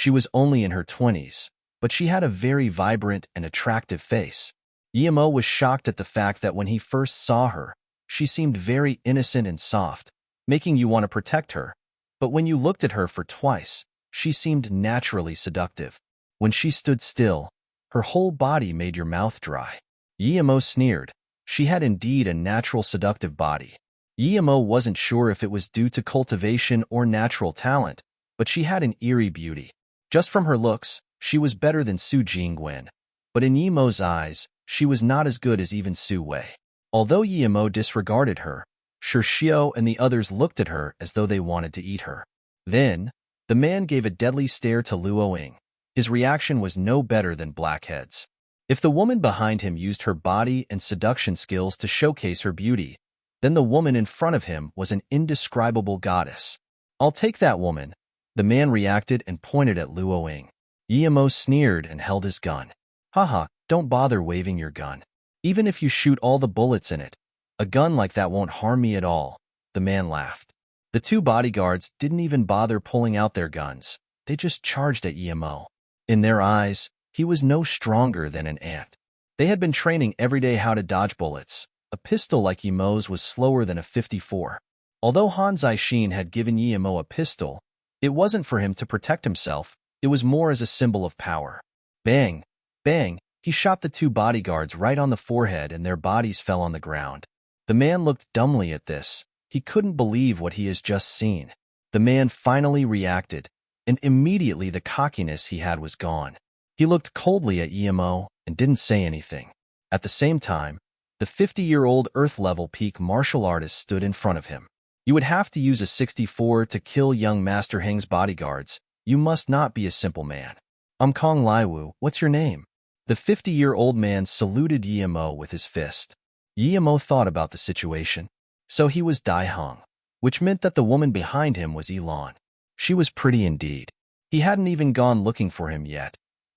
She was only in her 20s, but she had a very vibrant and attractive face. Yemo was shocked at the fact that when he first saw her, she seemed very innocent and soft, making you want to protect her. But when you looked at her for twice, she seemed naturally seductive. When she stood still, her whole body made your mouth dry. Yemo sneered. She had indeed a natural seductive body. Yemo wasn't sure if it was due to cultivation or natural talent, but she had an eerie beauty. Just from her looks, she was better than Su Jingwen. But in Yemo's eyes, she was not as good as even Su Wei. Although Yemo disregarded her, Shirshio and the others looked at her as though they wanted to eat her. Then, the man gave a deadly stare to Luo Ying. His reaction was no better than blackheads. If the woman behind him used her body and seduction skills to showcase her beauty, then the woman in front of him was an indescribable goddess. "I'll take that woman," the man reacted and pointed at Luo Ying. Yemo sneered and held his gun. "Haha, don't bother waving your gun. Even if you shoot all the bullets in it, a gun like that won't harm me at all," the man laughed. The two bodyguards didn't even bother pulling out their guns. They just charged at Yemo. In their eyes, he was no stronger than an ant. They had been training every day how to dodge bullets. A pistol like Yemo's was slower than a 54. Although Han Zixin had given Yemo a pistol, it wasn't for him to protect himself, it was more as a symbol of power. Bang! Bang! He shot the two bodyguards right on the forehead and their bodies fell on the ground. The man looked dumbly at this. He couldn't believe what he has just seen. The man finally reacted, and immediately the cockiness he had was gone. He looked coldly at Yemo and didn't say anything. At the same time, the 50-year-old Earth-level peak martial artist stood in front of him. "You would have to use a 64 to kill young Master Heng's bodyguards. You must not be a simple man." "I'm Kong Laiwu. What's your name?" The 50-year-old man saluted Yemo with his fist. Yemo thought about the situation. So he was Dai Hong, which meant that the woman behind him was Elan. She was pretty indeed. He hadn't even gone looking for him yet.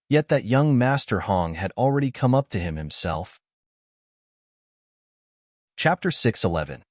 Yet that young Master Hong had already come up to him himself. Chapter 611.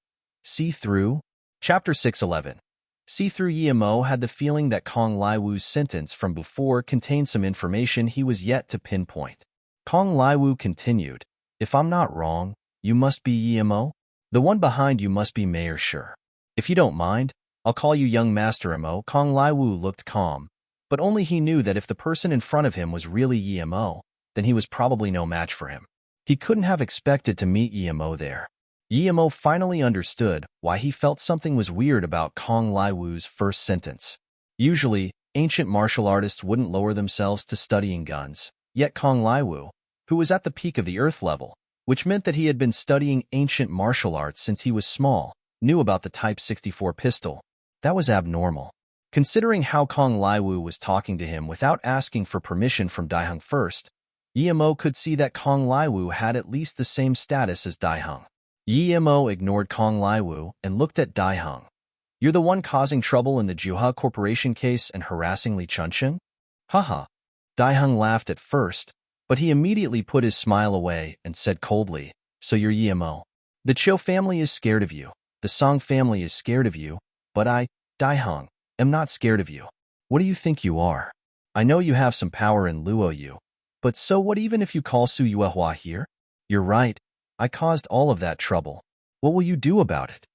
See Through? Chapter 611. See Through. Yemo had the feeling that Kong Laiwu's sentence from before contained some information he was yet to pinpoint. Kong Laiwu continued, "If I'm not wrong, you must be Yemo? The one behind you must be Mayor Sure. If you don't mind, I'll call you young Master Yemo." Kong Laiwu looked calm, but only he knew that if the person in front of him was really Yemo, then he was probably no match for him. He couldn't have expected to meet Yemo there. Yemo finally understood why he felt something was weird about Kong Laiwu's first sentence. Usually, ancient martial artists wouldn't lower themselves to studying guns, yet Kong Laiwu, who was at the peak of the Earth level, which meant that he had been studying ancient martial arts since he was small, knew about the Type 64 pistol. That was abnormal. Considering how Kong Laiwu was talking to him without asking for permission from Daiheng first, Yemo could see that Kong Laiwu had at least the same status as Daiheng. Yemo ignored Kong Laiwu and looked at Daiheng. "You're the one causing trouble in the Juha Corporation case and harassing Li Chunsheng?" "Haha." Daiheng laughed at first, but he immediately put his smile away and said coldly, "So you're Yemo. The Chiu family is scared of you. The Song family is scared of you, but I, Daiheng, am not scared of you. What do you think you are? I know you have some power in Luo Yu, but so what even if you call Su Yuehua here? You're right. I caused all of that trouble. What will you do about it?"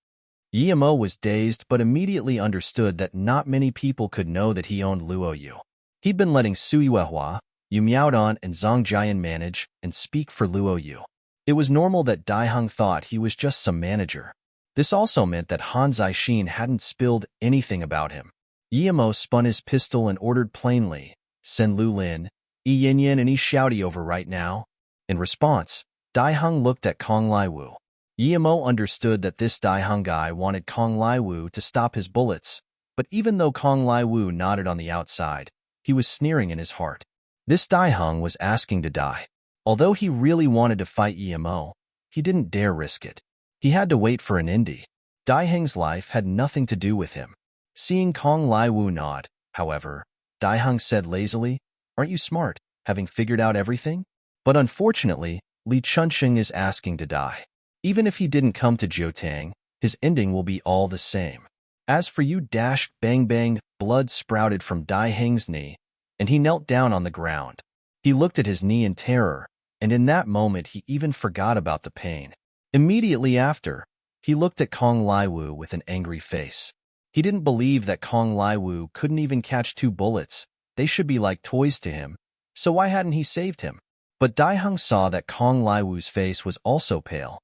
Yemo was dazed but immediately understood that not many people could know that he owned Luo Yu. He'd been letting Su Yuehua, Yu Miaodan, and Zhang Jian manage and speak for Luo Yu. It was normal that Daiheng thought he was just some manager. This also meant that Han Zixin hadn't spilled anything about him. Yemo spun his pistol and ordered plainly, "Send Lu Lin, Yi Yinyan, and Yi Xiaodi over right now." In response, Daiheng looked at Kong Laiwu. Yemo understood that this Daiheng guy wanted Kong Laiwu to stop his bullets, but even though Kong Laiwu nodded on the outside, he was sneering in his heart. This Daiheng was asking to die. Although he really wanted to fight Yemo, he didn't dare risk it. He had to wait for an indie. Daiheng's life had nothing to do with him. Seeing Kong Laiwu nod, however, Daiheng said lazily, "Aren't you smart, having figured out everything? But unfortunately, Li Chunsheng is asking to die. Even if he didn't come to Jiutang, his ending will be all the same. As for you, bang bang, blood sprouted from Daiheng's knee. and he knelt down on the ground. He looked at his knee in terror, and in that moment he even forgot about the pain. Immediately after, he looked at Kong Laiwu with an angry face. He didn't believe that Kong Laiwu couldn't even catch 2 bullets. They should be like toys to him, so why hadn't he saved him? But Daiheng saw that Kong Laiwu's face was also pale.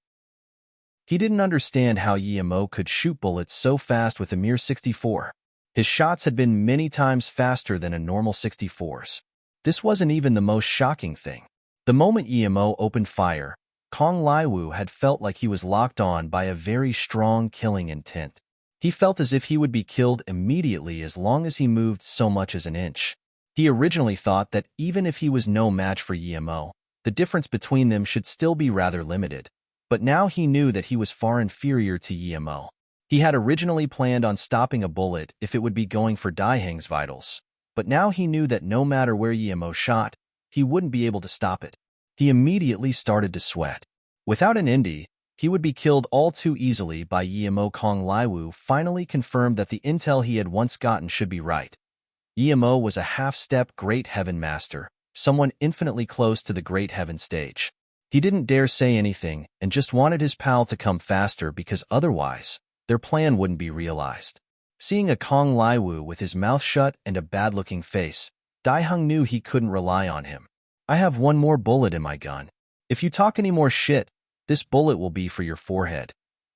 He didn't understand how Yimo could shoot bullets so fast with a mere 64. His shots had been many times faster than a normal 64's. This wasn't even the most shocking thing. The moment Yimo opened fire, Kong Laiwu had felt like he was locked on by a very strong killing intent. He felt as if he would be killed immediately as long as he moved so much as an inch. He originally thought that even if he was no match for Yimo, the difference between them should still be rather limited. But now he knew that he was far inferior to Yimo. He had originally planned on stopping a bullet if it would be going for Daiheng's vitals. But now he knew that no matter where Yimo shot, he wouldn't be able to stop it. He immediately started to sweat. Without an Indi, he would be killed all too easily by Yimo. Kong Laiwu finally confirmed that the intel he had once gotten should be right. Yimo was a half-step Great Heaven Master, someone infinitely close to the Great Heaven stage. He didn't dare say anything and just wanted his pal to come faster because otherwise, their plan wouldn't be realized. Seeing a Kong Laiwu with his mouth shut and a bad-looking face, Daiheng knew he couldn't rely on him. I have 1 more bullet in my gun. If you talk any more shit, this bullet will be for your forehead.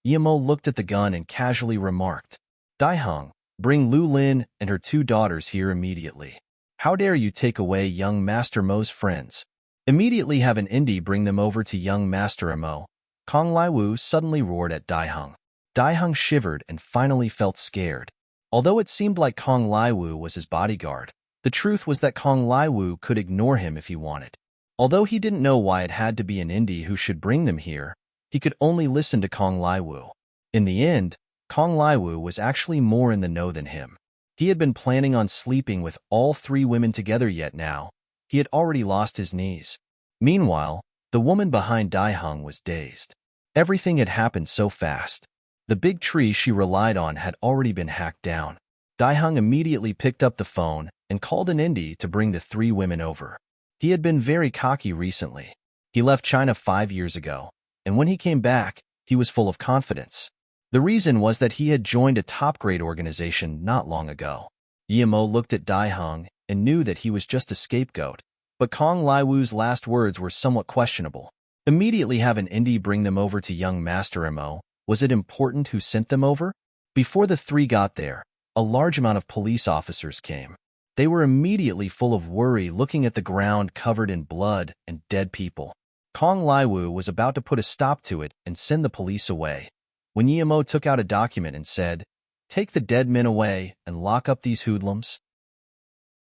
Yimo looked at the gun and casually remarked, Daiheng, bring Lu Lin and her 2 daughters here immediately. How dare you take away young Master Mo's friends? Immediately have an Indi bring them over to young Master Mo. Kong Laiwu suddenly roared at Daiheng. Daiheng shivered and finally felt scared. Although it seemed like Kong Laiwu was his bodyguard, the truth was that Kong Laiwu could ignore him if he wanted. Although he didn't know why it had to be an Indi who should bring them here, he could only listen to Kong Laiwu. In the end, Kong Laiwu was actually more in the know than him. He had been planning on sleeping with all 3 women together, yet now he had already lost his knees. Meanwhile, the woman behind Daiheng was dazed. Everything had happened so fast. The big tree she relied on had already been hacked down. Daiheng immediately picked up the phone and called an Indi to bring the 3 women over. He had been very cocky recently. He left China 5 years ago, and when he came back, he was full of confidence. The reason was that he had joined a top-grade organization not long ago. Yimo looked at Daiheng and knew that he was just a scapegoat, but Kong Laiwu's last words were somewhat questionable. Immediately have an Indi bring them over to young Master Mo. Was it important who sent them over? Before the 3 got there, a large amount of police officers came. They were immediately full of worry, looking at the ground covered in blood and dead people. Kong Laiwu was about to put a stop to it and send the police away, when Yimo took out a document and said, "Take the dead men away and lock up these hoodlums."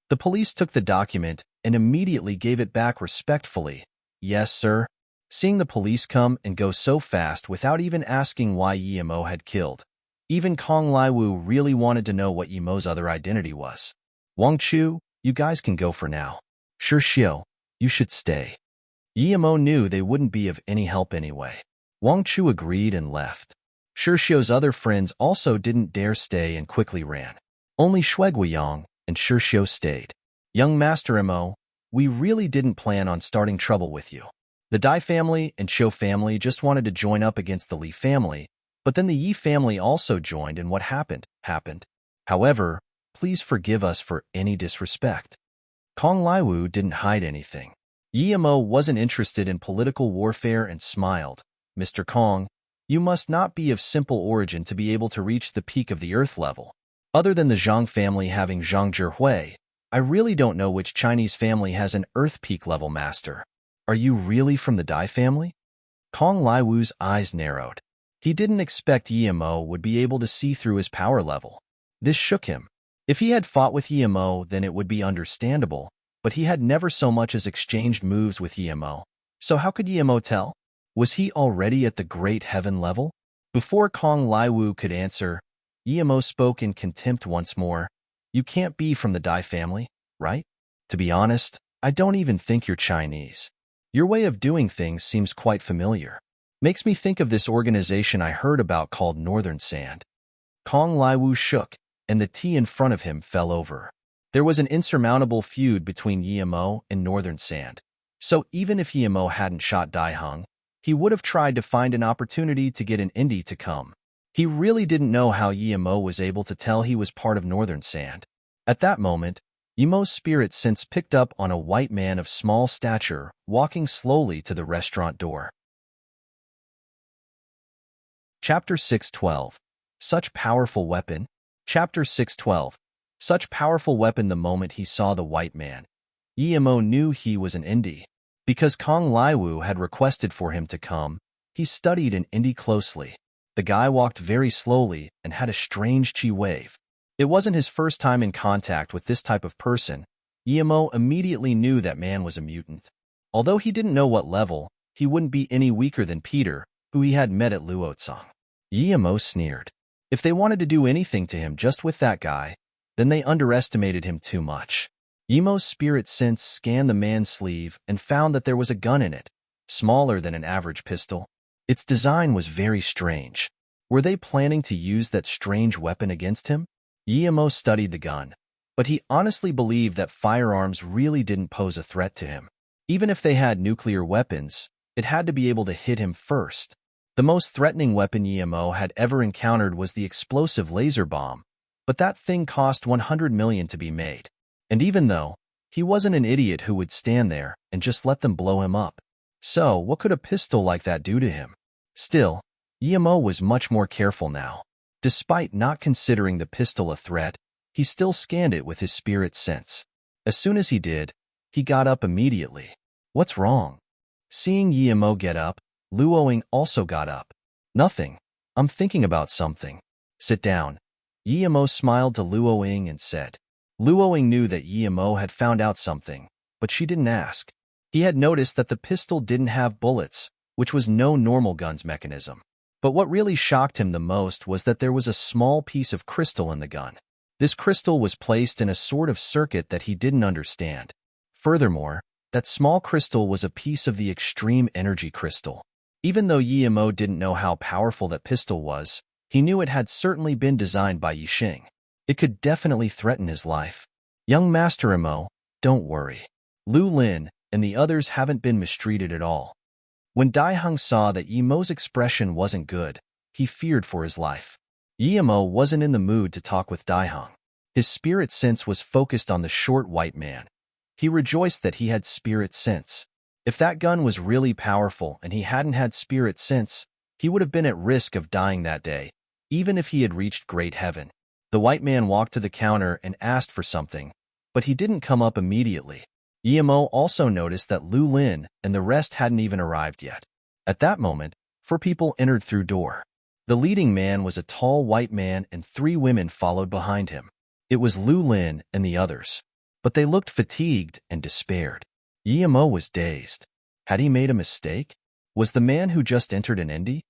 The police took the document and immediately gave it back respectfully. "Yes, sir." Seeing the police come and go so fast without even asking why Yimo had killed, even Kong Laiwu really wanted to know what Yimo's other identity was. "Wang Chu, you guys can go for now. Shi Xiu, you should stay." Yimo knew they wouldn't be of any help anyway. Wang Chu agreed and left. Shi Xiu's other friends also didn't dare stay and quickly ran. Only Shuiguiyang and Shi Xiu stayed. "Young Master Mo, we really didn't plan on starting trouble with you. The Dai family and Qiu family just wanted to join up against the Li family, but then the Yi family also joined, and what happened. However, please forgive us for any disrespect." Kong Laiwu didn't hide anything. Yimo wasn't interested in political warfare and smiled. "Mr. Kong, you must not be of simple origin to be able to reach the peak of the Earth level. Other than the Zhang family having Zhang Zhihui, I really don't know which Chinese family has an Earth peak level master. Are you really from the Dai family?" Kong Laiwu's eyes narrowed. He didn't expect Yimo would be able to see through his power level. This shook him. If he had fought with Yimo, then it would be understandable, but he had never so much as exchanged moves with Yimo. So how could Yimo tell? Was he already at the Great Heaven level? Before Kong Laiwu could answer, Yimo spoke in contempt once more. "You can't be from the Dai family, right? To be honest, I don't even think you're Chinese. Your way of doing things seems quite familiar. Makes me think of this organization I heard about called Northern Sand." Kong Laiwu shook, and the tea in front of him fell over. There was an insurmountable feud between Yemo and Northern Sand. So even if Yemo hadn't shot Daihung, he would have tried to find an opportunity to get an Indy to come. He really didn't know how Yemo was able to tell he was part of Northern Sand. At that moment, Yemo's spirit sense picked up on a white man of small stature walking slowly to the restaurant door. Chapter 612. Such powerful weapon. Chapter 612. Such powerful weapon. The moment he saw the white man, Yemo knew he was an Indy. Because Kong Laiwu had requested for him to come, he studied an Indy closely. The guy walked very slowly and had a strange chi wave. It wasn't his first time in contact with this type of person. Yemo immediately knew that man was a mutant. Although he didn't know what level, he wouldn't be any weaker than Peter, who he had met at Luotsang. Yemo sneered. If they wanted to do anything to him just with that guy, then they underestimated him too much. Yemo's spirit sense scanned the man's sleeve and found that there was a gun in it, smaller than an average pistol. Its design was very strange. Were they planning to use that strange weapon against him? Yemo studied the gun, but he honestly believed that firearms really didn't pose a threat to him. Even if they had nuclear weapons, it had to be able to hit him first. The most threatening weapon Yemo had ever encountered was the explosive laser bomb, but that thing cost 100 million to be made. And even though, he wasn't an idiot who would stand there and just let them blow him up. So, what could a pistol like that do to him? Still, Yemo was much more careful now. Despite not considering the pistol a threat, he still scanned it with his spirit sense. As soon as he did, he got up immediately. What's wrong? Seeing Yemo get up, Luoying also got up. Nothing. I'm thinking about something. Sit down. Yemo smiled to Luoying and said. Luoying knew that Yemo had found out something, but she didn't ask. He had noticed that the pistol didn't have bullets, which was no normal gun's mechanism. But what really shocked him the most was that there was a small piece of crystal in the gun. This crystal was placed in a sort of circuit that he didn't understand. Furthermore, that small crystal was a piece of the extreme energy crystal. Even though Yemo didn't know how powerful that pistol was, he knew it had certainly been designed by Yixing. It could definitely threaten his life. Young Master Emo, don't worry. Lu Lin and the others haven't been mistreated at all. When Daihung saw that Yemo's expression wasn't good, he feared for his life. Yemo wasn't in the mood to talk with Daihung. His spirit sense was focused on the short white man. He rejoiced that he had spirit sense. If that gun was really powerful and he hadn't had spirit sense, he would have been at risk of dying that day, even if he had reached great heaven. The white man walked to the counter and asked for something, but he didn't come up immediately. Yemo also noticed that Lu Lin and the rest hadn't even arrived yet. At that moment, 4 people entered through door. The leading man was a tall white man and 3 women followed behind him. It was Lu Lin and the others, but they looked fatigued and despaired. Yemo was dazed. Had he made a mistake? Was the man who just entered an Indy?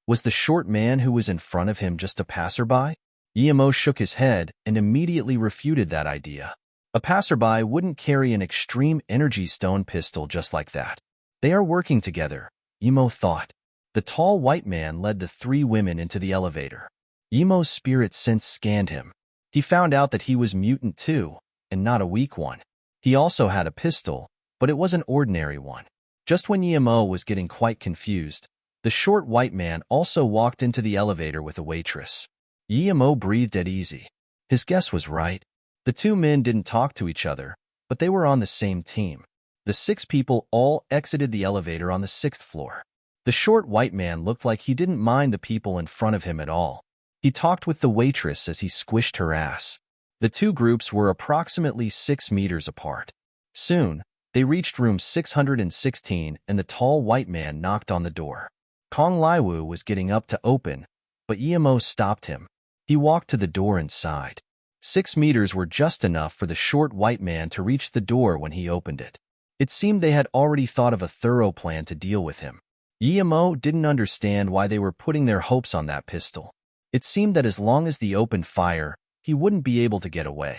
Was the short man who was in front of him just a passerby? Yemo shook his head and immediately refuted that idea. A passerby wouldn't carry an extreme energy stone pistol just like that. They are working together, Yemo thought. The tall white man led the 3 women into the elevator. Yemo's spirit sense scanned him. He found out that he was mutant too, and not a weak one. He also had a pistol, but it was an ordinary one. Just when Yemo was getting quite confused, the short white man also walked into the elevator with a waitress. Yemo breathed at ease. His guess was right. The 2 men didn't talk to each other, but they were on the same team. The 6 people all exited the elevator on the 6th floor. The short white man looked like he didn't mind the people in front of him at all. He talked with the waitress as he squished her ass. The 2 groups were approximately 6 meters apart. Soon, they reached room 616 and the tall white man knocked on the door. Kong Laiwu was getting up to open, but Yemo stopped him. He walked to the door and sighed. 6 meters were just enough for the short white man to reach the door when he opened it. It seemed they had already thought of a thorough plan to deal with him. Yemo didn't understand why they were putting their hopes on that pistol. It seemed that as long as they opened fire, he wouldn't be able to get away.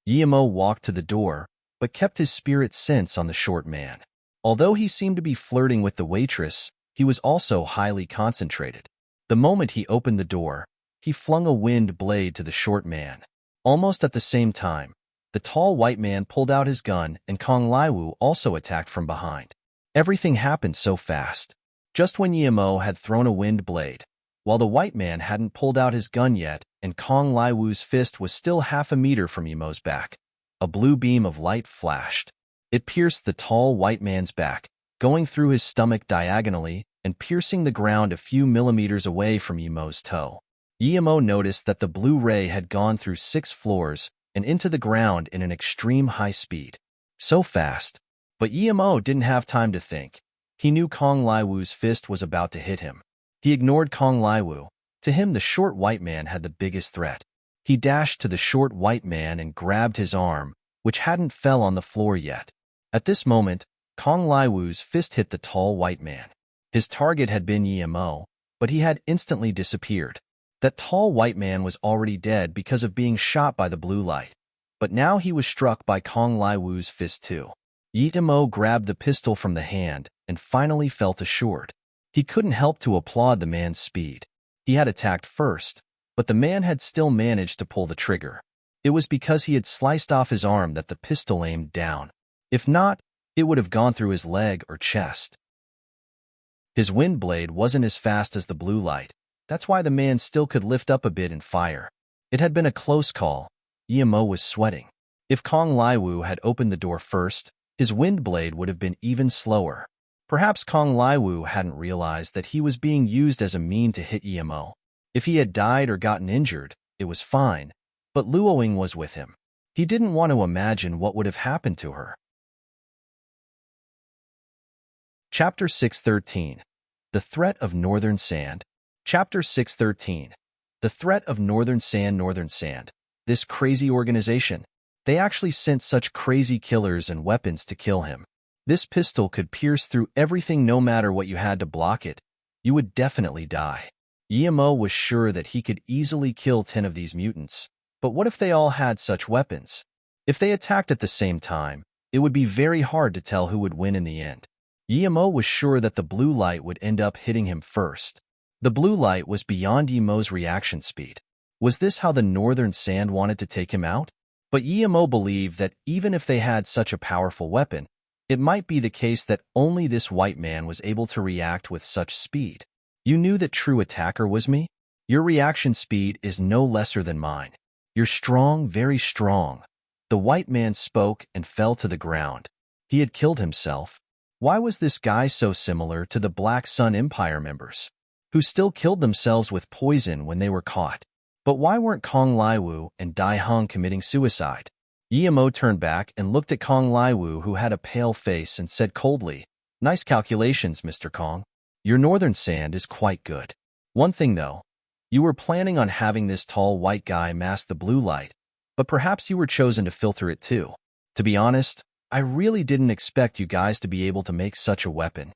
Yemo walked to the door, but kept his spirit sense on the short man. Although he seemed to be flirting with the waitress, he was also highly concentrated. The moment he opened the door, he flung a wind blade to the short man. Almost at the same time, the tall white man pulled out his gun and Kong Laiwu also attacked from behind. Everything happened so fast. Just when Yimo had thrown a wind blade, while the white man hadn't pulled out his gun yet and Kong Laiwu's fist was still half a meter from Yimo's back, a blue beam of light flashed. It pierced the tall white man's back, going through his stomach diagonally and piercing the ground a few millimeters away from Yimo's toe. Yimo noticed that the blue ray had gone through 6 floors and into the ground in an extreme high speed. So fast. But Yimo didn't have time to think. He knew Kong Laiwu's fist was about to hit him. He ignored Kong Laiwu. To him, the short white man had the biggest threat. He dashed to the short white man and grabbed his arm, which hadn't fell on the floor yet. At this moment, Kong Laiwu's fist hit the tall white man. His target had been Yimo, but he had instantly disappeared. That tall white man was already dead because of being shot by the blue light. But now he was struck by Kong Laiwu's fist too. Yimo grabbed the pistol from the hand and finally felt assured. He couldn't help to applaud the man's speed. He had attacked first, but the man had still managed to pull the trigger. It was because he had sliced off his arm that the pistol aimed down. If not, it would have gone through his leg or chest. His wind blade wasn't as fast as the blue light. That's why the man still could lift up a bit and fire. It had been a close call. Yimo was sweating. If Kong Laiwu had opened the door first, his wind blade would have been even slower. Perhaps Kong Laiwu hadn't realized that he was being used as a mean to hit Yimo. If he had died or gotten injured, it was fine, but Luoying was with him. He didn't want to imagine what would have happened to her. Chapter 613. The Threat of Northern Sand. Chapter 613. The Threat of Northern Sand. Northern Sand. This crazy organization. They actually sent such crazy killers and weapons to kill him. This pistol could pierce through everything no matter what you had to block it. You would definitely die. Yimo was sure that he could easily kill 10 of these mutants. But what if they all had such weapons? If they attacked at the same time, it would be very hard to tell who would win in the end. Yimo was sure that the blue light would end up hitting him first. The blue light was beyond Yimo's reaction speed. Was this how the Northern Sand wanted to take him out? But Yimo believed that even if they had such a powerful weapon, it might be the case that only this white man was able to react with such speed. You knew that true attacker was me? Your reaction speed is no lesser than mine. You're strong, very strong. The white man spoke and fell to the ground. He had killed himself. Why was this guy so similar to the Black Sun Empire members, who still killed themselves with poison when they were caught? But why weren't Kong Laiwu and Dai Hong committing suicide? Yimo turned back and looked at Kong Laiwu, who had a pale face, and said coldly, "Nice calculations, Mr. Kong. Your Northern Sand is quite good. One thing though, you were planning on having this tall white guy mask the blue light, but perhaps you were chosen to filter it too. To be honest, I really didn't expect you guys to be able to make such a weapon."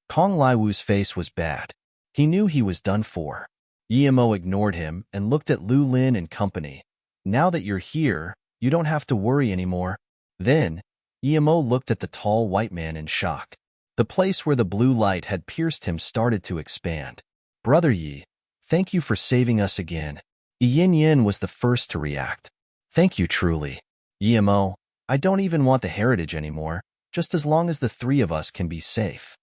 Kong Laiwu's face was bad. He knew he was done for. Yimo ignored him and looked at Lu Lin and company. "Now that you're here, you don't have to worry anymore." Then, Yimo looked at the tall white man in shock. The place where the blue light had pierced him started to expand. "Brother Yi, thank you for saving us again." Yin Yin was the first to react. "Thank you truly. Yimo, I don't even want the heritage anymore, just as long as the 3 of us can be safe."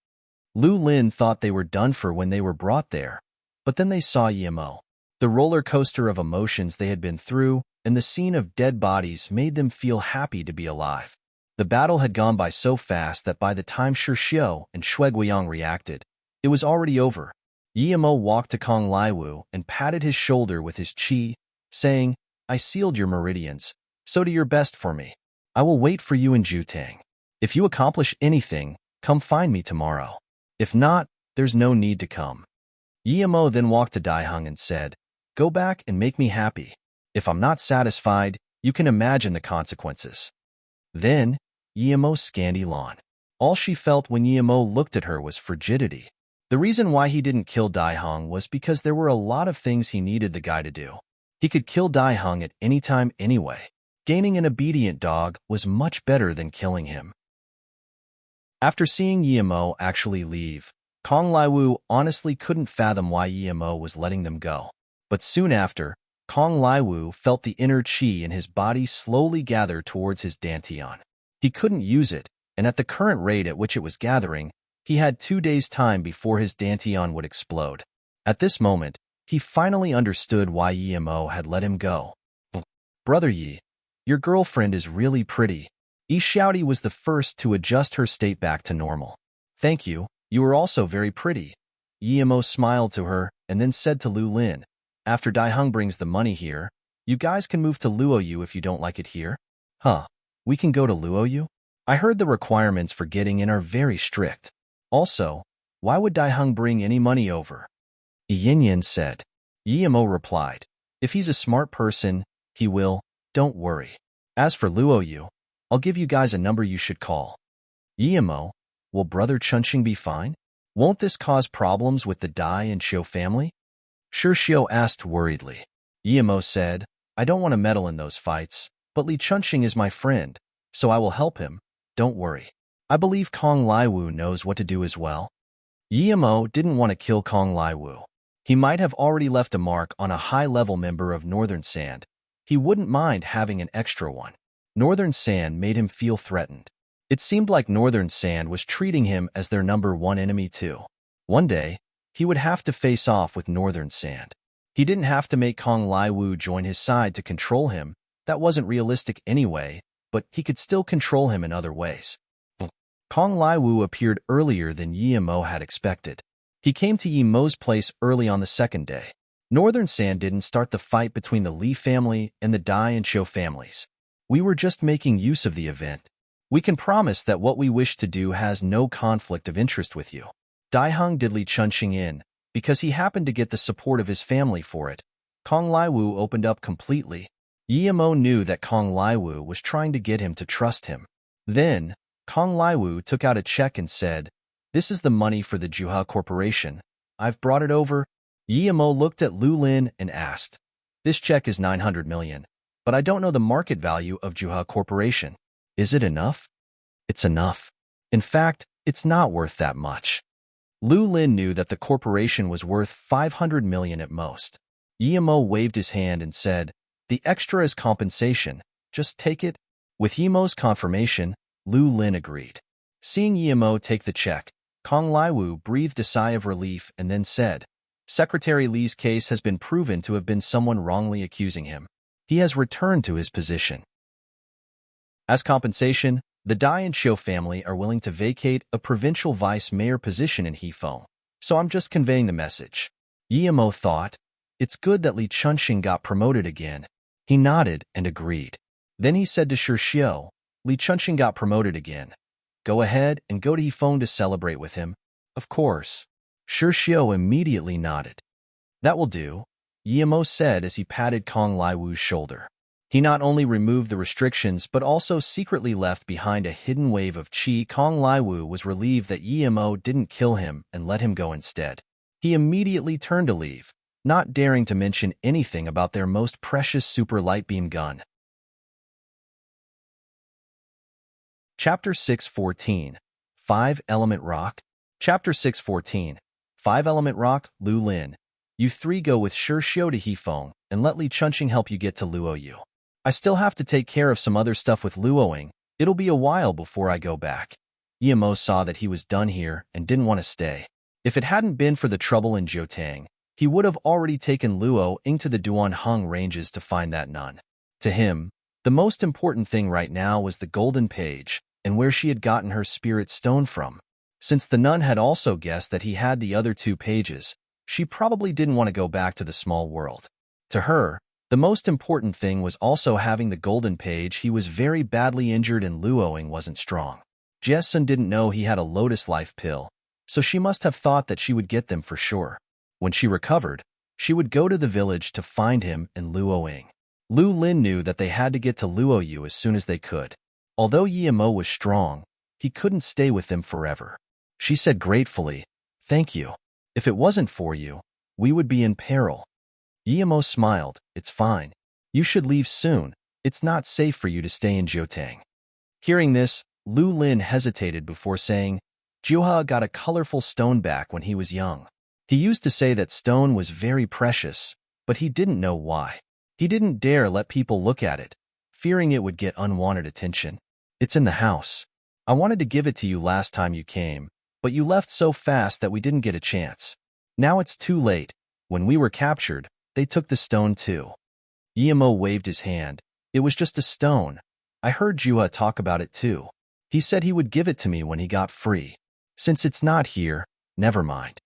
Lu Lin thought they were done for when they were brought there, but then they saw Yimo. The roller coaster of emotions they had been through and the scene of dead bodies made them feel happy to be alive. The battle had gone by so fast that by the time Shishio and Shueguiyang reacted, it was already over. Yimo walked to Kong Laiwu and patted his shoulder with his chi, saying, "I sealed your meridians, so do your best for me. I will wait for you in Jutang. If you accomplish anything, come find me tomorrow. If not, there's no need to come." Yimo then walked to Daiheng and said, "Go back and make me happy. If I'm not satisfied, you can imagine the consequences." Then, Yimo scanned Elan. All she felt when Yimo looked at her was frigidity. The reason why he didn't kill Daiheng was because there were a lot of things he needed the guy to do. He could kill Daiheng at any time anyway. Gaining an obedient dog was much better than killing him. After seeing Yimo actually leave, Kong Laiwu honestly couldn't fathom why Yimo was letting them go. But soon after, Kong Laiwu felt the inner qi in his body slowly gather towards his dantian. He couldn't use it, and at the current rate at which it was gathering, he had 2 days' time before his dantian would explode. At this moment, he finally understood why Yimo had let him go. "Brother Yi, your girlfriend is really pretty." Yi Xiaodi was the first to adjust her state back to normal. "Thank you, you are also very pretty." Yimo smiled to her and then said to Lu Lin, "After Daiheng brings the money here, you guys can move to Luoyu if you don't like it here." "Huh, we can go to Luoyu? I heard the requirements for getting in are very strict. Also, why would Daiheng bring any money over?" Yin said. Yimo replied, "If he's a smart person, he will, don't worry. As for Luoyu, I'll give you guys a number you should call." Yimo, will Brother Chunqing be fine? Won't this cause problems with the Dai and Xiu family? Shirxiu asked worriedly. Yimo said, "I don't want to meddle in those fights, but Li Chunqing is my friend, so I will help him, don't worry. I believe Kong Laiwu knows what to do as well." Yimo didn't want to kill Kong Laiwu. He might have already left a mark on a high-level member of Northern Sand. He wouldn't mind having an extra one. Northern Sand made him feel threatened. It seemed like Northern Sand was treating him as their #1 enemy too. One day, he would have to face off with Northern Sand. He didn't have to make Kong Laiwu join his side to control him. That wasn't realistic anyway, but he could still control him in other ways. Kong Laiwu appeared earlier than Yimo had expected. He came to Yimo's place early on the second day. Northern Sand didn't start the fight between the Li family and the Dai and Xiu families. "We were just making use of the event. We can promise that what we wish to do has no conflict of interest with you." Daiheng did Li Chunqing in, because he happened to get the support of his family for it. Kong Laiwu opened up completely. Yimo knew that Kong Laiwu was trying to get him to trust him. Then, Kong Laiwu took out a check and said, "This is the money for the Juha Corporation. I've brought it over." Yimo looked at Lu Lin and asked, "This check is 900 million, but I don't know the market value of Juha Corporation. Is it enough?" "It's enough. In fact, it's not worth that much." Lu Lin knew that the corporation was worth 500 million at most. Yimo waved his hand and said, "The extra is compensation. Just take it." With Yimo's confirmation, Lu Lin agreed. Seeing Yimo take the check, Kong Laiwu breathed a sigh of relief and then said, "Secretary Li's case has been proven to have been someone wrongly accusing him. He has returned to his position. As compensation, the Dai and Xiu family are willing to vacate a provincial vice mayor position in Hefeng, so I'm just conveying the message." Yimo thought, "It's good that Li Chunqing got promoted again." He nodded and agreed. Then he said to Shirxiu, "Li Chunqing got promoted again. Go ahead and go to Hefeng to celebrate with him." "Of course." Shirxiu immediately nodded. "That will do," Yimo said as he patted Kong Laiwu's shoulder. He not only removed the restrictions but also secretly left behind a hidden wave of qi. Kong Laiwu was relieved that Yimo didn't kill him and let him go instead. He immediately turned to leave, not daring to mention anything about their most precious super light beam gun. Chapter 614, 5-Element Rock. Chapter 614, 5-Element Rock. Lu Lin, you three go with Shirxiu to Hefeng and let Li Chunqing help you get to Luoyu. I still have to take care of some other stuff with Luoying. It'll be a while before I go back. Yimo saw that he was done here and didn't want to stay. If it hadn't been for the trouble in Jiutang, he would have already taken Luo into the Duanheng ranges to find that nun. To him, the most important thing right now was the golden page and where she had gotten her spirit stone from. Since the nun had also guessed that he had the other 2 pages, she probably didn't want to go back to the small world. To her, the most important thing was also having the golden page. He was very badly injured and Luoing wasn't strong. Jesun didn't know he had a lotus life pill, so she must have thought that she would get them for sure. When she recovered, she would go to the village to find him and Luoing. Lu Lin knew that they had to get to Luoyu as soon as they could. Although Yimo was strong, he couldn't stay with them forever. She said gratefully, "Thank you. If it wasn't for you, we would be in peril." Yimo smiled, "It's fine. You should leave soon. It's not safe for you to stay in Jiutang." Hearing this, Lu Lin hesitated before saying, "Juha got a colorful stone back when he was young. He used to say that stone was very precious, but he didn't know why. He didn't dare let people look at it, fearing it would get unwanted attention. It's in the house. I wanted to give it to you last time you came, but you left so fast that we didn't get a chance. Now it's too late. When we were captured, they took the stone too. Yemo waved his hand. It was just a stone. I heard Jua talk about it too. He said he would give it to me when he got free. Since it's not here, never mind.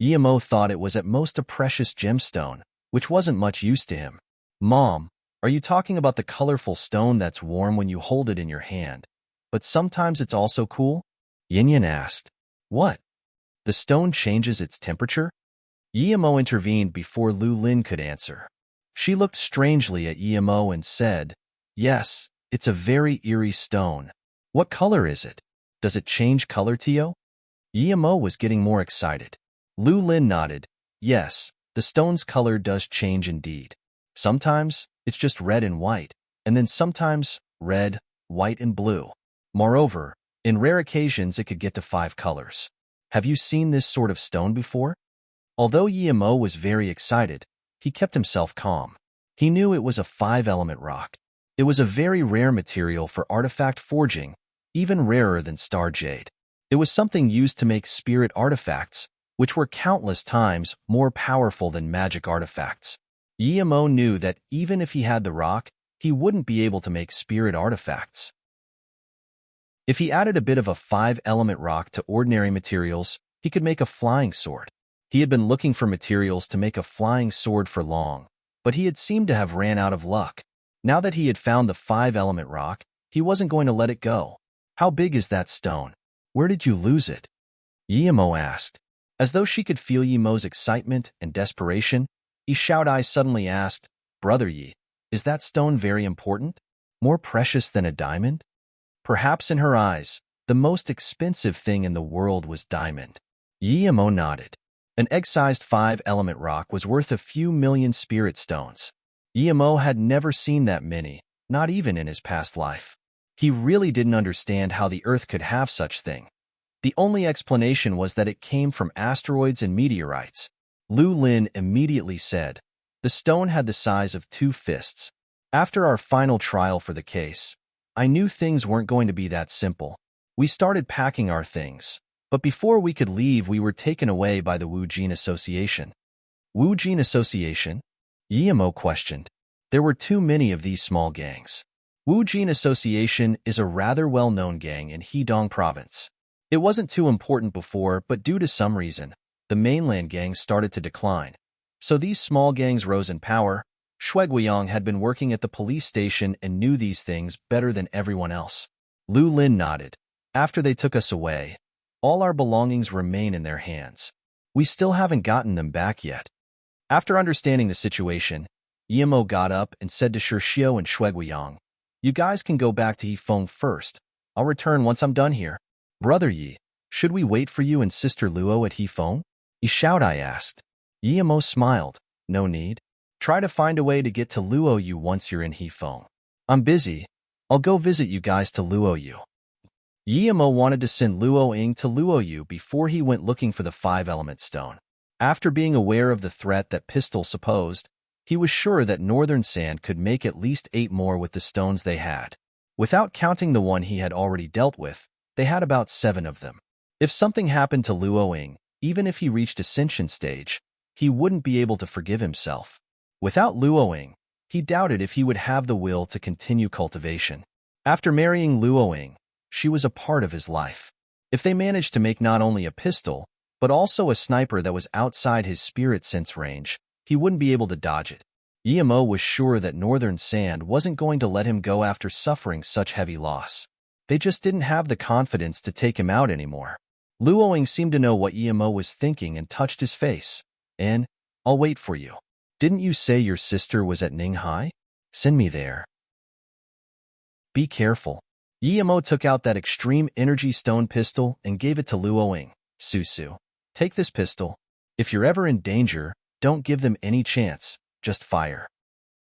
Yemo thought it was at most a precious gemstone, which wasn't much use to him. Mom, are you talking about the colorful stone that's warm when you hold it in your hand, but sometimes it's also cool? Yin asked. What? The stone changes its temperature? Yemo intervened before Lu Lin could answer. She looked strangely at Yemo and said, Yes, it's a very eerie stone. What color is it? Does it change color, Tio? Yemo was getting more excited. Lu Lin nodded. Yes, the stone's color does change indeed. Sometimes it's just red and white, and then sometimes red, white, and blue. Moreover, in rare occasions it could get to 5 colors. Have you seen this sort of stone before? Although Yemo was very excited, he kept himself calm. He knew it was a 5-element rock. It was a very rare material for artifact forging, even rarer than star jade. It was something used to make spirit artifacts, which were countless times more powerful than magic artifacts. Yemo knew that even if he had the rock, he wouldn't be able to make spirit artifacts. If he added a bit of a 5-element rock to ordinary materials, he could make a flying sword. He had been looking for materials to make a flying sword for long, but he had seemed to have ran out of luck. Now that he had found the 5-element rock, he wasn't going to let it go. How big is that stone? Where did you lose it? Yemo asked. As though she could feel Yemo's excitement and desperation, Xiaodai suddenly asked, Brother Yi, is that stone very important? More precious than a diamond? Perhaps in her eyes, the most expensive thing in the world was diamond. Yemo nodded. An egg-sized 5-element rock was worth a few million spirit stones. Yemo had never seen that many, not even in his past life. He really didn't understand how the Earth could have such thing. The only explanation was that it came from asteroids and meteorites. Lu Lin immediately said, the stone had the size of 2 fists. After our final trial for the case, I knew things weren't going to be that simple. We started packing our things, but before we could leave we were taken away by the Wu Jin Association. Wu Jin Association? Yemo questioned. There were too many of these small gangs. Wu Jin Association is a rather well-known gang in Hedong province. It wasn't too important before, but due to some reason, the mainland gangs started to decline. So these small gangs rose in power. Shueguiyang had been working at the police station and knew these things better than everyone else. Lu Lin nodded. After they took us away, all our belongings remain in their hands. We still haven't gotten them back yet. After understanding the situation, Yemo got up and said to Shishio and Shueguiyang, You guys can go back to Yifeng first. I'll return once I'm done here. Brother Yi, should we wait for you and Sister Luo at Yifeng? Xiaodai asked. Yemo smiled. No need. Try to find a way to get to Luo Yu once you're in Yifeng. I'm busy. I'll go visit you guys to Luo Yu. Yemo wanted to send Luo Ying to Luo Yu before he went looking for the 5-element stone. After being aware of the threat that Pistol supposed, he was sure that Northern Sand could make at least 8 more with the stones they had. Without counting the one he had already dealt with, they had about 7 of them. If something happened to Luo Ying, even if he reached Ascension stage, he wouldn't be able to forgive himself. Without Luo Ying, he doubted if he would have the will to continue cultivation. After marrying Luo Ying, she was a part of his life. If they managed to make not only a pistol, but also a sniper that was outside his spirit sense range, he wouldn't be able to dodge it. Yemo was sure that Northern Sand wasn't going to let him go after suffering such heavy loss. They just didn't have the confidence to take him out anymore. Luo Ying seemed to know what Yemo was thinking and touched his face. And, I'll wait for you. Didn't you say your sister was at Ninghai? Send me there. Be careful. Yemo took out that extreme energy stone pistol and gave it to Luo Ying. Susu, take this pistol. If you're ever in danger, don't give them any chance, just fire.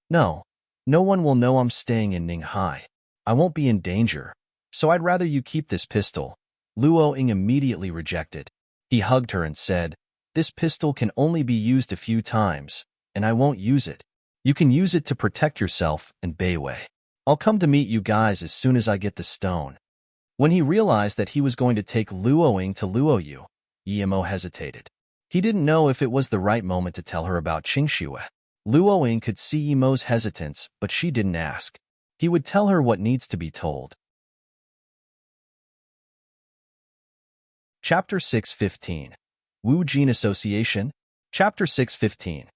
No one will know I'm staying in Ninghai. I won't be in danger, so I'd rather you keep this pistol. Luo Ying immediately rejected. He hugged her and said, This pistol can only be used a few times, and I won't use it. You can use it to protect yourself and Beiwei. I'll come to meet you guys as soon as I get the stone." When he realized that he was going to take Luoying to Luoyu, Yimo hesitated. He didn't know if it was the right moment to tell her about Qingxue. Luoying could see Yimo's hesitance, but she didn't ask. He would tell her what needs to be told. Chapter 6:15. Wu Jin Association. Chapter 6:15.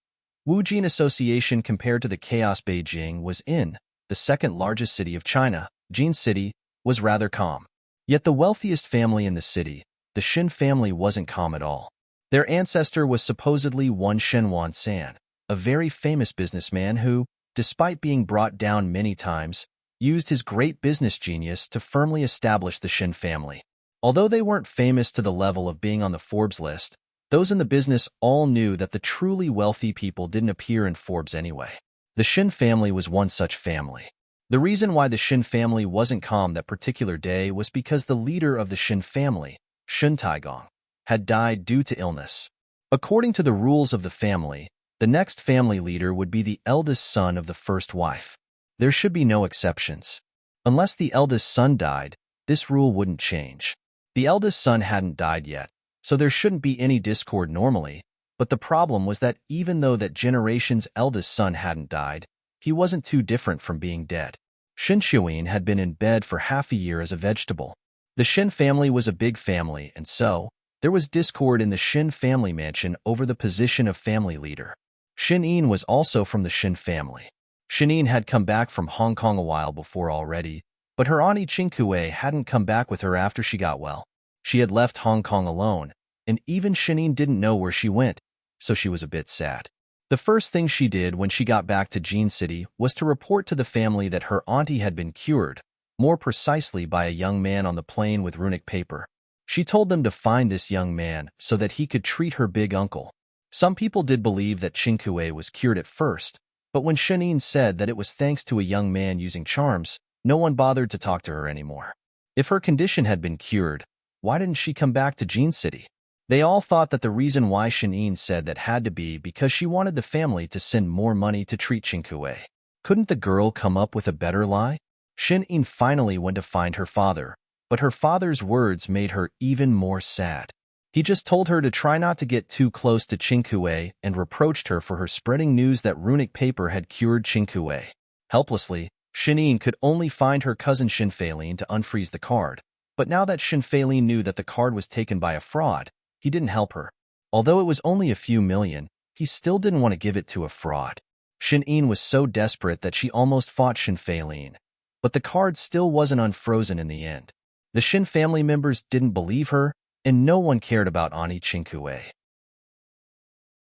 Wu Jin Association compared to the chaos Beijing was in, the second largest city of China, Jin City, was rather calm. Yet the wealthiest family in the city, the Shen family, wasn't calm at all. Their ancestor was supposedly one Shenwan San, a very famous businessman who, despite being brought down many times, used his great business genius to firmly establish the Shen family. Although they weren't famous to the level of being on the Forbes list, those in the business all knew that the truly wealthy people didn't appear in Forbes anyway. The Shen family was one such family. The reason why the Shen family wasn't calm that particular day was because the leader of the Shen family, Shen Taigong, had died due to illness. According to the rules of the family, the next family leader would be the eldest son of the first wife. There should be no exceptions. Unless the eldest son died, this rule wouldn't change. The eldest son hadn't died yet, so there shouldn't be any discord normally, but the problem was that even though that generation's eldest son hadn't died, he wasn't too different from being dead. Shen Shuyin had been in bed for half a year as a vegetable. The Shen family was a big family, and so, there was discord in the Shen family mansion over the position of family leader. Shen Yin was also from the Shen family. Shen Yin had come back from Hong Kong a while before already, but her auntie Qingkue hadn't come back with her after she got well. She had left Hong Kong alone, and even Shen Yin didn't know where she went, so she was a bit sad. The first thing she did when she got back to Jin City was to report to the family that her auntie had been cured, more precisely by a young man on the plane with runic paper. She told them to find this young man so that he could treat her big uncle. Some people did believe that Qingkue was cured at first, but when Shen Yin said that it was thanks to a young man using charms, no one bothered to talk to her anymore. If her condition had been cured, why didn't she come back to Jin City? They all thought that the reason why Shen Yin said that had to be because she wanted the family to send more money to treat Qingkue. Couldn't the girl come up with a better lie? Shen Yin finally went to find her father, but her father's words made her even more sad. He just told her to try not to get too close to Qingkue and reproached her for her spreading news that runic paper had cured Qingkue. Helplessly, Shen Yin could only find her cousin Shen Feilin to unfreeze the card, but now that Shen Feilin knew that the card was taken by a fraud, he didn't help her. Although it was only a few million, he still didn't want to give it to a fraud. Shen Yin was so desperate that she almost fought Shen Feilin, but the card still wasn't unfrozen in the end. The Shen family members didn't believe her, and no one cared about Auntie Qingkue.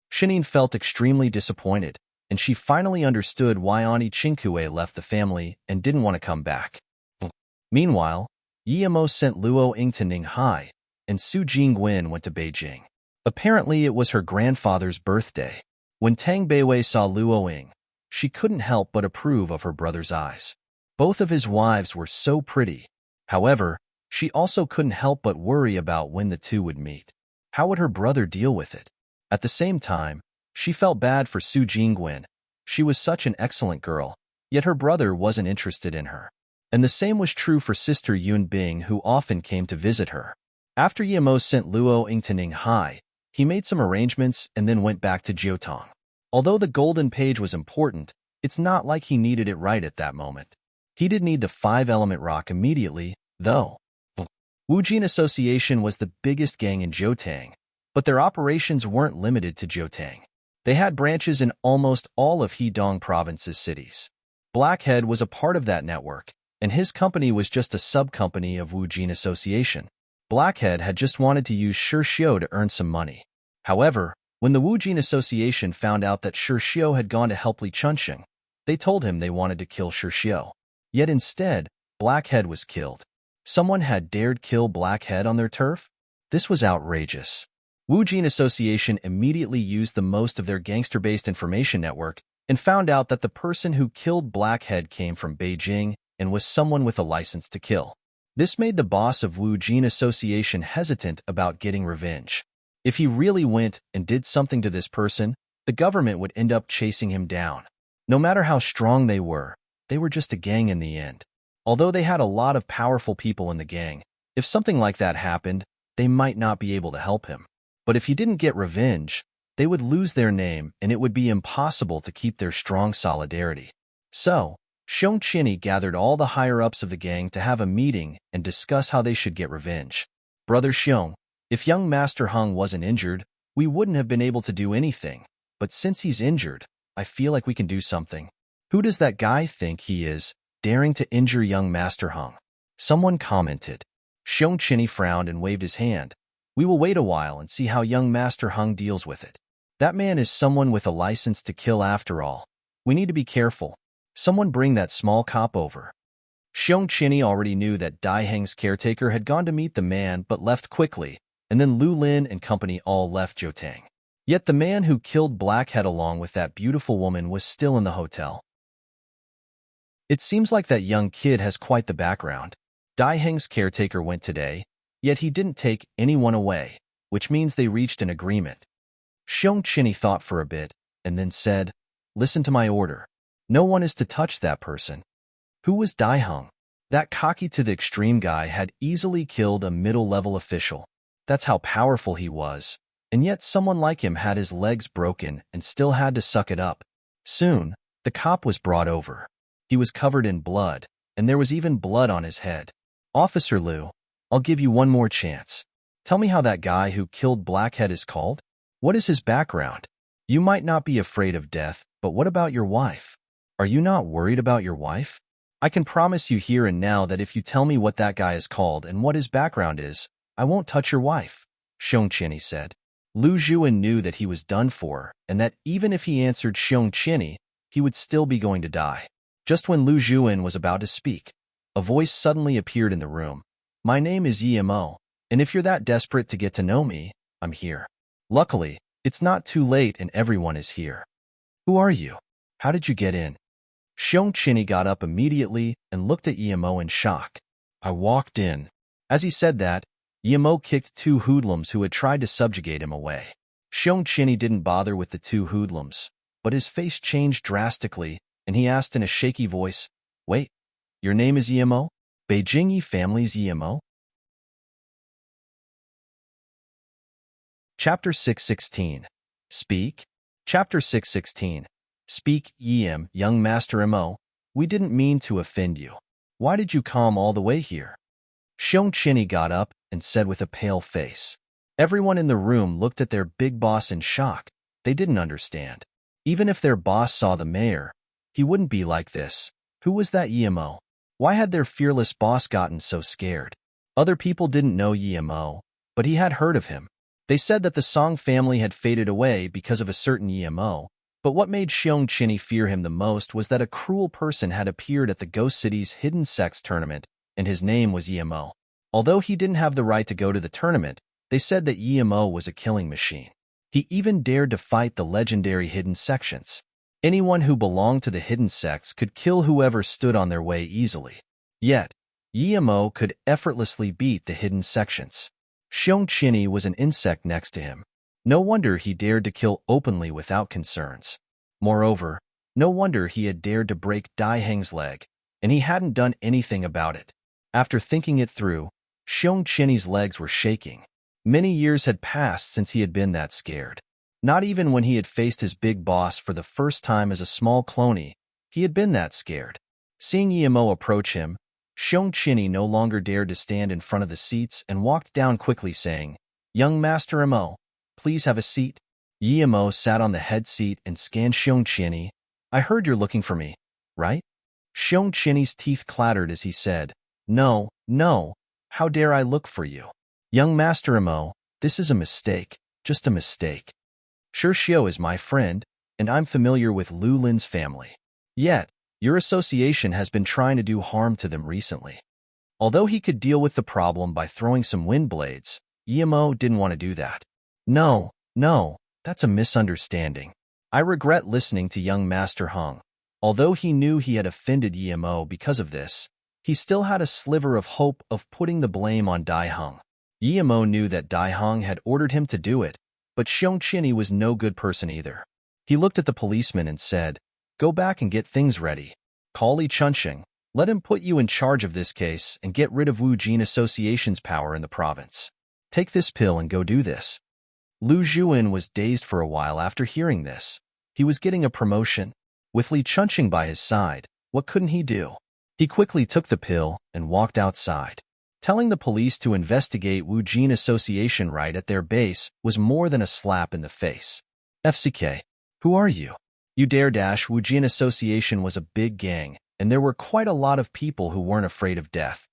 Shen Yin felt extremely disappointed, and she finally understood why Auntie Qingkue left the family and didn't want to come back. Meanwhile, Yimo sent Luo Ying to Ninghai, and Su Jingwen went to Beijing. Apparently, it was her grandfather's birthday. When Tang Beiwei saw Luo Ying, she couldn't help but approve of her brother's eyes. Both of his wives were so pretty. However, she also couldn't help but worry about when the two would meet. How would her brother deal with it? At the same time, she felt bad for Su Jingwen. She was such an excellent girl, yet her brother wasn't interested in her. And the same was true for sister Yun Bing, who often came to visit her. After Yimo sent Luo Ying to Ninghai, he made some arrangements and then went back to Jiutong. Although the golden page was important, it's not like he needed it right at that moment. He did need the 5-element rock immediately, though. Wu Jin Association was the biggest gang in Jiutang, but their operations weren't limited to Jiutang. They had branches in almost all of Hedong Province's cities. Blackhead was a part of that network, and his company was just a sub-company of Wu Jin Association. Blackhead had just wanted to use Shirxiu to earn some money. However, when the Wu Jin Association found out that Shirxiu had gone to help Li Chunxing, they told him they wanted to kill Shirxiu. Yet instead, Blackhead was killed. Someone had dared kill Blackhead on their turf? This was outrageous. Wu Jin Association immediately used the most of their gangster-based information network and found out that the person who killed Blackhead came from Beijing and was someone with a license to kill. This made the boss of Wu Jin Association hesitant about getting revenge. If he really went and did something to this person, the government would end up chasing him down. No matter how strong they were just a gang in the end. Although they had a lot of powerful people in the gang, if something like that happened, they might not be able to help him. But if he didn't get revenge, they would lose their name and it would be impossible to keep their strong solidarity. So, Xiong Qinny gathered all the higher-ups of the gang to have a meeting and discuss how they should get revenge. Brother Xiong, if young Master Hung wasn't injured, we wouldn't have been able to do anything. But since he's injured, I feel like we can do something. Who does that guy think he is, daring to injure young Master Hung? Someone commented. Xiong Qinny frowned and waved his hand. We will wait a while and see how young Master Hung deals with it. That man is someone with a license to kill after all. We need to be careful. Someone bring that small cop over. Xiong Qinny already knew that Dai Heng's caretaker had gone to meet the man but left quickly, and then Lu Lin and company all left Jiutang. Yet the man who killed Blackhead along with that beautiful woman was still in the hotel. It seems like that young kid has quite the background. Dai Heng's caretaker went today, yet he didn't take anyone away, which means they reached an agreement. Xiong Qinny thought for a bit, and then said, Listen to my order. No one is to touch that person. Who was Dai Heng? That cocky to the extreme guy had easily killed a middle-level official. That's how powerful he was. And yet someone like him had his legs broken and still had to suck it up. Soon, the cop was brought over. He was covered in blood, and there was even blood on his head. Officer Liu, I'll give you one more chance. Tell me how that guy who killed Blackhead is called? What is his background? You might not be afraid of death, but what about your wife? Are you not worried about your wife? I can promise you here and now that if you tell me what that guy is called and what his background is, I won't touch your wife, Xiong Qinny said. Lu Zhuan knew that he was done for, and that even if he answered Xiong Qinny, he would still be going to die. Just when Lu Zhuan was about to speak, a voice suddenly appeared in the room. My name is Mo, and if you're that desperate to get to know me, I'm here. Luckily, it's not too late and everyone is here. Who are you? How did you get in? Xiong Qinny got up immediately and looked at Mo in shock. I walked in. As he said that, Mo kicked two hoodlums who had tried to subjugate him away. Xiong Qinny didn't bother with the two hoodlums, but his face changed drastically, and he asked in a shaky voice, Wait, your name is Mo? Beijing Yi family's Mo? Chapter 616. Speak. Chapter 616. Speak, Yim, young Master Mo. We didn't mean to offend you. Why did you come all the way here? Xiong Qinny got up and said with a pale face. Everyone in the room looked at their big boss in shock. They didn't understand. Even if their boss saw the mayor, he wouldn't be like this. Who was that Mo? Why had their fearless boss gotten so scared? Other people didn't know Mo, but he had heard of him. They said that the Song family had faded away because of a certain Mo, but what made Xiong Qinny fear him the most was that a cruel person had appeared at the Ghost City's Hidden Sex tournament, and his name was Mo. Although he didn't have the right to go to the tournament, they said that Mo was a killing machine. He even dared to fight the legendary Hidden Sections. Anyone who belonged to the Hidden Sects could kill whoever stood on their way easily. Yet, Mo could effortlessly beat the Hidden Sections. Xiong Qinny was an insect next to him. No wonder he dared to kill openly without concerns. Moreover, no wonder he had dared to break Dai Heng's leg, and he hadn't done anything about it. After thinking it through, Xiong Qinny's legs were shaking. Many years had passed since he had been that scared. Not even when he had faced his big boss for the first time as a small cloney, he had been that scared. Seeing Mo approach him, Xiong Qinny no longer dared to stand in front of the seats and walked down quickly saying, Young Master Mo, please have a seat. Mo sat on the head seat and scanned Xiong Qinny. I heard you're looking for me, right? Xiong Qinny's teeth clattered as he said, No, no, how dare I look for you? Young Master Mo, this is a mistake, just a mistake. Sure Xiao is my friend, and I'm familiar with Lu Lin's family. Yet, your association has been trying to do harm to them recently. Although he could deal with the problem by throwing some wind blades, Mo didn't want to do that. No, that's a misunderstanding. I regret listening to young Master Hung. Although he knew he had offended Mo because of this, he still had a sliver of hope of putting the blame on Dai Heng. Mo knew that Dai Heng had ordered him to do it, but Xiong Qinny was no good person either. He looked at the policeman and said, Go back and get things ready. Call Li Chunxing. Let him put you in charge of this case and get rid of Wu Jin Association's power in the province. Take this pill and go do this. Lu Zhuan was dazed for a while after hearing this. He was getting a promotion. With Li Chunxing by his side, what couldn't he do? He quickly took the pill and walked outside. Telling the police to investigate Wu Jin Association right at their base was more than a slap in the face. FCK, who are you? You dare dash? Wu Jin Association was a big gang, and there were quite a lot of people who weren't afraid of death.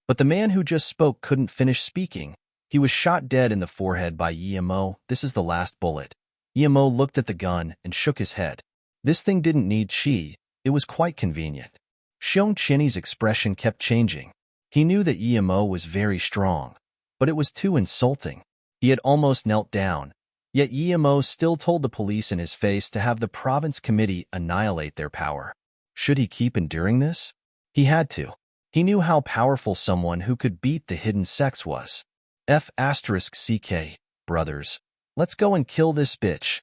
But the man who just spoke couldn't finish speaking. He was shot dead in the forehead by Yimo. This is the last bullet. Yimo looked at the gun and shook his head. This thing didn't need chi. It was quite convenient. Xiong Qinny's expression kept changing. He knew that Yimo was very strong, but it was too insulting. He had almost knelt down. Yet Yimo still told the police in his face to have the province committee annihilate their power. Should he keep enduring this? He had to. He knew how powerful someone who could beat the hidden sex was. F***CK, brothers. Let's go and kill this bitch.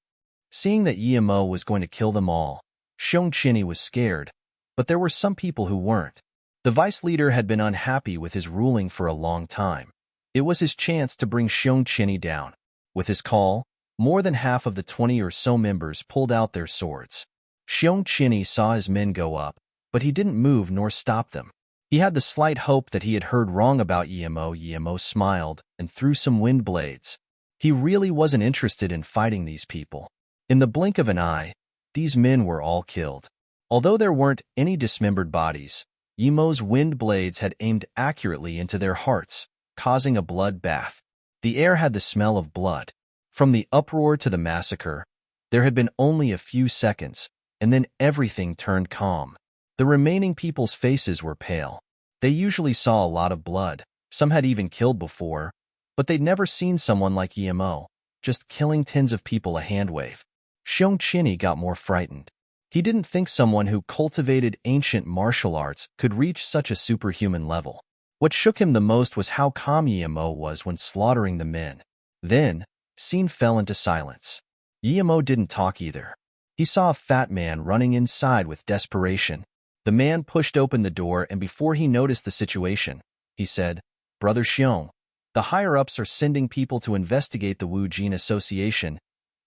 Seeing that Yimo was going to kill them all, Xiong Qinny was scared, but there were some people who weren't. The vice leader had been unhappy with his ruling for a long time. It was his chance to bring Xiong Qinny down. With his call, more than half of the 20 or so members pulled out their swords. Xiong Qinny saw his men go up, but he didn't move nor stop them. He had the slight hope that he had heard wrong about Yimo. Yimo smiled and threw some wind blades. He really wasn't interested in fighting these people. In the blink of an eye, these men were all killed. Although there weren't any dismembered bodies, Yimo's wind blades had aimed accurately into their hearts, causing a blood bath. The air had the smell of blood. From the uproar to the massacre, there had been only a few seconds, and then everything turned calm. The remaining people's faces were pale. They usually saw a lot of blood. Some had even killed before, but they'd never seen someone like Yimo, just killing tens of people a handwave. Xiong Qinny got more frightened. He didn't think someone who cultivated ancient martial arts could reach such a superhuman level. What shook him the most was how calm Yimo was when slaughtering the men. Then, scene fell into silence. Yimo didn't talk either. He saw a fat man running inside with desperation. The man pushed open the door, and before he noticed the situation, he said, "Brother Xiong, the higher-ups are sending people to investigate the Wu Jin Association."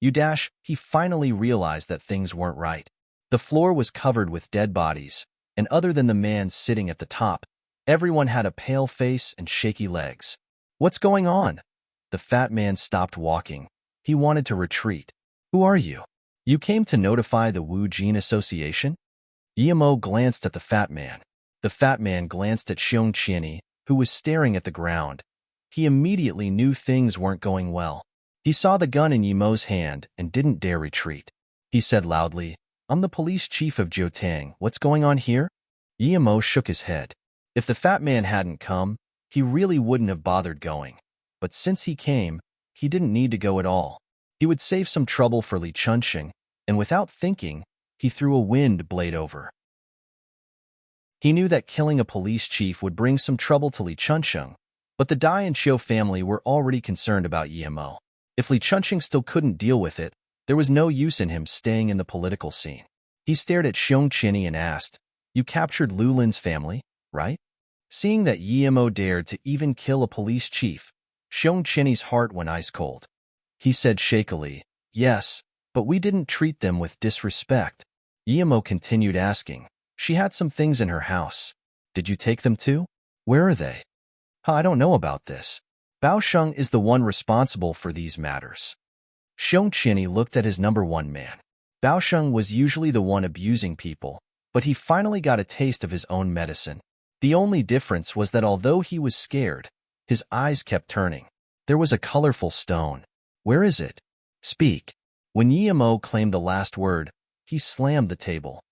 He finally realized that things weren't right. The floor was covered with dead bodies, and other than the man sitting at the top, everyone had a pale face and shaky legs. "What's going on?" The fat man stopped walking. He wanted to retreat. "Who are you? You came to notify the Wu Jin Association?" Yimo glanced at the fat man. The fat man glanced at Xiong Qinny, who was staring at the ground. He immediately knew things weren't going well. He saw the gun in Yimo's hand and didn't dare retreat. He said loudly, "I'm the police chief of Jiutang. What's going on here?" Yimo shook his head. If the fat man hadn't come, he really wouldn't have bothered going. But since he came, he didn't need to go at all. He would save some trouble for Li Chunxing, and without thinking, he threw a wind blade over. He knew that killing a police chief would bring some trouble to Li Chunxing, but the Dai and Qiu family were already concerned about Yimo. If Li Chunxing still couldn't deal with it, there was no use in him staying in the political scene. He stared at Xiong Qinny and asked, "You captured Lu Lin's family, right?" Seeing that Yimo dared to even kill a police chief, Xiong Qinny's heart went ice cold. He said shakily, "Yes, but we didn't treat them with disrespect." Yimo continued asking, "She had some things in her house. Did you take them too? Where are they?" "I don't know about this. Bao Sheng is the one responsible for these matters." Xiong Qinny looked at his number one man. Bao Sheng was usually the one abusing people, but he finally got a taste of his own medicine. The only difference was that although he was scared, his eyes kept turning. There was a colorful stone. "Where is it? Speak." When Yimo claimed the last word, he slammed the table.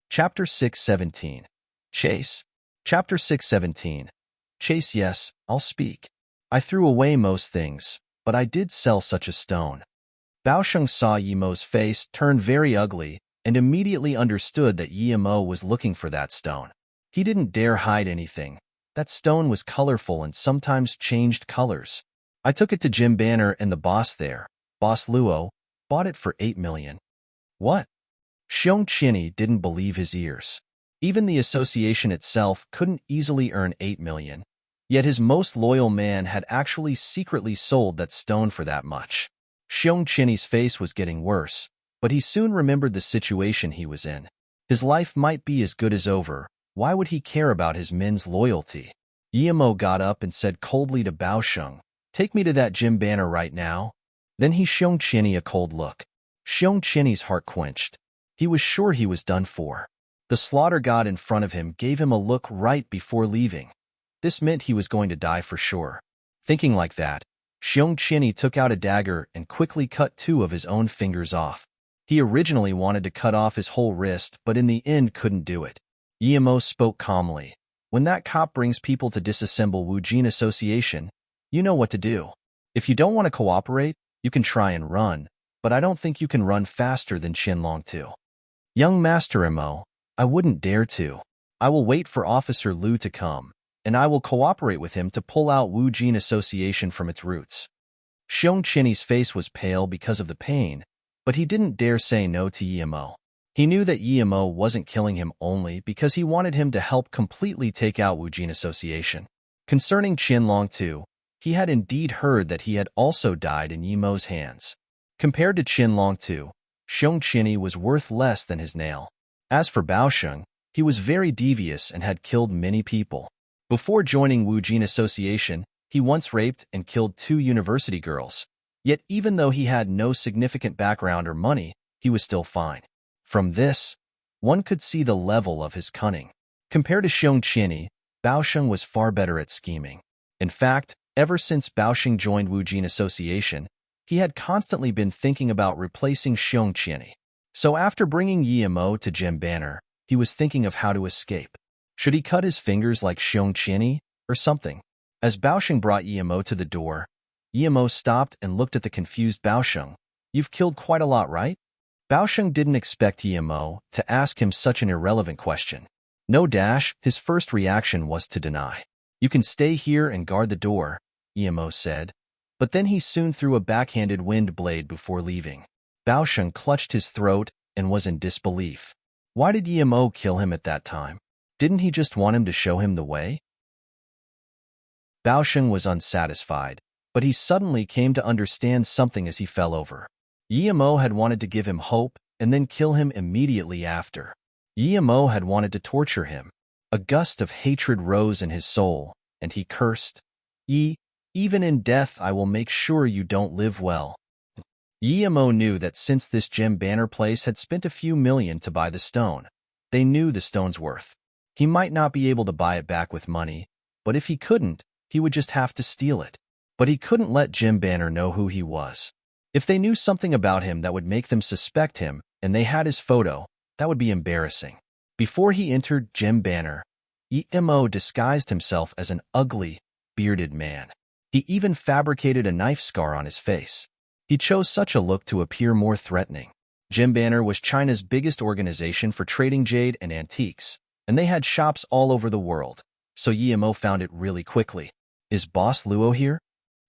Chapter 6:17. Chase. Chapter 6:17. Chase. Yes, I'll speak. I threw away most things, but I did sell such a stone. Bao Sheng saw Yimo's face turn very ugly and immediately understood that Yimo was looking for that stone. He didn't dare hide anything. That stone was colorful and sometimes changed colors. "I took it to Jim Banner and the boss there. Boss Luo, bought it for 8 million. What? Xiong Qinny didn't believe his ears. Even the association itself couldn't easily earn 8 million. Yet his most loyal man had actually secretly sold that stone for that much. Xiong Qinny's face was getting worse, but he soon remembered the situation he was in. His life might be as good as over. Why would he care about his men's loyalty? Yimo got up and said coldly to Baosheng, "Take me to that gym banner right now." Then he showed Qinny a cold look. Xiong Qinny's heart quenched. He was sure he was done for. The slaughter god in front of him gave him a look right before leaving. This meant he was going to die for sure. Thinking like that, Xiong Qinny took out a dagger and quickly cut 2 of his own fingers off. He originally wanted to cut off his whole wrist, but in the end couldn't do it. Yimo spoke calmly. When that cop brings people to disassemble Wujin Association, you know what to do. If you don't want to cooperate, you can try and run, but I don't think you can run faster than Qinlong too. Young Master Imo, I wouldn't dare to. I will wait for Officer Lu to come, and I will cooperate with him to pull out Wujin Association from its roots. Xiong Qinny's face was pale because of the pain, but he didn't dare say no to Yimo. He knew that Yimo wasn't killing him only because he wanted him to help completely take out Wujin Association. Concerning Qinlong too, he had indeed heard that he had also died in Yimo's hands. Compared to Qinlong too, Xiong Qinny was worth less than his nail. As for Baosheng, he was very devious and had killed many people. Before joining Wujin Association, he once raped and killed 2 university girls. Yet even though he had no significant background or money, he was still fine. From this, one could see the level of his cunning. Compared to Xiong Qinny, Baosheng was far better at scheming. In fact, ever since Baosheng joined Wujin Association, he had constantly been thinking about replacing Xiong Qinny. So after bringing Yimo to Gem Banner, he was thinking of how to escape. Should he cut his fingers like Xiong Qinny or something? As Baosheng brought Yimo to the door, Yimo stopped and looked at the confused Baosheng. "You've killed quite a lot, right?" Baosheng didn't expect Yimo to ask him such an irrelevant question. No dash, his first reaction was to deny. "You can stay here and guard the door," Yimo said. But then he soon threw a backhanded wind blade before leaving. Baosheng clutched his throat and was in disbelief. Why did Yimo kill him at that time? Didn't he just want him to show him the way? Baosheng was unsatisfied, but he suddenly came to understand something as he fell over. Yimo had wanted to give him hope and then kill him immediately after. Yimo had wanted to torture him. A gust of hatred rose in his soul, and he cursed, Even in death I will make sure you don't live well." Yimo knew that since this gem banner place had spent a few million to buy the stone, they knew the stone's worth. He might not be able to buy it back with money, but if he couldn't, he would just have to steal it. But he couldn't let Gem Banner know who he was. If they knew something about him that would make them suspect him, and they had his photo, that would be embarrassing. Before he entered Gem Banner, Yimo disguised himself as an ugly, bearded man. He even fabricated a knife scar on his face. He chose such a look to appear more threatening. Gem Banner was China's biggest organization for trading jade and antiques, and they had shops all over the world, so Yimo found it really quickly. "Is Boss Luo here?"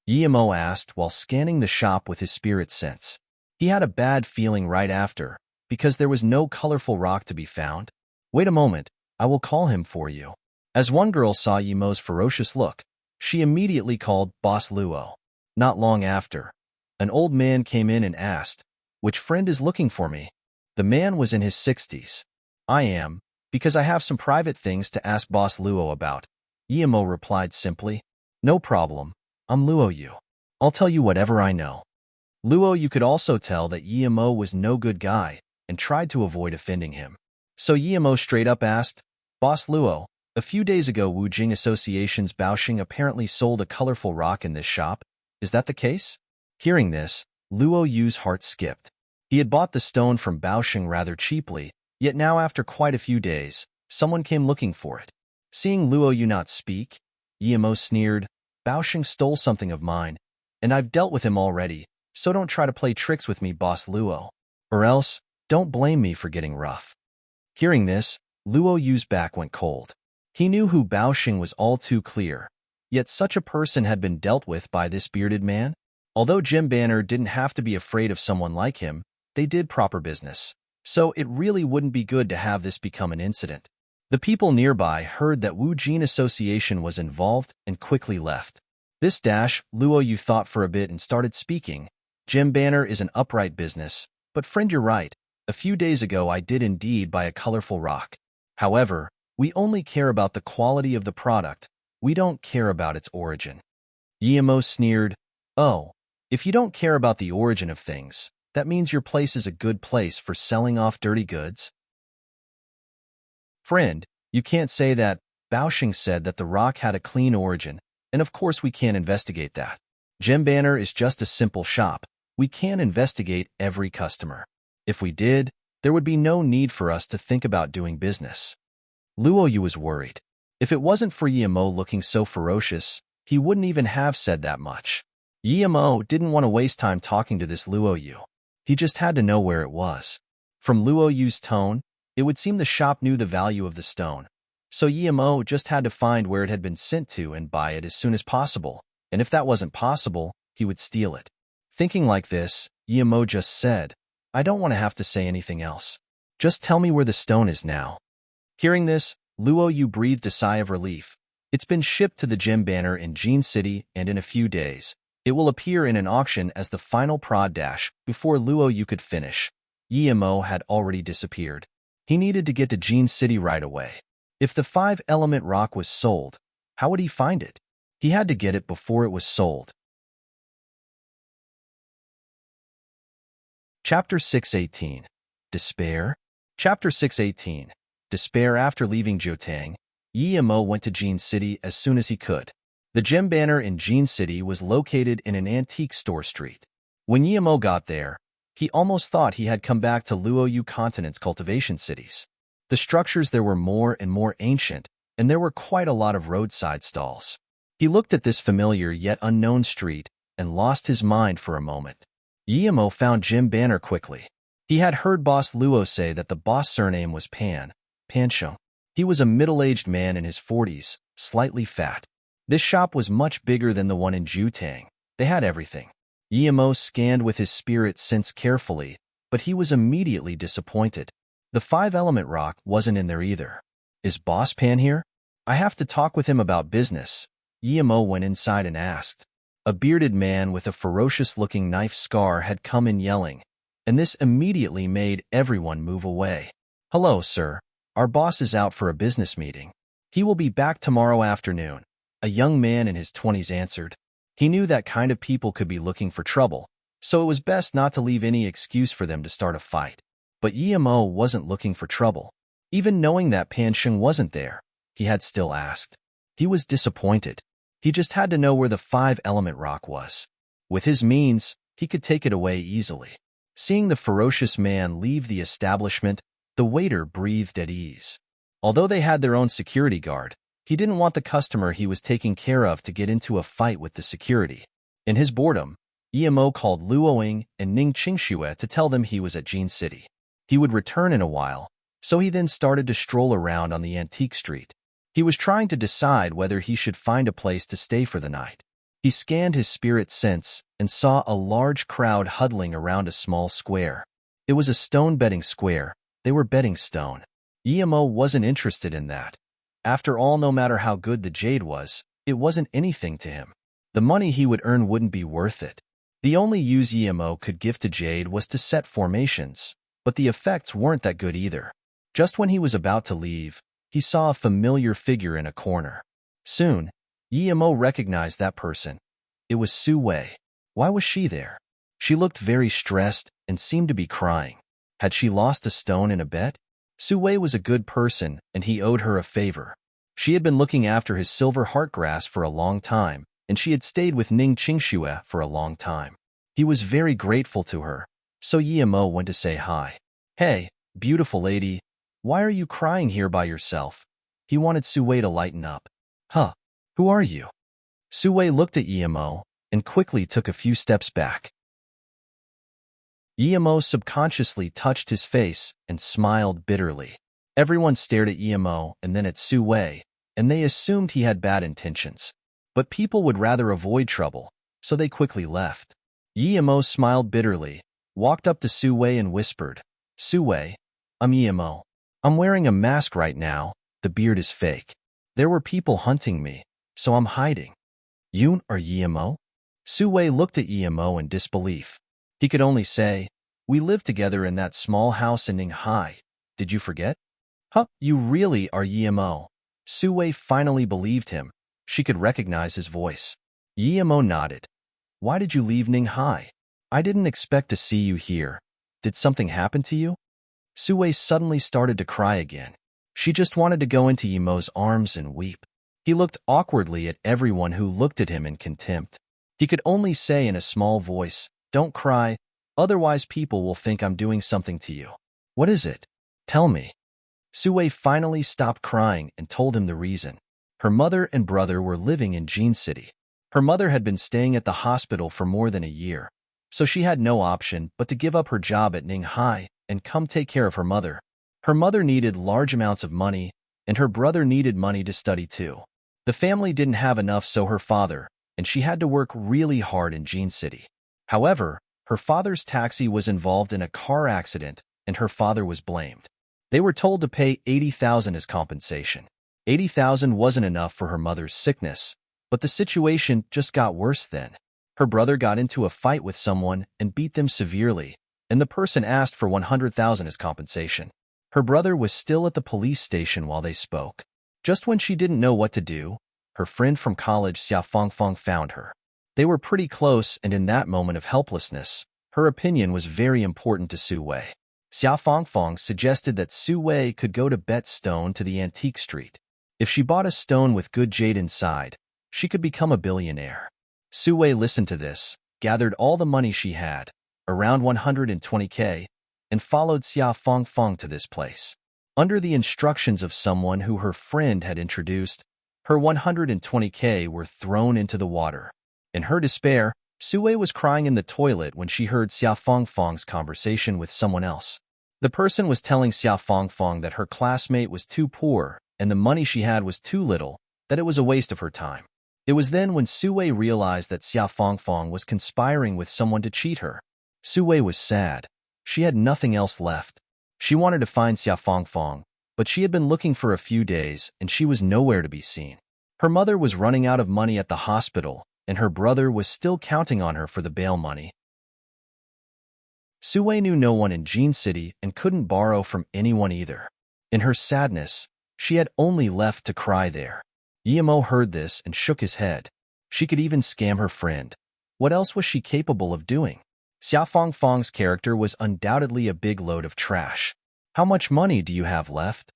Yimo asked while scanning the shop with his spirit sense. He had a bad feeling right after, because there was no colorful rock to be found. "Wait a moment, I will call him for you." As one girl saw Yimo's ferocious look, she immediately called Boss Luo. Not long after, an old man came in and asked, "Which friend is looking for me?" The man was in his 60s. "I am, because I have some private things to ask Boss Luo about," Yimo replied simply. "No problem. I'm Luo Yu. I'll tell you whatever I know." Luo Yu could also tell that Yimo was no good guy and tried to avoid offending him. So Yimo straight up asked, "Boss Luo, a few days ago Wujing Association's Baosheng apparently sold a colorful rock in this shop. Is that the case?" Hearing this, Luo Yu's heart skipped. He had bought the stone from Baosheng rather cheaply, yet now after quite a few days, someone came looking for it. Seeing Luo Yu not speak, Yimo sneered, "Baosheng stole something of mine, and I've dealt with him already, so don't try to play tricks with me, Boss Luo. Or else, don't blame me for getting rough." Hearing this, Luo Yu's back went cold. He knew who Baosheng was all too clear, yet such a person had been dealt with by this bearded man? Although Jim Banner didn't have to be afraid of someone like him, they did proper business. So it really wouldn't be good to have this become an incident. The people nearby heard that Wu Jin Association was involved and quickly left. This dash, Luo Yu thought for a bit and started speaking. Jim Banner is an upright business, but friend, you're right. A few days ago I did indeed buy a colorful rock. However, we only care about the quality of the product. We don't care about its origin. Yemo sneered, "Oh, if you don't care about the origin of things, that means your place is a good place for selling off dirty goods?" "Friend, you can't say that." Baosheng said that the rock had a clean origin, and of course we can't investigate that. Jim Banner is just a simple shop. We can't investigate every customer. If we did, there would be no need for us to think about doing business. Luo Yu was worried. If it wasn't for Yemo looking so ferocious, he wouldn't even have said that much. Yemo didn't want to waste time talking to this Luo Yu. He just had to know where it was. From Luo Yu's tone, it would seem the shop knew the value of the stone. So Yemo just had to find where it had been sent to and buy it as soon as possible. And if that wasn't possible, he would steal it. Thinking like this, Yemo just said, "I don't want to have to say anything else. Just tell me where the stone is now." Hearing this, Luo Yu breathed a sigh of relief. It's been shipped to the Jim Banner in Jin City, and in a few days, it will appear in an auction as the final prod dash. Before Luo Yu could finish, Yemo had already disappeared. He needed to get to Jin City right away. If the 5-element rock was sold, how would he find it? He had to get it before it was sold. Chapter 618. Despair? Chapter 618. Despair. After leaving Jiutang, Yemo went to Jin City as soon as he could. The Gem Banner in Jin City was located in an antique store street. When Yemo got there, he almost thought he had come back to Luo Yu Continent's cultivation cities. The structures there were more and more ancient, and there were quite a lot of roadside stalls. He looked at this familiar yet unknown street and lost his mind for a moment. Yemo found Jim Banner quickly. He had heard Boss Luo say that the boss surname was Pansheng. He was a middle-aged man in his 40s, slightly fat. This shop was much bigger than the one in Jiutang. They had everything. Yemo scanned with his spirit sense carefully, but he was immediately disappointed. The 5-element rock wasn't in there either. "Is Boss Pan here? I have to talk with him about business." Yemo went inside and asked. A bearded man with a ferocious-looking knife scar had come in yelling, and this immediately made everyone move away. "Hello, sir. Our boss is out for a business meeting. He will be back tomorrow afternoon," a young man in his 20s answered. He knew that kind of people could be looking for trouble, so it was best not to leave any excuse for them to start a fight. But Yemo wasn't looking for trouble. Even knowing that Pansheng wasn't there, he had still asked. He was disappointed. He just had to know where the 5-element rock was. With his means, he could take it away easily. Seeing the ferocious man leave the establishment, the waiter breathed at ease. Although they had their own security guard, he didn't want the customer he was taking care of to get into a fight with the security. In his boredom, Yemo called Luoing and Ning Qingxue to tell them he was at Jin City. He would return in a while, so he then started to stroll around on the antique street. He was trying to decide whether he should find a place to stay for the night. He scanned his spirit sense and saw a large crowd huddling around a small square. It was a stone betting square. They were betting stone. Yemo wasn't interested in that. After all, no matter how good the jade was, it wasn't anything to him. The money he would earn wouldn't be worth it. The only use Yemo could give to jade was to set formations, but the effects weren't that good either. Just when he was about to leave, he saw a familiar figure in a corner. Soon, Yemo recognized that person. It was Su Wei. Why was she there? She looked very stressed and seemed to be crying. Had she lost a stone in a bet? Su Wei was a good person, and he owed her a favor. She had been looking after his silver heartgrass for a long time, and she had stayed with Ning Qingxue for a long time. He was very grateful to her, so Yemo went to say hi. "Hey, beautiful lady, why are you crying here by yourself?" He wanted Su Wei to lighten up. "Huh, who are you?" Su Wei looked at Yemo and quickly took a few steps back. Yemo subconsciously touched his face and smiled bitterly. Everyone stared at Yemo and then at Su Wei, and they assumed he had bad intentions. But people would rather avoid trouble, so they quickly left. Yemo smiled bitterly, walked up to Sue and whispered, Sue, I'm Yemo. I'm wearing a mask right now, the beard is fake. There were people hunting me, so I'm hiding. You are Yemo? Sue looked at Yemo in disbelief. He could only say, we lived together in that small house in Ninghai. Did you forget? Huh, you really are Yemo. Sue finally believed him. She could recognize his voice. Yemo nodded. Why did you leave Ninghai? I didn't expect to see you here. Did something happen to you? Sue suddenly started to cry again. She just wanted to go into Yemo's arms and weep. He looked awkwardly at everyone who looked at him in contempt. He could only say in a small voice, Don't cry, otherwise people will think I'm doing something to you. What is it? Tell me. Sue finally stopped crying and told him the reason. Her mother and brother were living in Jean City. Her mother had been staying at the hospital for more than a year, so she had no option but to give up her job at Ninghai and come take care of her mother. Her mother needed large amounts of money, and her brother needed money to study too. The family didn't have enough, so her father, and she had to work really hard in Jean City. However, her father's taxi was involved in a car accident, and her father was blamed. They were told to pay $80,000 as compensation. $80,000 wasn't enough for her mother's sickness, but the situation just got worse then. Her brother got into a fight with someone and beat them severely, and the person asked for $100,000 as compensation. Her brother was still at the police station while they spoke. Just when she didn't know what to do, her friend from college Xia Fangfang found her. They were pretty close, and in that moment of helplessness, her opinion was very important to Sue. Xia Fangfang suggested that Sue could go to bet stone to the antique street. If she bought a stone with good jade inside, she could become a billionaire. Sue listened to this, gathered all the money she had, around 120K, and followed Xia Fangfang to this place. Under the instructions of someone who her friend had introduced, her 120K were thrown into the water. In her despair, Sue was crying in the toilet when she heard Xia Fangfang's conversation with someone else. The person was telling Xia Fangfang that her classmate was too poor and the money she had was too little, that it was a waste of her time. It was then when Sue realized that Xia Fangfang was conspiring with someone to cheat her. Sue was sad. She had nothing else left. She wanted to find Xia Fangfang, but she had been looking for a few days and she was nowhere to be seen. Her mother was running out of money at the hospital, and her brother was still counting on her for the bail money. Sue knew no one in Jean City and couldn't borrow from anyone either. In her sadness, she had only left to cry there. Yemo heard this and shook his head. She could even scam her friend. What else was she capable of doing? Xia Fangfang's character was undoubtedly a big load of trash. How much money do you have left?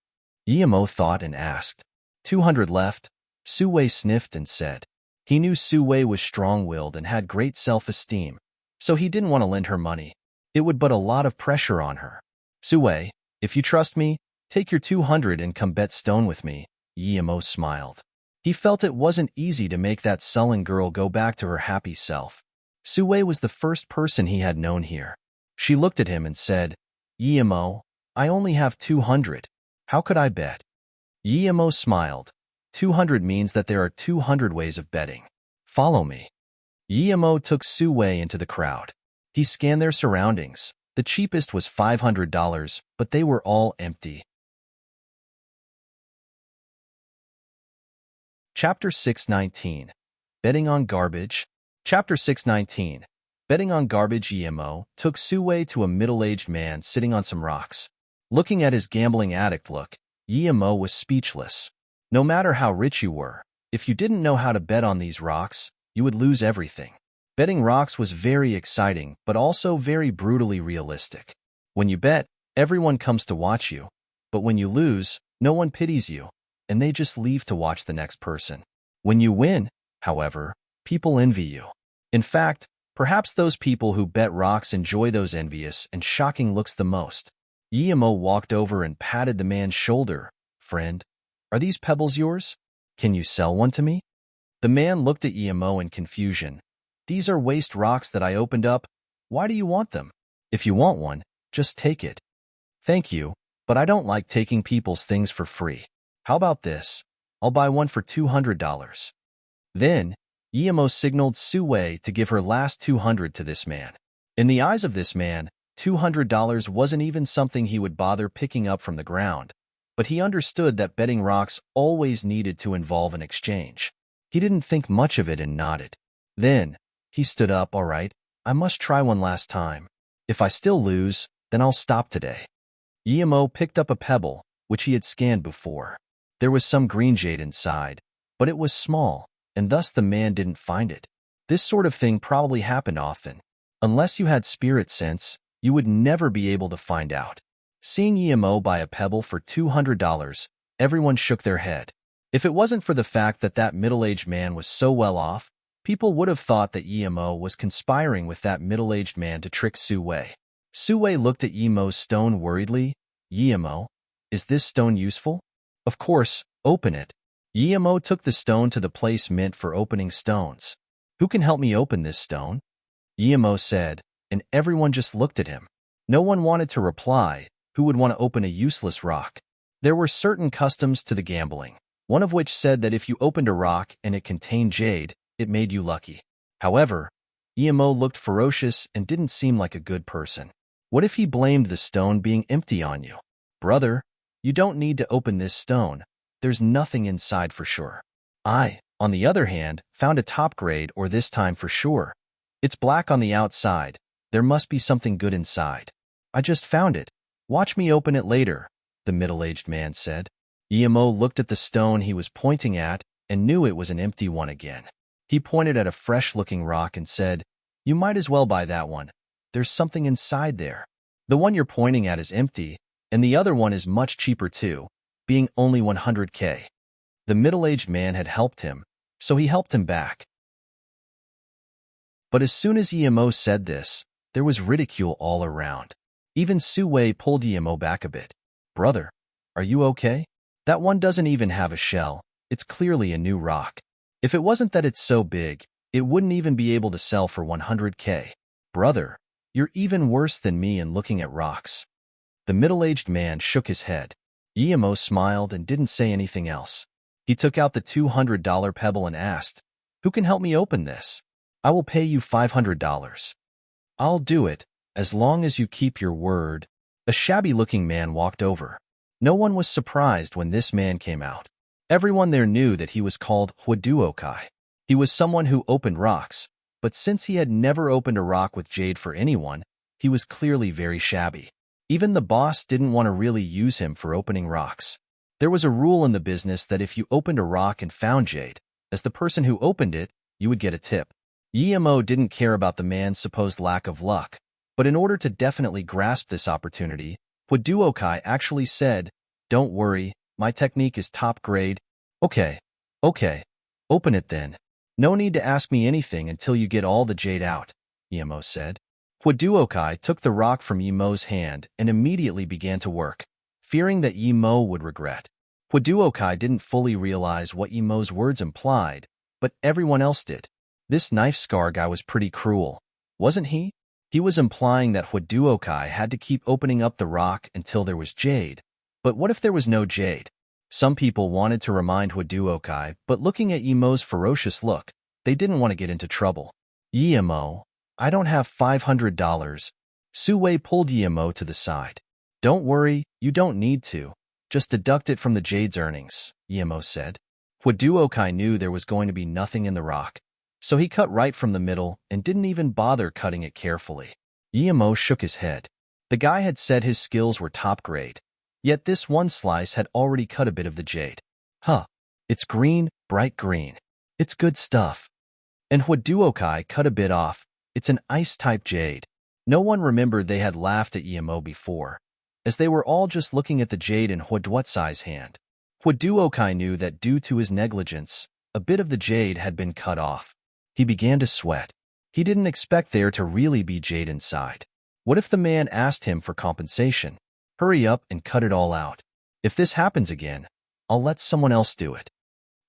Yemo thought and asked. 200 left. Sue sniffed and said. He knew Sue was strong-willed and had great self-esteem, so he didn't want to lend her money. It would put a lot of pressure on her. Sue, if you trust me, take your 200 and come bet stone with me. Yemo smiled. He felt it wasn't easy to make that sullen girl go back to her happy self. Sue was the first person he had known here. She looked at him and said, Yemo, I only have 200. How could I bet? Yemo smiled. 200 means that there are 200 ways of betting. Follow me. Yemo took Sue into the crowd. He scanned their surroundings. The cheapest was $500, but they were all empty. Chapter 619. Betting on Garbage. Chapter 619. Betting on Garbage. Yemo took Sue to a middle-aged man sitting on some rocks. Looking at his gambling addict look, Yemo was speechless. No matter how rich you were, if you didn't know how to bet on these rocks, you would lose everything. Betting rocks was very exciting, but also very brutally realistic. When you bet, everyone comes to watch you, but when you lose, no one pities you, and they just leave to watch the next person. When you win, however, people envy you. In fact, perhaps those people who bet rocks enjoy those envious and shocking looks the most. Yemo walked over and patted the man's shoulder. Friend, are these pebbles yours? Can you sell one to me? The man looked at Yemo in confusion. These are waste rocks that I opened up. Why do you want them? If you want one, just take it. Thank you, but I don't like taking people's things for free. How about this? I'll buy one for $200. Then, Yemo signaled Su Wei to give her last 200 to this man. In the eyes of this man, $200 wasn't even something he would bother picking up from the ground, but he understood that betting rocks always needed to involve an exchange. He didn't think much of it and nodded. Then, he stood up. All right, I must try one last time. If I still lose, then I'll stop today. Yemo picked up a pebble, which he had scanned before. There was some green jade inside, but it was small, and thus the man didn't find it. This sort of thing probably happened often. Unless you had spirit sense, you would never be able to find out. Seeing Yemo buy a pebble for $200, everyone shook their head. If it wasn't for the fact that that middle-aged man was so well off, people would have thought that Yemo was conspiring with that middle-aged man to trick Su Wei. Su Wei looked at Yemo's stone worriedly. Yemo, is this stone useful? Of course, open it. Yemo took the stone to the place meant for opening stones. Who can help me open this stone? Yemo said, and everyone just looked at him. No one wanted to reply. Who would want to open a useless rock? There were certain customs to the gambling, one of which said that if you opened a rock and it contained jade, it made you lucky. However, Yemo looked ferocious and didn't seem like a good person. What if he blamed the stone being empty on you? Brother, you don't need to open this stone. There's nothing inside for sure. I, on the other hand, found a top grade, or this time for sure. It's black on the outside. There must be something good inside. I just found it. Watch me open it later, the middle-aged man said. Yemo looked at the stone he was pointing at and knew it was an empty one again. He pointed at a fresh-looking rock and said, "You might as well buy that one. There's something inside there. The one you're pointing at is empty, and the other one is much cheaper too, being only 100K. The middle-aged man had helped him, so he helped him back. But as soon as Yemo said this, there was ridicule all around. Even Su Wei pulled Yemo back a bit. Brother, are you okay? That one doesn't even have a shell. It's clearly a new rock. If it wasn't that it's so big, it wouldn't even be able to sell for 100K. Brother, you're even worse than me in looking at rocks. The middle-aged man shook his head. Yemo smiled and didn't say anything else. He took out the $200 pebble and asked, "Who can help me open this? I will pay you $500. I'll do it, as long as you keep your word." A shabby-looking man walked over. No one was surprised when this man came out. Everyone there knew that he was called Huaduokai. He was someone who opened rocks, but since he had never opened a rock with jade for anyone, he was clearly very shabby. Even the boss didn't want to really use him for opening rocks. There was a rule in the business that if you opened a rock and found jade, as the person who opened it, you would get a tip. Yemo didn't care about the man's supposed lack of luck, but in order to definitely grasp this opportunity, Huaduokai actually said, "Don't worry, my technique is top grade." Okay, open it then. No need to ask me anything until you get all the jade out, Yemo said. Huaduokai took the rock from Yemo's hand and immediately began to work, fearing that Yemo would regret. Huaduokai didn't fully realize what Yemo's words implied, but everyone else did. This knife scar guy was pretty cruel, wasn't he? He was implying that Huaduokai had to keep opening up the rock until there was jade. But what if there was no jade? Some people wanted to remind Huaduokai, but looking at Yemo's ferocious look, they didn't want to get into trouble. Yemo, I don't have $500. Su Wei pulled Yemo to the side. Don't worry, you don't need to. Just deduct it from the jade's earnings, Yemo said. Huaduokai knew there was going to be nothing in the rock, so he cut right from the middle and didn't even bother cutting it carefully. Yemo shook his head. The guy had said his skills were top grade, yet this one slice had already cut a bit of the jade. Huh, it's green, bright green. It's good stuff. And Huaduokai cut a bit off. It's an ice-type jade. No one remembered they had laughed at Yemo before, as they were all just looking at the jade in Huaduotsai's hand. Huaduokai knew that due to his negligence, a bit of the jade had been cut off. He began to sweat. He didn't expect there to really be jade inside. What if the man asked him for compensation? Hurry up and cut it all out. If this happens again, I'll let someone else do it.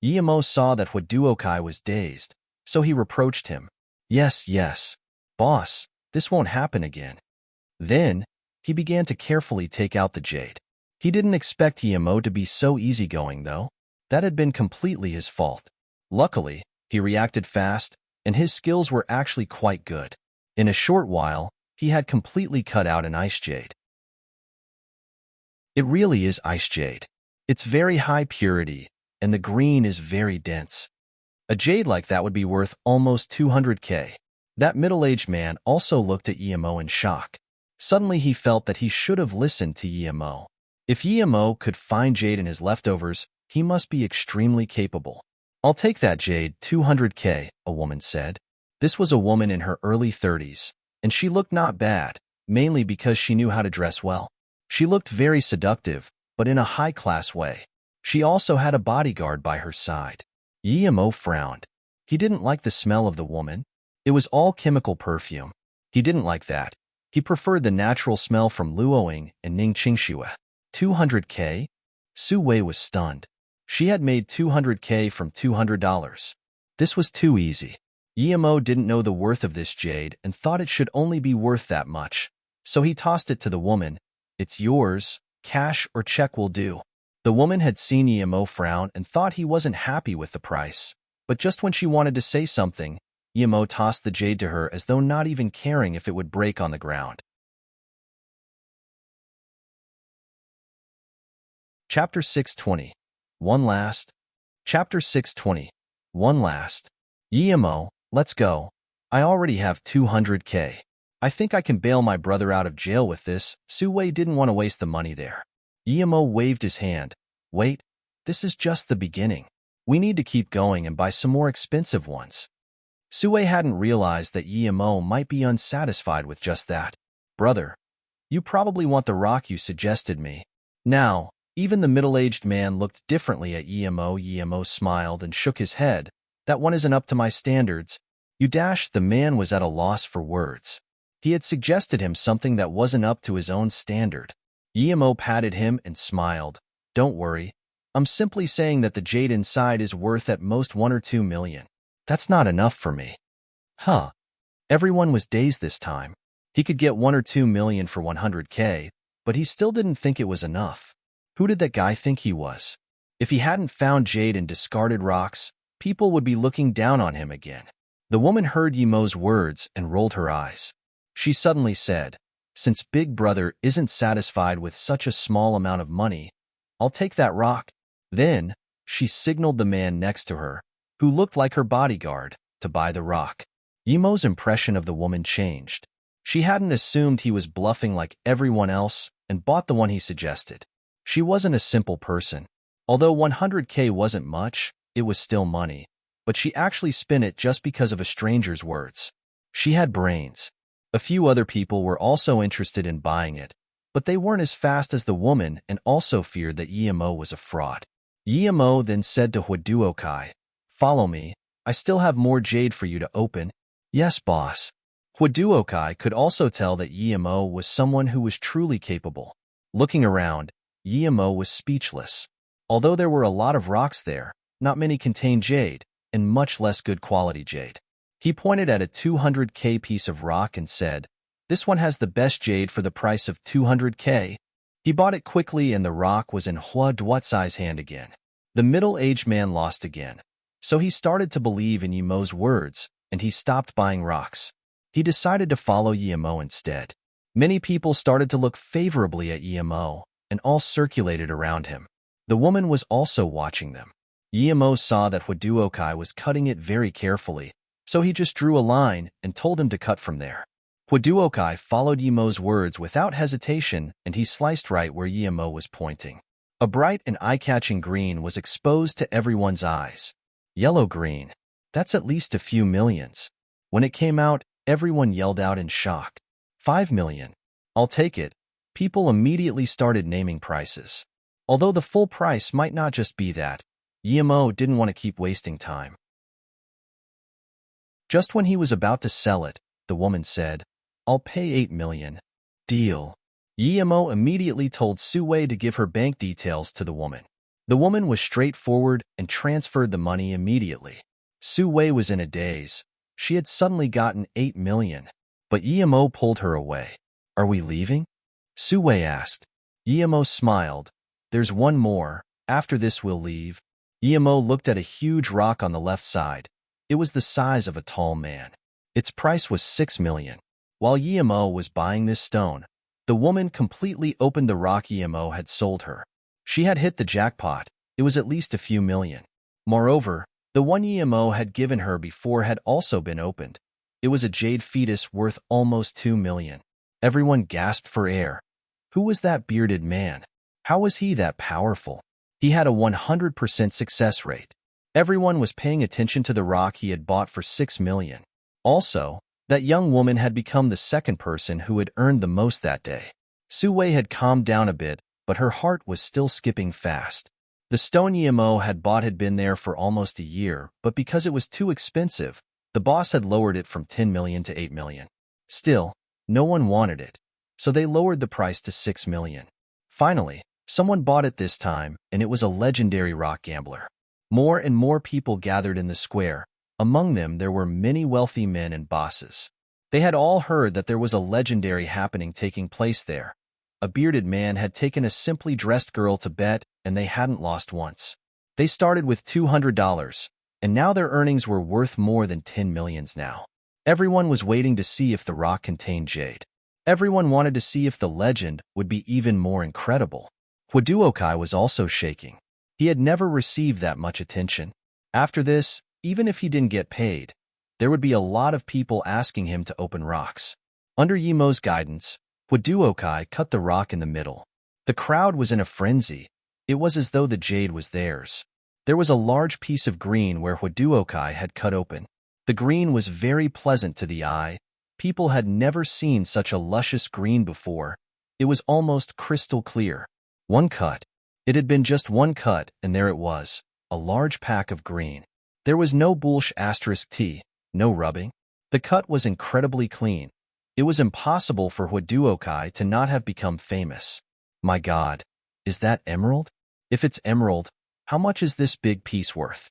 Yemo saw that Huaduokai was dazed, so he reproached him. Yes, boss, this won't happen again. Then, he began to carefully take out the jade. He didn't expect Yemo to be so easygoing, though. That had been completely his fault. Luckily, He reacted fast, and his skills were actually quite good. In a short while, he had completely cut out an ice jade. It really is ice jade. It's very high purity, and the green is very dense. A jade like that would be worth almost 200K. That middle-aged man also looked at Emo in shock. Suddenly he felt that he should have listened to Emo. If Emo could find jade in his leftovers, he must be extremely capable. I'll take that jade, 200K, a woman said. This was a woman in her early 30s, and she looked not bad, mainly because she knew how to dress well. She looked very seductive, but in a high-class way. She also had a bodyguard by her side. Emo frowned. He didn't like the smell of the woman. It was all chemical perfume. He didn't like that. He preferred the natural smell from Luoying and Ningqingxue. 200K? Su Wei was stunned. She had made 200K from $200. This was too easy. Emo didn't know the worth of this jade and thought it should only be worth that much. So he tossed it to the woman. It's yours. Cash or check will do. The woman had seen Emo frown and thought he wasn't happy with the price. But just when she wanted to say something, Emo tossed the jade to her as though not even caring if it would break on the ground. Chapter 620. One last. Chapter 620. One last. Emo, let's go. I already have 200K. I think I can bail my brother out of jail with this. Su Wei didn't want to waste the money there. Emo waved his hand. Wait, this is just the beginning. We need to keep going and buy some more expensive ones. Su Wei hadn't realized that Emo might be unsatisfied with just that. Brother, you probably want the rock you suggested me. Now, even the middle-aged man looked differently at Emo. Emo smiled and shook his head. That one isn't up to my standards. The man was at a loss for words. He had suggested him something that wasn't up to his own standard. Emo patted him and smiled. Don't worry. I'm simply saying that the jade inside is worth at most 1 or 2 million. That's not enough for me. Huh. Everyone was dazed this time. He could get 1 or 2 million for 100K, but he still didn't think it was enough. Who did that guy think he was? If he hadn't found jade and discarded rocks, people would be looking down on him again. The woman heard Emo's words and rolled her eyes. She suddenly said, since Big Brother isn't satisfied with such a small amount of money, I'll take that rock. Then, she signaled the man next to her, who looked like her bodyguard, to buy the rock. Emo's impression of the woman changed. She hadn't assumed he was bluffing like everyone else and bought the one he suggested. She wasn't a simple person. Although 100K wasn't much, it was still money, but she actually spent it just because of a stranger's words. She had brains. A few other people were also interested in buying it, but they weren't as fast as the woman and also feared that Emo was a fraud. Emo then said to Huaduokai, follow me. I still have more jade for you to open. Yes, boss. Huaduokai could also tell that Emo was someone who was truly capable. Looking around, Emo was speechless. Although there were a lot of rocks there, not many contained jade, and much less good quality jade. He pointed at a 200K piece of rock and said, this one has the best jade for the price of 200K. He bought it quickly and the rock was in Hua Duotsai's hand again. The middle-aged man lost again. So he started to believe in Emo's words, and he stopped buying rocks. He decided to follow Emo instead. Many people started to look favorably at Emo, and all circulated around him. The woman was also watching them. Emo saw that Huaduokai was cutting it very carefully, so he just drew a line and told him to cut from there. Huaduokai followed Emo's words without hesitation, and he sliced right where Emo was pointing. A bright and eye-catching green was exposed to everyone's eyes. Yellow-green. That's at least a few millions. When it came out, everyone yelled out in shock. 5 million. I'll take it. People immediately started naming prices. Although the full price might not just be that, Emo didn't want to keep wasting time. Just when he was about to sell it, the woman said, I'll pay 8 million. Deal. Emo immediately told Su Wei to give her bank details to the woman. The woman was straightforward and transferred the money immediately. Su Wei was in a daze. She had suddenly gotten 8 million. But Emo pulled her away. Are we leaving? Su Wei asked. Emo smiled. There's one more. After this we'll leave. Emo looked at a huge rock on the left side. It was the size of a tall man. Its price was 6 million. While Yemo was buying this stone, the woman completely opened the rock Yemo had sold her. She had hit the jackpot. It was at least a few million. Moreover, the one Yemo had given her before had also been opened. It was a jade fetus worth almost 2 million. Everyone gasped for air. Who was that bearded man? How was he that powerful? He had a 100% success rate. Everyone was paying attention to the rock he had bought for 6 million. Also, that young woman had become the second person who had earned the most that day. Sue had calmed down a bit, but her heart was still skipping fast. The stone Yemo had bought had been there for almost a year, but because it was too expensive, the boss had lowered it from 10 million to 8 million. Still, no one wanted it, so they lowered the price to 6 million. Finally, someone bought it this time, and it was a legendary rock gambler. More and more people gathered in the square. Among them, there were many wealthy men and bosses. They had all heard that there was a legendary happening taking place there. A bearded man had taken a simply dressed girl to bet, and they hadn't lost once. They started with $200, and now their earnings were worth more than 10 millions now. Everyone was waiting to see if the rock contained jade. Everyone wanted to see if the legend would be even more incredible. Huaduokai was also shaking. He had never received that much attention. After this, even if he didn't get paid, there would be a lot of people asking him to open rocks. Under Yemo's guidance, Huaduokai cut the rock in the middle. The crowd was in a frenzy. It was as though the jade was theirs. There was a large piece of green where Huaduokai had cut open. The green was very pleasant to the eye. People had never seen such a luscious green before. It was almost crystal clear. One cut. It had been just one cut, and there it was, a large pack of green. There was no **T, no rubbing. The cut was incredibly clean. It was impossible for Huaduokai to not have become famous. My God, is that emerald? If it's emerald, how much is this big piece worth?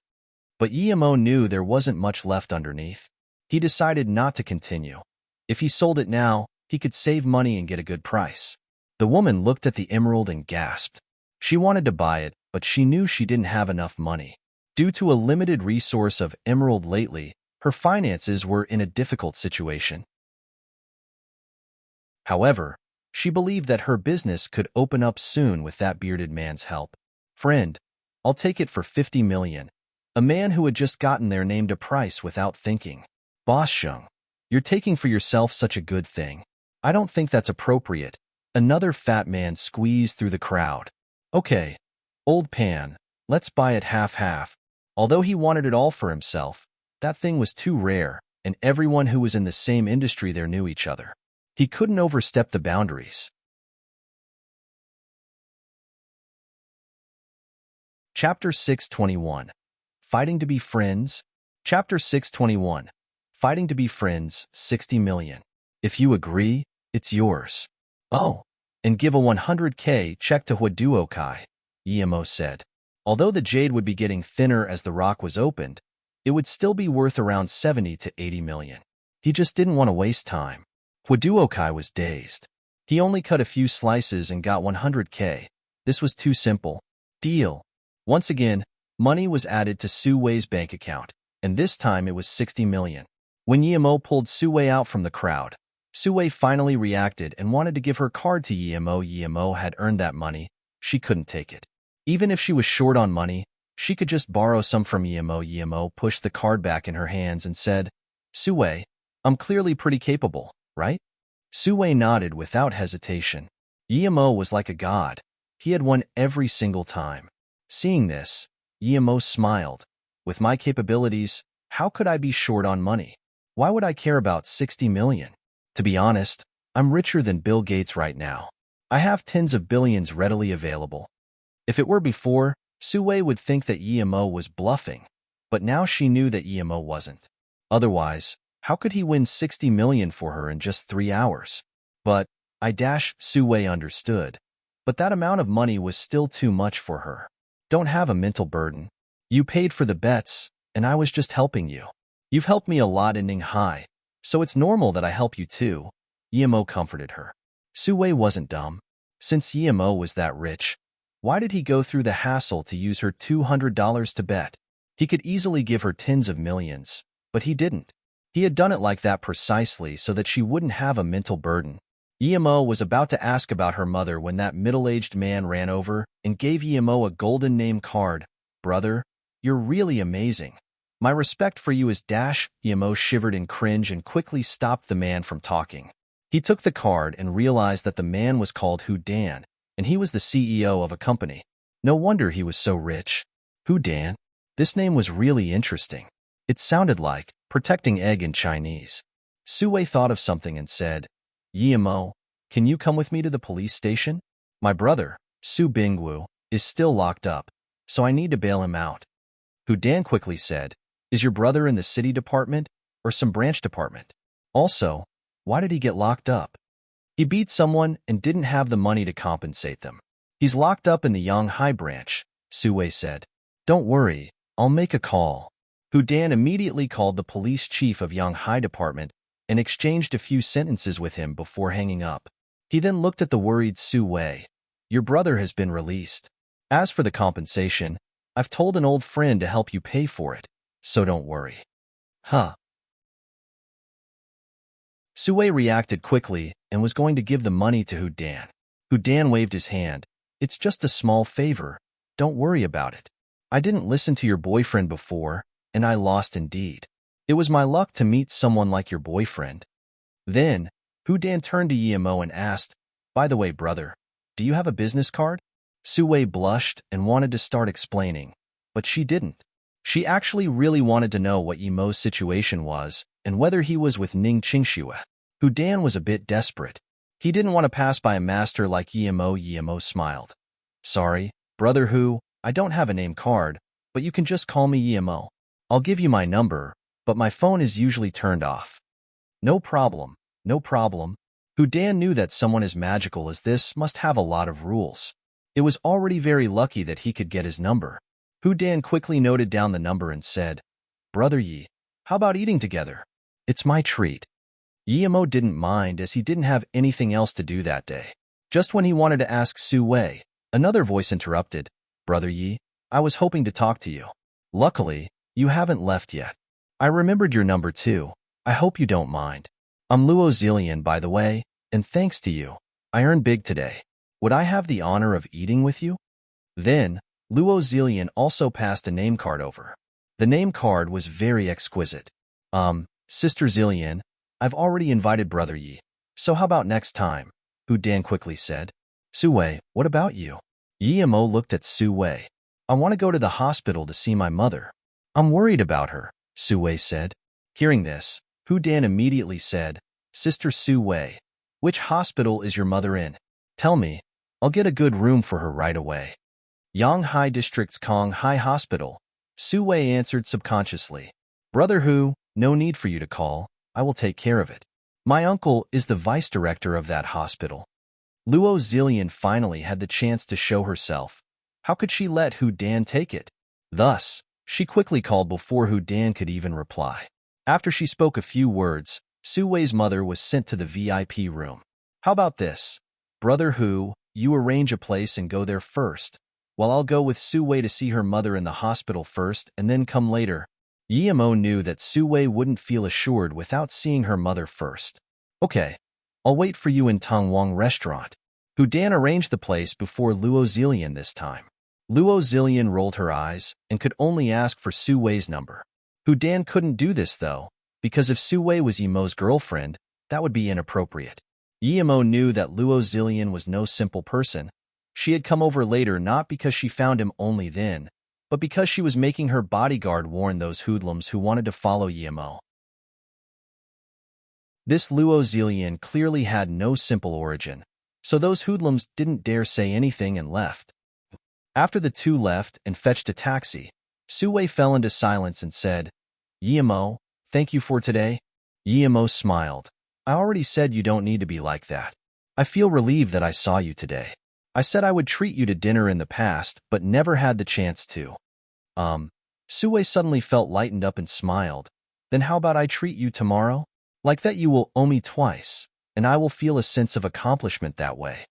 But Yemo knew there wasn't much left underneath. He decided not to continue. If he sold it now, he could save money and get a good price. The woman looked at the emerald and gasped. She wanted to buy it, but she knew she didn't have enough money. Due to a limited resource of emerald lately, her finances were in a difficult situation. However, she believed that her business could open up soon with that bearded man's help. Friend, I'll take it for 50 million. A man who had just gotten there named a price without thinking. Boss Sheng, you're taking for yourself such a good thing. I don't think that's appropriate. Another fat man squeezed through the crowd. Okay, old Pan, let's buy it half-half. Although he wanted it all for himself, that thing was too rare, and everyone who was in the same industry there knew each other. He couldn't overstep the boundaries. Chapter 621. Fighting to be friends. Chapter 621. Fighting to be friends, 60 million. If you agree, it's yours. Oh, and give a 100K check to Huaduokai, Yemo said. Although the jade would be getting thinner as the rock was opened, it would still be worth around 70 to 80 million. He just didn't want to waste time. Huaduokai was dazed. He only cut a few slices and got 100K. This was too simple. Deal. Once again, money was added to Su Wei's bank account, and this time it was 60 million. When Yemo pulled Su Wei out from the crowd, Su Wei finally reacted and wanted to give her card to Yemo. Yemo had earned that money. She couldn't take it. Even if she was short on money, she could just borrow some from Yemo. Yemo pushed the card back in her hands and said, Su Wei, I'm clearly pretty capable, right? Su Wei nodded without hesitation. Yemo was like a god. He had won every single time. Seeing this, Yemo smiled. With my capabilities, how could I be short on money? Why would I care about 60 million? To be honest, I'm richer than Bill Gates right now. I have tens of billions readily available. If it were before, Su Wei would think that Yemo was bluffing, but now she knew that Yemo wasn't. Otherwise, how could he win 60 million for her in just 3 hours? But, Su Wei understood. But that amount of money was still too much for her. Don't have a mental burden. You paid for the bets, and I was just helping you. You've helped me a lot ending high, so it's normal that I help you too. Yemo comforted her. Su Wei wasn't dumb. Since Yemo was that rich, why did he go through the hassle to use her $200 to bet? He could easily give her tens of millions, but he didn't. He had done it like that precisely so that she wouldn't have a mental burden. Emo was about to ask about her mother when that middle-aged man ran over and gave Emo a golden name card. "Brother, you're really amazing. My respect for you is dash." Emo shivered in cringe and quickly stopped the man from talking. He took the card and realized that the man was called Hu Dan, and he was the CEO of a company. No wonder he was so rich. Hu Dan? This name was really interesting. It sounded like protecting egg in Chinese. Sue thought of something and said, "Yemo, can you come with me to the police station? My brother, Su Bingwu, is still locked up, so I need to bail him out." Hu Dan quickly said, "Is your brother in the city department or some branch department? Also, why did he get locked up?" "He beat someone and didn't have the money to compensate them. He's locked up in the Yanghai branch," Sue said. "Don't worry, I'll make a call." Hu Dan immediately called the police chief of Yanghai department and exchanged a few sentences with him before hanging up. He then looked at the worried Su Wei. "Your brother has been released. As for the compensation, I've told an old friend to help you pay for it, so don't worry." Huh. Su Wei reacted quickly and was going to give the money to Hu Dan. Hu Dan waved his hand. "It's just a small favor. Don't worry about it. I didn't listen to your boyfriend before, and I lost indeed. It was my luck to meet someone like your boyfriend." Then, Hu Dan turned to Yemo and asked, "By the way, brother, do you have a business card?" Su Wei blushed and wanted to start explaining, but she didn't. She actually really wanted to know what Yemo's situation was and whether he was with Ning Qingxue. Hu Dan was a bit desperate. He didn't want to pass by a master like Yemo. Yemo smiled. "Sorry, brother Hu, I don't have a name card, but you can just call me Yemo. I'll give you my number, but my phone is usually turned off." "No problem, no problem." Hu Dan knew that someone as magical as this must have a lot of rules. It was already very lucky that he could get his number. Hu Dan quickly noted down the number and said, "Brother Yi, how about eating together? It's my treat." Yemo didn't mind as he didn't have anything else to do that day. Just when he wanted to ask Su Wei, another voice interrupted, "Brother Yi, I was hoping to talk to you. Luckily, you haven't left yet. I remembered your number too. I hope you don't mind. I'm Luo Zillion, by the way, and thanks to you, I earned big today. Would I have the honor of eating with you?" Then, Luo Zillion also passed a name card over. The name card was very exquisite. Sister Zillion, I've already invited Brother Yi, so how about next time?" Hu Dan quickly said. "Su Wei, what about you?" Yemo looked at Su Wei. "I want to go to the hospital to see my mother. I'm worried about her," Su Wei said. Hearing this, Hu Dan immediately said, "Sister Su Wei, which hospital is your mother in? Tell me, I'll get a good room for her right away." "Yanghai District's Konghai Hospital," Su Wei answered subconsciously. "Brother Hu, no need for you to call. I will take care of it. My uncle is the vice director of that hospital." Luo Zillion finally had the chance to show herself. How could she let Hu Dan take it? Thus, she quickly called before Hu Dan could even reply. After she spoke a few words, Su Wei's mother was sent to the VIP room. "How about this? Brother Hu, you arrange a place and go there first, while I'll go with Su Wei to see her mother in the hospital first and then come later." Yemo knew that Su Wei wouldn't feel assured without seeing her mother first. "Okay, I'll wait for you in Tongwang restaurant." Hu Dan arranged the place before Luo Zillion this time. Luo Zillion rolled her eyes and could only ask for Su Wei's number. Hu Dan couldn't do this, though, because if Su Wei was Yemo's girlfriend, that would be inappropriate. Yemo knew that Luo Zillion was no simple person. She had come over later not because she found him only then, but because she was making her bodyguard warn those hoodlums who wanted to follow Yemo. This Luo Zillion clearly had no simple origin, so those hoodlums didn't dare say anything and left. After the two left and fetched a taxi, Su Wei fell into silence and said, "Yemo, thank you for today." Yemo smiled. "I already said you don't need to be like that. I feel relieved that I saw you today. I said I would treat you to dinner in the past, but never had the chance to." Su Wei suddenly felt lightened up and smiled. "Then how about I treat you tomorrow? Like that you will owe me twice, and I will feel a sense of accomplishment that way."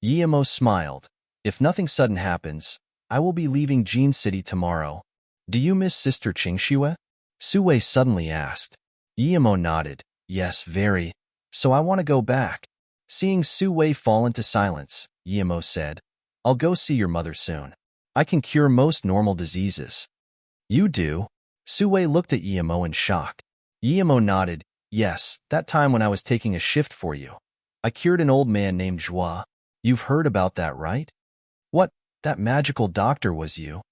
Yemo smiled. "If nothing sudden happens, I will be leaving Jean City tomorrow." Do you miss Sister Qingxue? Su Wei suddenly asked. Yimo nodded. Yes, very. So I want to go back. Seeing Su Wei fall into silence, Yimo said, I'll go see your mother soon. I can cure most normal diseases. You do? Su Wei looked at Yimo in shock. Yimo nodded. Yes, that time when I was taking a shift for you. I cured an old man named Zhua. You've heard about that, right? What? That magical doctor was you?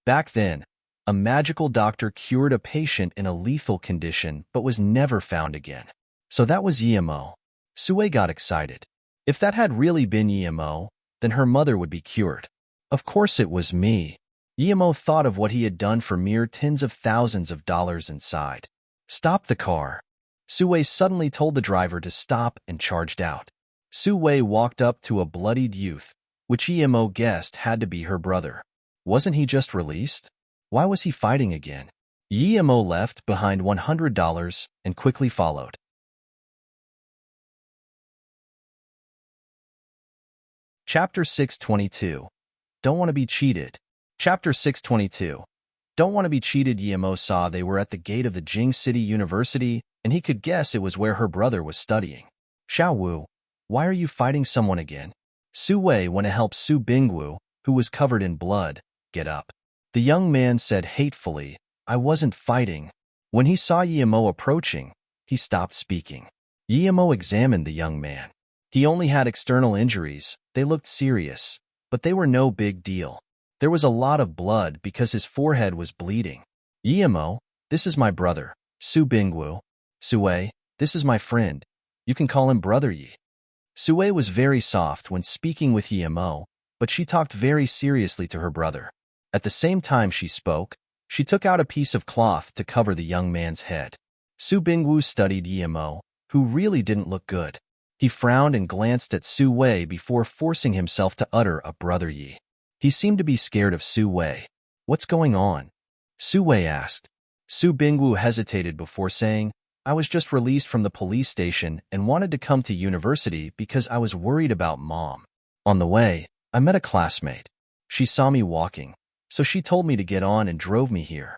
Back then, a magical doctor cured a patient in a lethal condition but was never found again. So that was Yimo. Su Wei got excited. If that had really been Yimo, then her mother would be cured. Of course it was me. Yimo thought of what he had done for mere tens of thousands of dollars and sighed. Stop the car. Su Wei suddenly told the driver to stop and charged out. Su Wei walked up to a bloodied youth, which Yimo guessed had to be her brother. Wasn't he just released? Why was he fighting again? Yimo left behind $100 and quickly followed. Chapter 622. Don't want to be cheated. Chapter 622. Don't want to be cheated. Yimo saw they were at the gate of the Jing City University, and he could guess it was where her brother was studying. Xiao Wu, why are you fighting someone again? Su Wei went to help Su Bingwu, who was covered in blood, get up. The young man said hatefully, I wasn't fighting. When he saw Yimo approaching, he stopped speaking. Yimo examined the young man. He only had external injuries. They looked serious, but they were no big deal. There was a lot of blood because his forehead was bleeding. Yimo, this is my brother, Su Bingwu. Su Wei, this is my friend. You can call him Brother Yi. Su Wei was very soft when speaking with Yimo, but she talked very seriously to her brother. At the same time she spoke, she took out a piece of cloth to cover the young man's head. Su Bingwu studied Yimo, who really didn't look good. He frowned and glanced at Su Wei before forcing himself to utter a Brother Yi. He seemed to be scared of Su Wei. What's going on? Su Wei asked. Su Bingwu hesitated before saying, I was just released from the police station and wanted to come to university because I was worried about Mom. On the way, I met a classmate. She saw me walking, so she told me to get on and drove me here.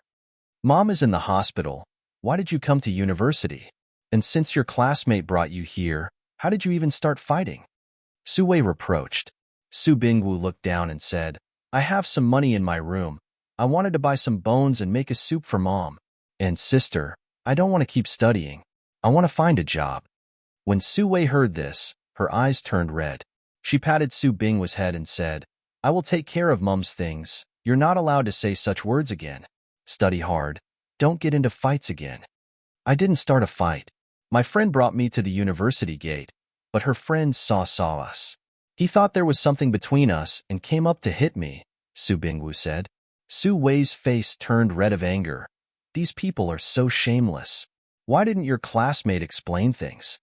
Mom is in the hospital. Why did you come to university? And since your classmate brought you here, how did you even start fighting? Su Wei reproached. Su Bingwu looked down and said, I have some money in my room. I wanted to buy some bones and make a soup for Mom. And sister, I don't want to keep studying. I want to find a job. When Su Wei heard this, her eyes turned red. She patted Su Bingwu's head and said, I will take care of Mom's things. You're not allowed to say such words again. Study hard. Don't get into fights again. I didn't start a fight. My friend brought me to the university gate, but her friends saw us. He thought there was something between us and came up to hit me, Su Bingwu said. Su Wei's face turned red of anger. These people are so shameless. Why didn't your classmate explain things?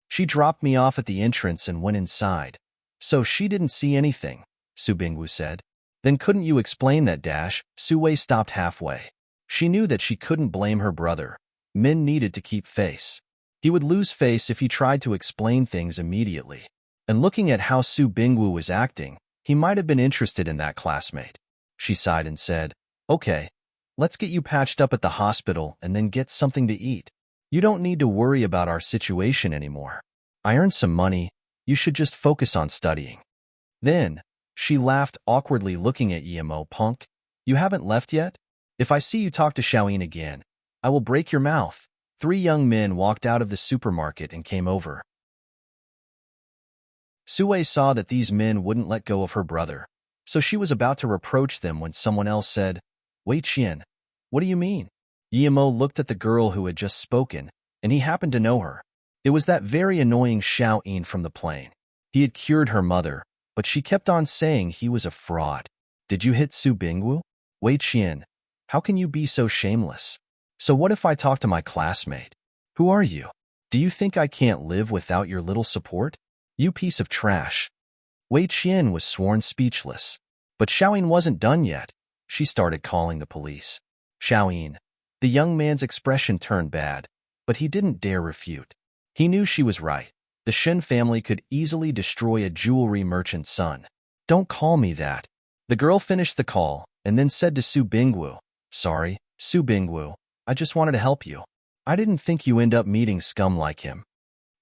She dropped me off at the entrance and went inside. So she didn't see anything, Su Bingwu said. Then couldn't you explain that dash? Su Wei stopped halfway. She knew that she couldn't blame her brother. Men needed to keep face. He would lose face if he tried to explain things immediately. And looking at how Su Bingwu was acting, he might have been interested in that classmate. She sighed and said, Okay, let's get you patched up at the hospital and then get something to eat. You don't need to worry about our situation anymore. I earned some money. You should just focus on studying. Then, she laughed awkwardly looking at Yimo. Punk, you haven't left yet? If I see you talk to Xiaoyin again, I will break your mouth. 3 young men walked out of the supermarket and came over. Su Wei saw that these men wouldn't let go of her brother, so she was about to reproach them when someone else said, Wei Qian, what do you mean? Yimo looked at the girl who had just spoken, and he happened to know her. It was that very annoying Xiaoyin from the plane. He had cured her mother, but she kept on saying he was a fraud. Did you hit Su Bingwu? Wei Qian, how can you be so shameless? So what if I talk to my classmate? Who are you? Do you think I can't live without your little support? You piece of trash. Wei Qian was sworn speechless. But Xiaoyin wasn't done yet. She started calling the police. Xiaoyin. The young man's expression turned bad, but he didn't dare refute. He knew she was right. The Shen family could easily destroy a jewelry merchant's son. Don't call me that. The girl finished the call and then said to Su Bingwu, Sorry, Su Bingwu. I just wanted to help you. I didn't think you end up meeting scum like him.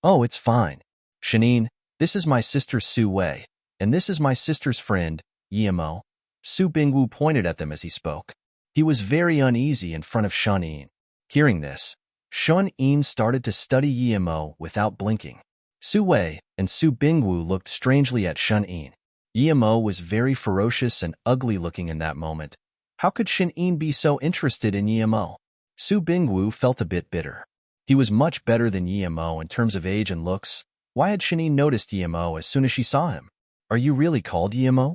Oh, it's fine. Shanine, this is my sister Su Wei, and this is my sister's friend, Yimo. Su Bingwu pointed at them as he spoke. He was very uneasy in front of Shanine. Hearing this, Shanine started to study Yimo without blinking. Su Wei and Su Bingwu looked strangely at Shanine. Yimo was very ferocious and ugly-looking in that moment. How could Shanine be so interested in Yimo? Su Bingwu felt a bit bitter. He was much better than Yimo in terms of age and looks. Why had Shanine noticed Yimo as soon as she saw him? Are you really called Yimo?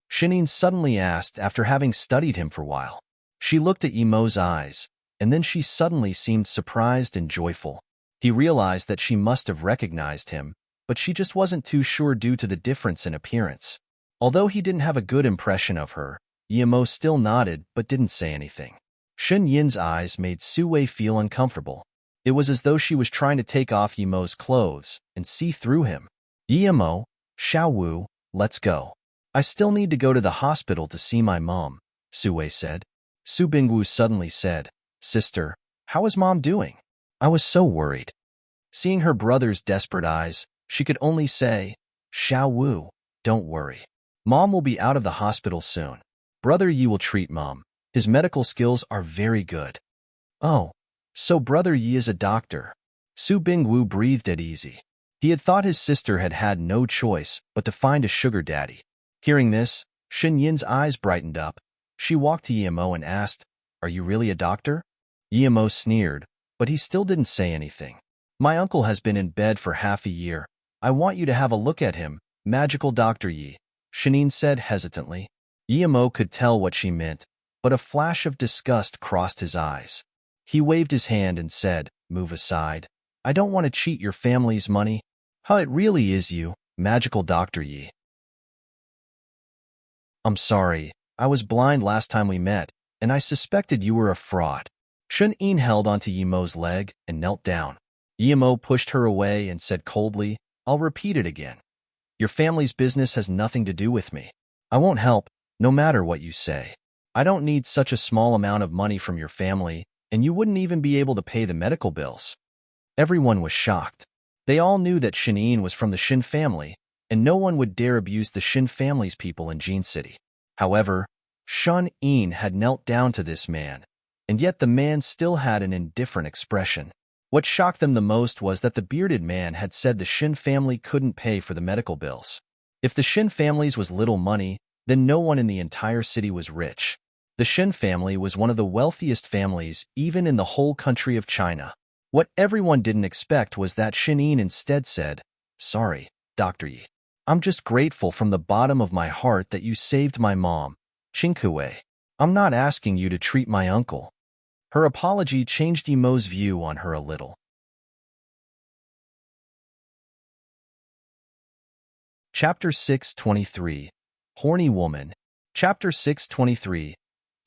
Shanine suddenly asked after having studied him for a while. She looked at Yimo's eyes, and then she suddenly seemed surprised and joyful. He realized that she must have recognized him, but she just wasn't too sure due to the difference in appearance. Although he didn't have a good impression of her, Yimo still nodded but didn't say anything. Shun Yin's eyes made Su Wei feel uncomfortable. It was as though she was trying to take off Yimo's clothes and see through him. Yimo, Xiao Wu, let's go. I still need to go to the hospital to see my mom, Su Wei said. Su Bingwu suddenly said, Sister, how is mom doing? I was so worried. Seeing her brother's desperate eyes, she could only say, Xiao Wu, don't worry. Mom will be out of the hospital soon. Brother Yi will treat mom. His medical skills are very good. Oh, so Brother Yi is a doctor. Su Bingwu breathed at ease. He had thought his sister had had no choice but to find a sugar daddy. Hearing this, Shen Yin's eyes brightened up. She walked to Yimo and asked, Are you really a doctor? Yimo sneered, but he still didn't say anything. My uncle has been in bed for half a year. I want you to have a look at him, magical Dr. Yi, Shanine said hesitantly. Yimo could tell what she meant, but a flash of disgust crossed his eyes. He waved his hand and said, Move aside. I don't want to cheat your family's money. How it really is you, magical Dr. Yi. I'm sorry, I was blind last time we met, and I suspected you were a fraud. Shun Yin held onto Yimo's leg and knelt down. Yimo pushed her away and said coldly, I'll repeat it again. Your family's business has nothing to do with me. I won't help, no matter what you say. I don't need such a small amount of money from your family, and you wouldn't even be able to pay the medical bills. Everyone was shocked. They all knew that Shanine was from the Shin family, and no one would dare abuse the Shin family's people in Jin City. However, Shun Yin had knelt down to this man, and yet the man still had an indifferent expression. What shocked them the most was that the bearded man had said the Shin family couldn't pay for the medical bills. If the Shin family's was little money, then no one in the entire city was rich. The Shin family was one of the wealthiest families even in the whole country of China. What everyone didn't expect was that Shanine instead said, Sorry, Dr. Yi. I'm just grateful from the bottom of my heart that you saved my mom, Qingkuwei. I'm not asking you to treat my uncle. Her apology changed Yimo's view on her a little. Chapter 623. Horny Woman. Chapter 623.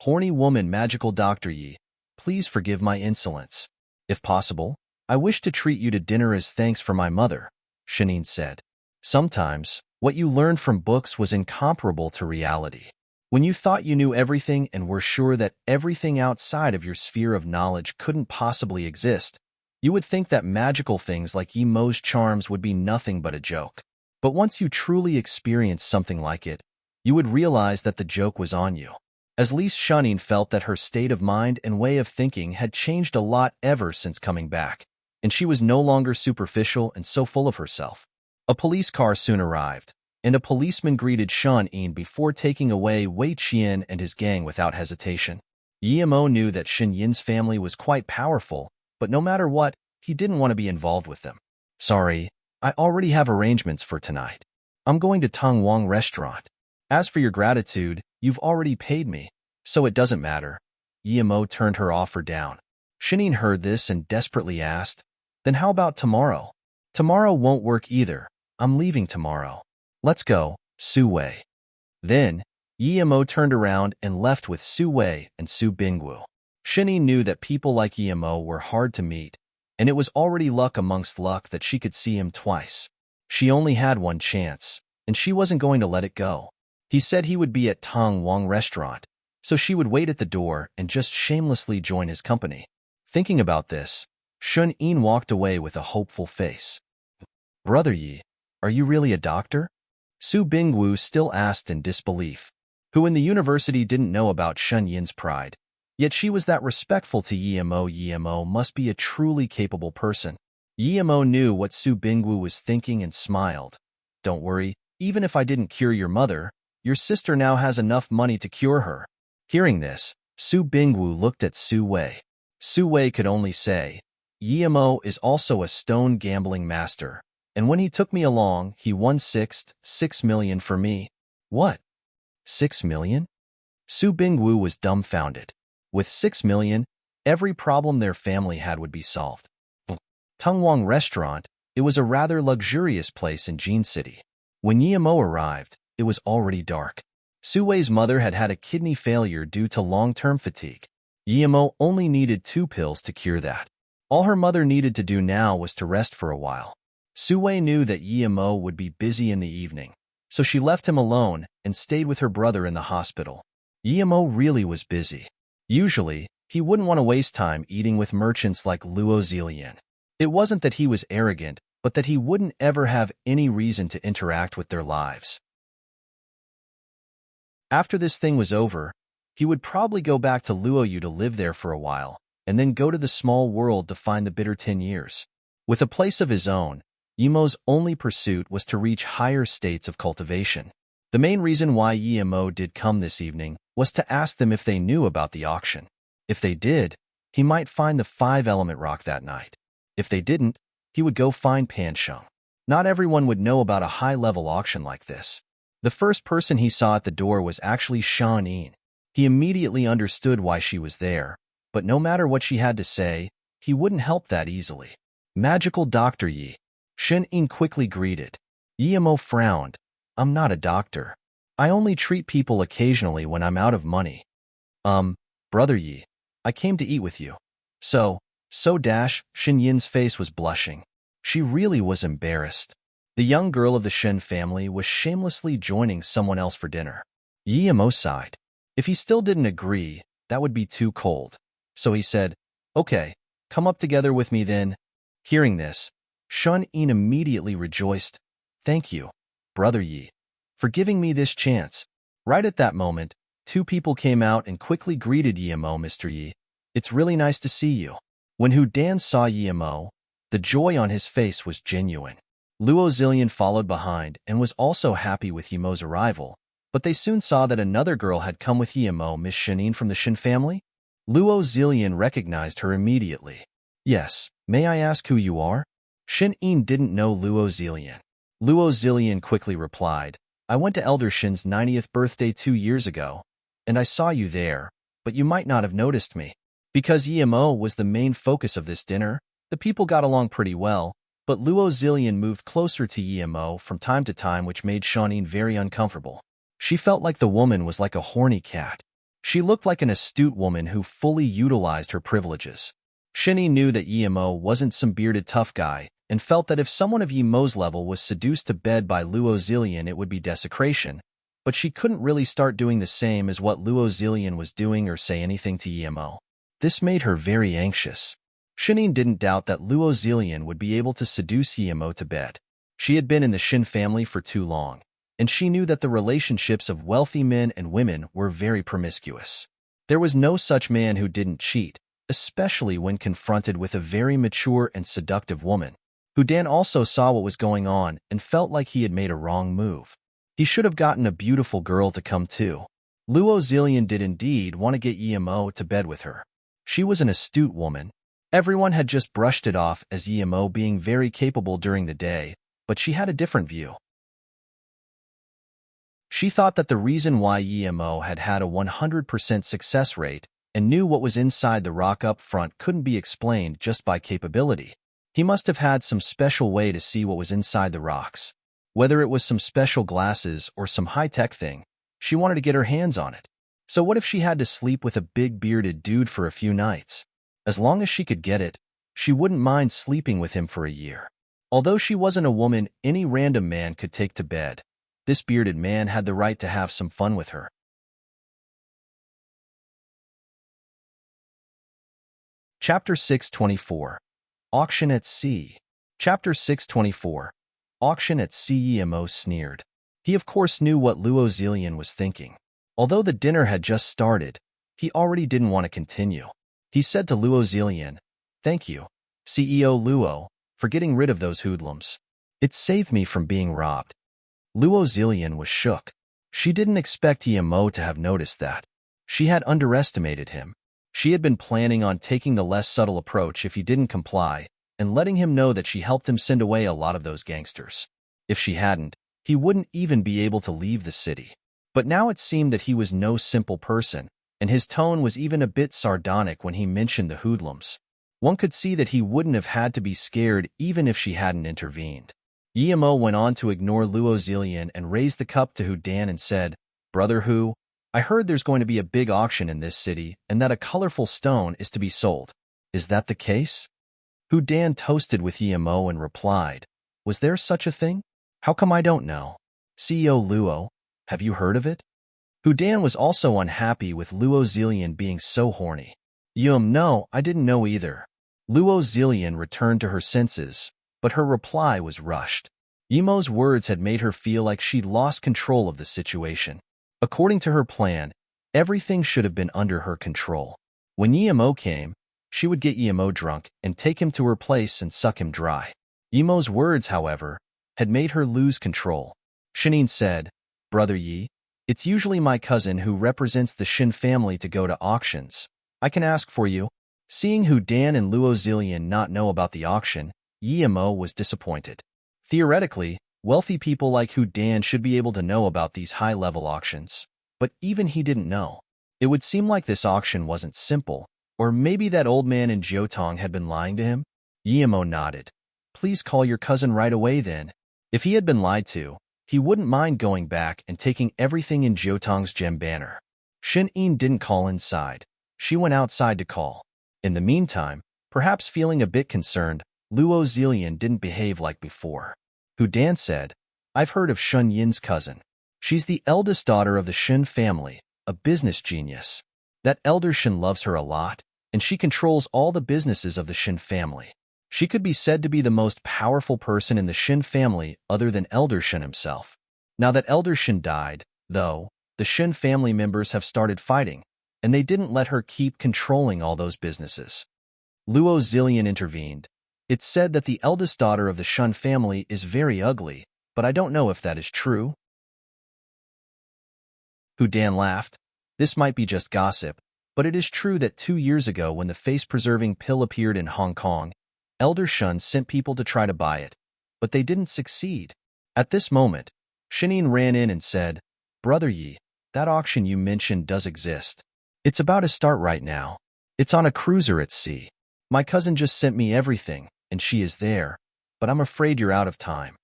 Horny Woman. Magical Dr. Yi, please forgive my insolence. If possible, I wish to treat you to dinner as thanks for my mother, Shanine said. Sometimes, what you learned from books was incomparable to reality. When you thought you knew everything and were sure that everything outside of your sphere of knowledge couldn't possibly exist, you would think that magical things like Yimo's charms would be nothing but a joke. But once you truly experienced something like it, you would realize that the joke was on you. At least Shanine felt that her state of mind and way of thinking had changed a lot ever since coming back, and she was no longer superficial and so full of herself. A police car soon arrived, and a policeman greeted Shanine before taking away Wei Qian and his gang without hesitation. Yimo knew that Shen Yin's family was quite powerful, but no matter what, he didn't want to be involved with them. Sorry, I already have arrangements for tonight. I'm going to Tang Wang restaurant. As for your gratitude, you've already paid me, so it doesn't matter. Yimo turned her offer down. Shanine heard this and desperately asked, Then how about tomorrow? Tomorrow won't work either. I'm leaving tomorrow. Let's go, Su Wei. Then, Yimo turned around and left with Su Wei and Su Bingwu. Shanine knew that people like Yimo were hard to meet, and it was already luck amongst luck that she could see him twice. She only had one chance, and she wasn't going to let it go. He said he would be at Tang Wang restaurant, so she would wait at the door and just shamelessly join his company. Thinking about this, Shun-in walked away with a hopeful face. "Brother Yi, are you really a doctor?" Su Bingwu still asked in disbelief, who in the university didn't know about Shun-yin's pride. Yet she was that respectful to Yimo. Yimo must be a truly capable person. Yimo knew what Su Bingwu was thinking and smiled. "Don't worry, even if I didn't cure your mother, your sister now has enough money to cure her." Hearing this, Su Bingwu looked at Su Wei. Su Wei could only say, "Yimo is also a stone gambling master, and when he took me along, he won 6 million for me." "What? 6 million?" Su Bingwu was dumbfounded. With 6 million, every problem their family had would be solved. Tungwang Restaurant, it was a rather luxurious place in Jin City. When Yimo arrived, it was already dark. Su Wei's mother had had a kidney failure due to long-term fatigue. Yimo only needed 2 pills to cure that. All her mother needed to do now was to rest for a while. Su Wei knew that Yimo would be busy in the evening, so she left him alone and stayed with her brother in the hospital. Yimo really was busy. Usually, he wouldn't want to waste time eating with merchants like Luo Zilian. It wasn't that he was arrogant, but that he wouldn't ever have any reason to interact with their lives. After this thing was over, he would probably go back to Luoyu to live there for a while, and then go to the small world to find the bitter 10 years. With a place of his own, Yimo's only pursuit was to reach higher states of cultivation. The main reason why Yimo did come this evening was to ask them if they knew about the auction. If they did, he might find the 5-element rock that night. If they didn't, he would go find Pansheng. Not everyone would know about a high-level auction like this. The first person he saw at the door was actually Shun-in. He immediately understood why she was there, but no matter what she had to say, he wouldn't help that easily. "Magical Dr. Yi." Shun-in quickly greeted. Yimo frowned. "I'm not a doctor. I only treat people occasionally when I'm out of money." Brother Yi, I came to eat with you." So Shin Yin's face was blushing. She really was embarrassed. The young girl of the Shen family was shamelessly joining someone else for dinner. Yimo sighed. If he still didn't agree, that would be too cold. So he said, "Okay, come up together with me then." Hearing this, Shun-in immediately rejoiced. "Thank you, Brother Yi, for giving me this chance." Right at that moment, 2 people came out and quickly greeted Yimo. "Mr. Yi, it's really nice to see you." When Hu Dan saw Yimo, the joy on his face was genuine. Luo Zilian followed behind and was also happy with Yimo's arrival, but they soon saw that another girl had come with Yimo. "Miss Shinin from the Shin family?" Luo Zilian recognized her immediately. "Yes, may I ask who you are?" Shin-in didn't know Luo Zilian. Luo Zilian quickly replied, "I went to Elder Shin's 90th birthday 2 years ago, and I saw you there, but you might not have noticed me." Because Yimo was the main focus of this dinner, the people got along pretty well, but Luo Zilian moved closer to Yimo from time to time, which made Shun-in very uncomfortable. She felt like the woman was like a horny cat. She looked like an astute woman who fully utilized her privileges. Shun-in knew that Yimo wasn't some bearded tough guy, and felt that if someone of Yimo's level was seduced to bed by Luo Zilian, it would be desecration, but she couldn't really start doing the same as what Luo Zilian was doing or say anything to Yimo. This made her very anxious. Shun-in didn't doubt that Luo Zilian would be able to seduce Yimo to bed. She had been in the Shin family for too long, and she knew that the relationships of wealthy men and women were very promiscuous. There was no such man who didn't cheat, especially when confronted with a very mature and seductive woman. Hu Dan also saw what was going on and felt like he had made a wrong move. He should have gotten a beautiful girl to come too. Luo Zilian did indeed want to get Yimo to bed with her. She was an astute woman. Everyone had just brushed it off as Yimo being very capable during the day, but she had a different view. She thought that the reason why Yimo had had a 100% success rate and knew what was inside the rock up front couldn't be explained just by capability. He must have had some special way to see what was inside the rocks. Whether it was some special glasses or some high-tech thing, she wanted to get her hands on it. So what if she had to sleep with a big bearded dude for a few nights? As long as she could get it, she wouldn't mind sleeping with him for a year. Although she wasn't a woman any random man could take to bed, this bearded man had the right to have some fun with her. Chapter 624. Auction at Sea. Chapter 624. Auction at Sea. Emo sneered. He of course knew what Luo Zillion was thinking. Although the dinner had just started, he already didn't want to continue. He said to Luo Zillion, "Thank you, CEO Luo, for getting rid of those hoodlums. It saved me from being robbed." Luo Zillion was shook. She didn't expect Emo to have noticed that. She had underestimated him. She had been planning on taking the less subtle approach if he didn't comply, and letting him know that she helped him send away a lot of those gangsters. If she hadn't, he wouldn't even be able to leave the city. But now it seemed that he was no simple person, and his tone was even a bit sardonic when he mentioned the hoodlums. One could see that he wouldn't have had to be scared even if she hadn't intervened. Emo went on to ignore Luo Zillion and raised the cup to Hu Dan and said, "Brother Hu, I heard there's going to be a big auction in this city and that a colorful stone is to be sold. Is that the case?" Hu Dan toasted with Emo and replied, "Was there such a thing? How come I don't know? CEO Luo, have you heard of it?" Hu Dan was also unhappy with Luo Zillion being so horny. No, I didn't know either." Luo Zillion returned to her senses, but her reply was rushed. Emo's words had made her feel like she'd lost control of the situation. According to her plan, everything should have been under her control. When Emo came, she would get Emo drunk and take him to her place and suck him dry. Emo's words, however, had made her lose control. Shanine said, "Brother Yi, it's usually my cousin who represents the Shin family to go to auctions. I can ask for you." Seeing Hu Dan and Luo Zillion not know about the auction, Emo was disappointed. Theoretically, wealthy people like Hu Dan should be able to know about these high-level auctions, but even he didn't know. It would seem like this auction wasn't simple, or maybe that old man in Jiotong had been lying to him. Emo nodded. "Please call your cousin right away then." If he had been lied to, he wouldn't mind going back and taking everything in Jiotong's gem banner. Shin-in didn't call inside. She went outside to call. In the meantime, perhaps feeling a bit concerned, Luo Zillion didn't behave like before. Hu Dan said, "I've heard of Shun Yin's cousin. She's the eldest daughter of the Shin family, a business genius. That elder Shin loves her a lot, and she controls all the businesses of the Shin family. She could be said to be the most powerful person in the Shin family other than Elder Shin himself. Now that Elder Shin died, though, the Shin family members have started fighting, and they didn't let her keep controlling all those businesses." Luo Zillion intervened. "It's said that the eldest daughter of the Shun family is very ugly, but I don't know if that is true." Hu Dan laughed. "This might be just gossip, but it is true that 2 years ago when the face-preserving pill appeared in Hong Kong, Elder Shun sent people to try to buy it, but they didn't succeed." At this moment, Shanine ran in and said, "Brother Yi, that auction you mentioned does exist. It's about to start right now. It's on a cruiser at sea. My cousin just sent me everything, and she is there, but I'm afraid you're out of time."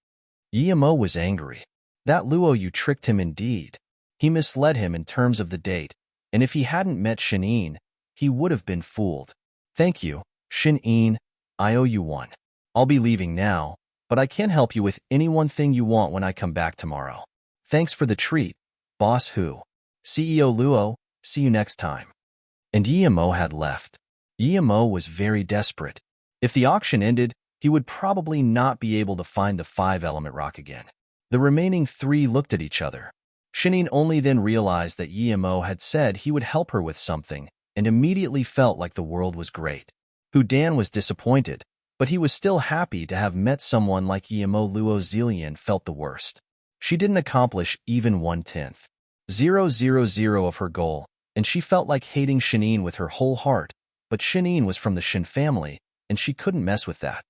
Emo was angry. That Luo you tricked him indeed. He misled him in terms of the date, and if he hadn't met Shin-in, he would have been fooled. "Thank you, Shin-in. I owe you one. I'll be leaving now, but I can help you with any one thing you want when I come back tomorrow. Thanks for the treat, Boss Hu. CEO Luo, see you next time." And Emo had left. Emo was very desperate. If the auction ended, he would probably not be able to find the 5-element rock again. The remaining 3 looked at each other. Shinine only then realized that Emo had said he would help her with something, and immediately felt like the world was great. Hu Dan was disappointed, but he was still happy to have met someone like Emo. Luo Zillion felt the worst. She didn't accomplish even 1/10,000 of her goal, and she felt like hating Shinine with her whole heart, but Shinine was from the Shin family, and she couldn't mess with that.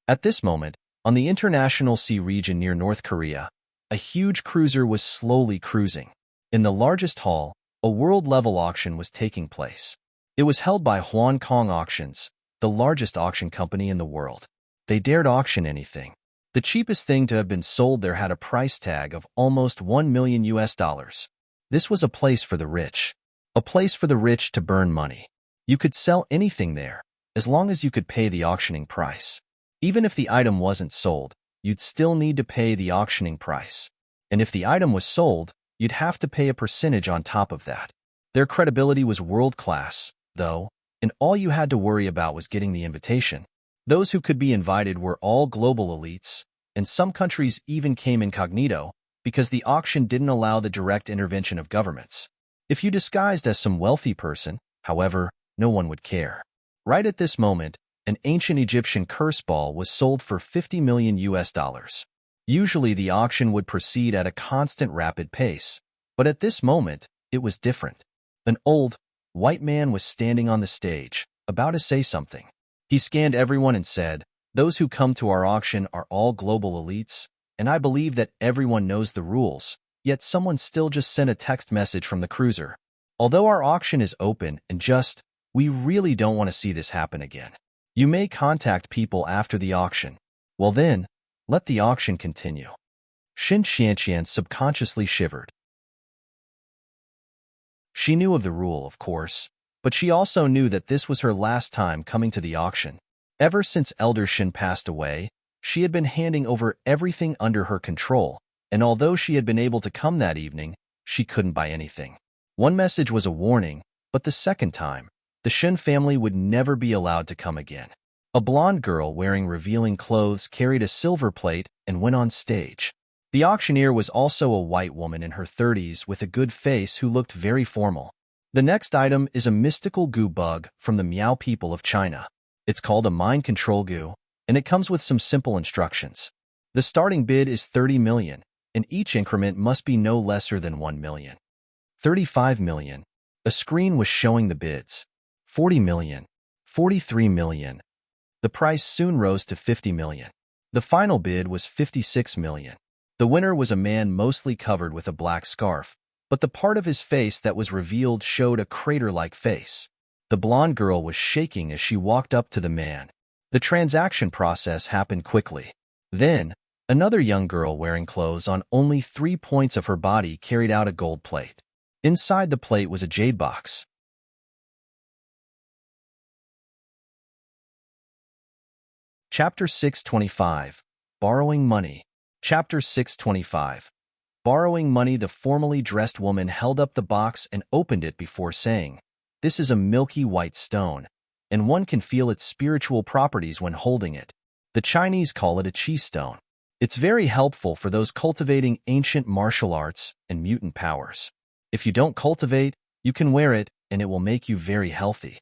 At this moment, on the international sea region near North Korea, a huge cruiser was slowly cruising. In the largest hall, a world-level auction was taking place. It was held by Hong Kong Auctions, the largest auction company in the world. They dared auction anything. The cheapest thing to have been sold there had a price tag of almost $1 million. This was a place for the rich. A place for the rich to burn money. You could sell anything there, as long as you could pay the auctioning price. Even if the item wasn't sold, you'd still need to pay the auctioning price. And if the item was sold, you'd have to pay a percentage on top of that. Their credibility was world-class, though, and all you had to worry about was getting the invitation. Those who could be invited were all global elites, and some countries even came incognito because the auction didn't allow the direct intervention of governments. If you disguised as some wealthy person, however, no one would care. Right at this moment, an ancient Egyptian curse ball was sold for 50 million US dollars. Usually the auction would proceed at a constant rapid pace, but at this moment, it was different. An old, white man was standing on the stage, about to say something. He scanned everyone and said, "Those who come to our auction are all global elites, and I believe that everyone knows the rules, yet someone still just sent a text message from the cruiser. Although our auction is open and just, we really don't want to see this happen again. You may contact people after the auction. Well then, let the auction continue." Xin Xianqian subconsciously shivered. She knew of the rule, of course, but she also knew that this was her last time coming to the auction. Ever since Elder Xin passed away, she had been handing over everything under her control, and although she had been able to come that evening, she couldn't buy anything. One message was a warning, but the second time, the Xin family would never be allowed to come again. A blonde girl wearing revealing clothes carried a silver plate and went on stage. The auctioneer was also a white woman in her 30s with a good face who looked very formal. The next item is a mystical goo bug from the Miao people of China. It's called a mind control goo, and it comes with some simple instructions. The starting bid is 30 million, and each increment must be no lesser than 1 million. 35 million. A screen was showing the bids. 40 million. 43 million. The price soon rose to 50 million. The final bid was 56 million. The winner was a man mostly covered with a black scarf, but the part of his face that was revealed showed a crater-like face. The blonde girl was shaking as she walked up to the man. The transaction process happened quickly. Then, another young girl wearing clothes on only 3 points of her body carried out a gold plate. Inside the plate was a jade box. Chapter 625. Borrowing Money. Chapter 625. Borrowing money. The formally dressed woman held up the box and opened it before saying, "This is a milky white stone, and one can feel its spiritual properties when holding it. The Chinese call it a chi stone. It's very helpful for those cultivating ancient martial arts and mutant powers. If you don't cultivate, you can wear it, and it will make you very healthy."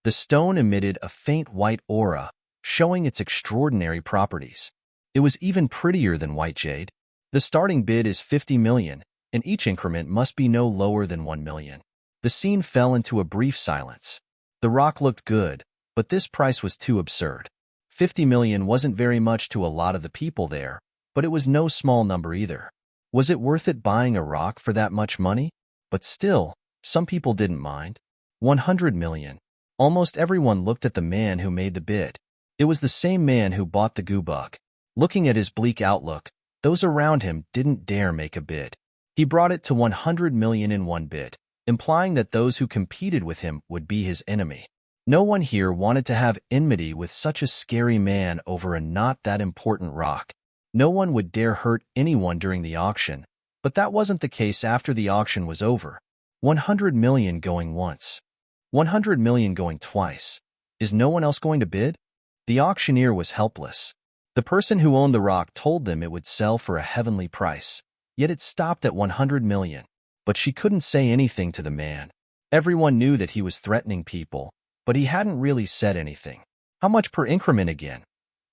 The stone emitted a faint white aura, showing its extraordinary properties. It was even prettier than white jade. The starting bid is 50 million, and each increment must be no lower than 1 million. The scene fell into a brief silence. The rock looked good, but this price was too absurd. 50 million wasn't very much to a lot of the people there, but it was no small number either. Was it worth it buying a rock for that much money? But still, some people didn't mind. 100 million. Almost everyone looked at the man who made the bid. It was the same man who bought the goo bug. Looking at his bleak outlook, those around him didn't dare make a bid. He brought it to 100 million in one bid, implying that those who competed with him would be his enemy. No one here wanted to have enmity with such a scary man over a not that important rock. No one would dare hurt anyone during the auction, but that wasn't the case after the auction was over. 100 million going once. 100 million going twice. Is no one else going to bid? The auctioneer was helpless. The person who owned the rock told them it would sell for a heavenly price, yet it stopped at 100 million. But she couldn't say anything to the man. Everyone knew that he was threatening people, but he hadn't really said anything. "How much per increment again?"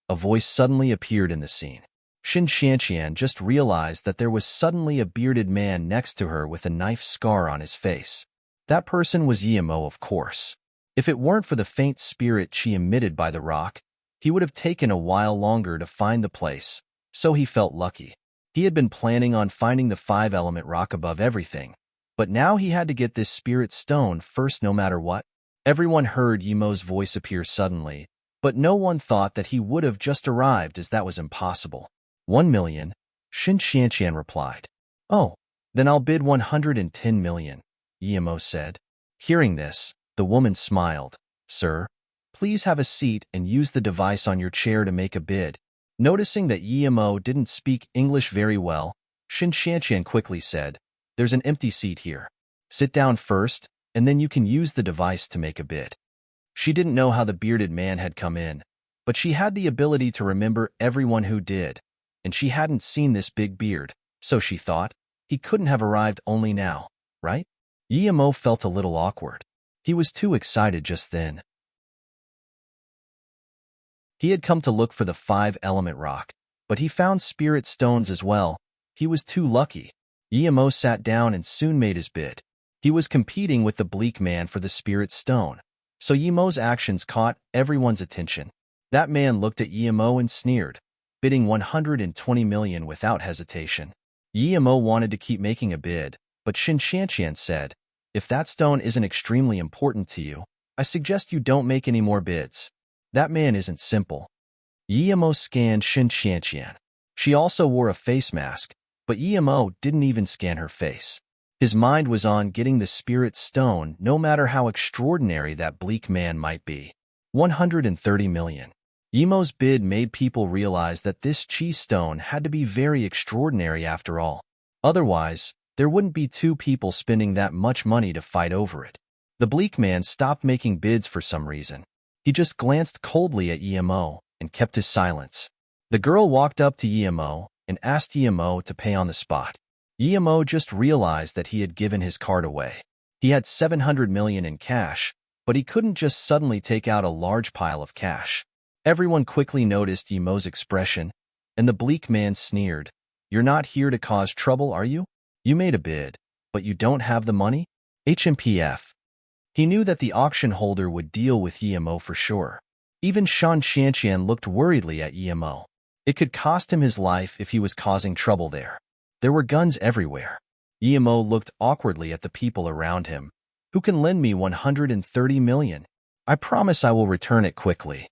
A voice suddenly appeared in the scene. Xin Xianqian just realized that there was suddenly a bearded man next to her with a knife scar on his face. That person was Yimo, of course. If it weren't for the faint spirit she emitted by the rock, he would have taken a while longer to find the place, so he felt lucky. He had been planning on finding the 5-element rock above everything, but now he had to get this spirit stone first no matter what. Everyone heard Yimo's voice appear suddenly, but no one thought that he would have just arrived, as that was impossible. 1 million, Xin Xianqian replied. "Oh, then I'll bid 110 million, Yimo said. Hearing this, the woman smiled. "Sir, please have a seat and use the device on your chair to make a bid." Noticing that Yimo didn't speak English very well, Xin Xianqian quickly said, "There's an empty seat here. Sit down first, and then you can use the device to make a bid." She didn't know how the bearded man had come in, but she had the ability to remember everyone who did, and she hadn't seen this big beard, so she thought, he couldn't have arrived only now, right? Yemo felt a little awkward. He was too excited just then. He had come to look for the 5-element rock, but he found spirit stones as well. He was too lucky. Yemo sat down and soon made his bid. He was competing with the bleak man for the spirit stone, so Yemo's actions caught everyone's attention. That man looked at Yemo and sneered, bidding 120 million without hesitation. Yemo wanted to keep making a bid, but Shinshanqian said, "If that stone isn't extremely important to you, I suggest you don't make any more bids. That man isn't simple." Yemo scanned Shinshanqian. She also wore a face mask, but Yemo didn't even scan her face. His mind was on getting the spirit stone, no matter how extraordinary that bleak man might be. 130 million. Yemo's bid made people realize that this chi stone had to be very extraordinary after all. Otherwise, there wouldn't be two people spending that much money to fight over it. The bleak man stopped making bids for some reason. He just glanced coldly at Yemo and kept his silence. The girl walked up to Yemo and asked Yemo to pay on the spot. Yemo just realized that he had given his card away. He had 700 million in cash, but he couldn't just suddenly take out a large pile of cash. Everyone quickly noticed Yemo's expression, and the bleak man sneered. "You're not here to cause trouble, are you? You made a bid, but you don't have the money?" HMPF. He knew that the auction holder would deal with Yemo for sure. Even Shan Shanqian looked worriedly at Yemo. It could cost him his life if he was causing trouble there. There were guns everywhere. Yemo looked awkwardly at the people around him. "Who can lend me 130 million? I promise I will return it quickly."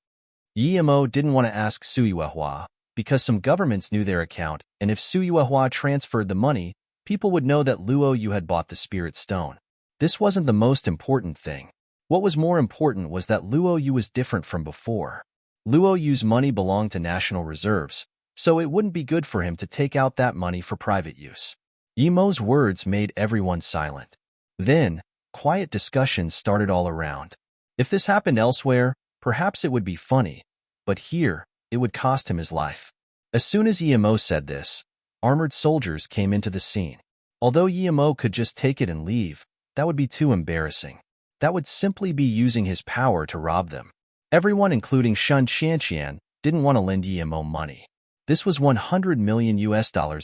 Yemo didn't want to ask Suyuehua, because some governments knew their account, and if Suyuehua transferred the money, people would know that Luo Yu had bought the spirit stone. This wasn't the most important thing. What was more important was that Luo Yu was different from before. Luo Yu's money belonged to national reserves, so it wouldn't be good for him to take out that money for private use. Yemo's words made everyone silent. Then, quiet discussions started all around. If this happened elsewhere, perhaps it would be funny, but here, it would cost him his life. As soon as Yemo said this, armored soldiers came into the scene. Although Yemo could just take it and leave, that would be too embarrassing. That would simply be using his power to rob them. Everyone, including Shan Shanqian, didn't want to lend Yemo money. This was $100 million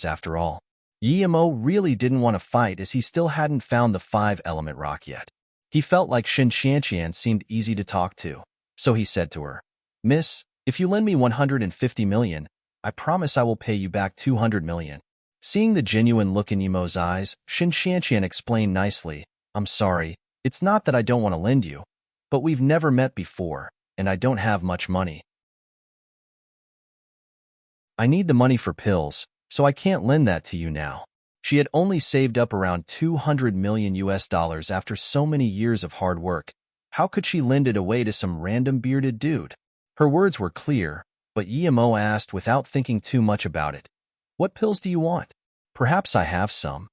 after all. Yemo really didn't want to fight as he still hadn't found the 5-element rock yet. He felt like Shin Shanqian seemed easy to talk to, so he said to her, "Miss, if you lend me 150 million, I promise I will pay you back 200 million. Seeing the genuine look in Yemo's eyes, Shin Shanqian explained nicely, "I'm sorry, it's not that I don't want to lend you, but we've never met before, and I don't have much money. I need the money for pills, so I can't lend that to you now." She had only saved up around $200 million after so many years of hard work. How could she lend it away to some random bearded dude? Her words were clear, but Yemo asked without thinking too much about it, "What pills do you want? Perhaps I have some."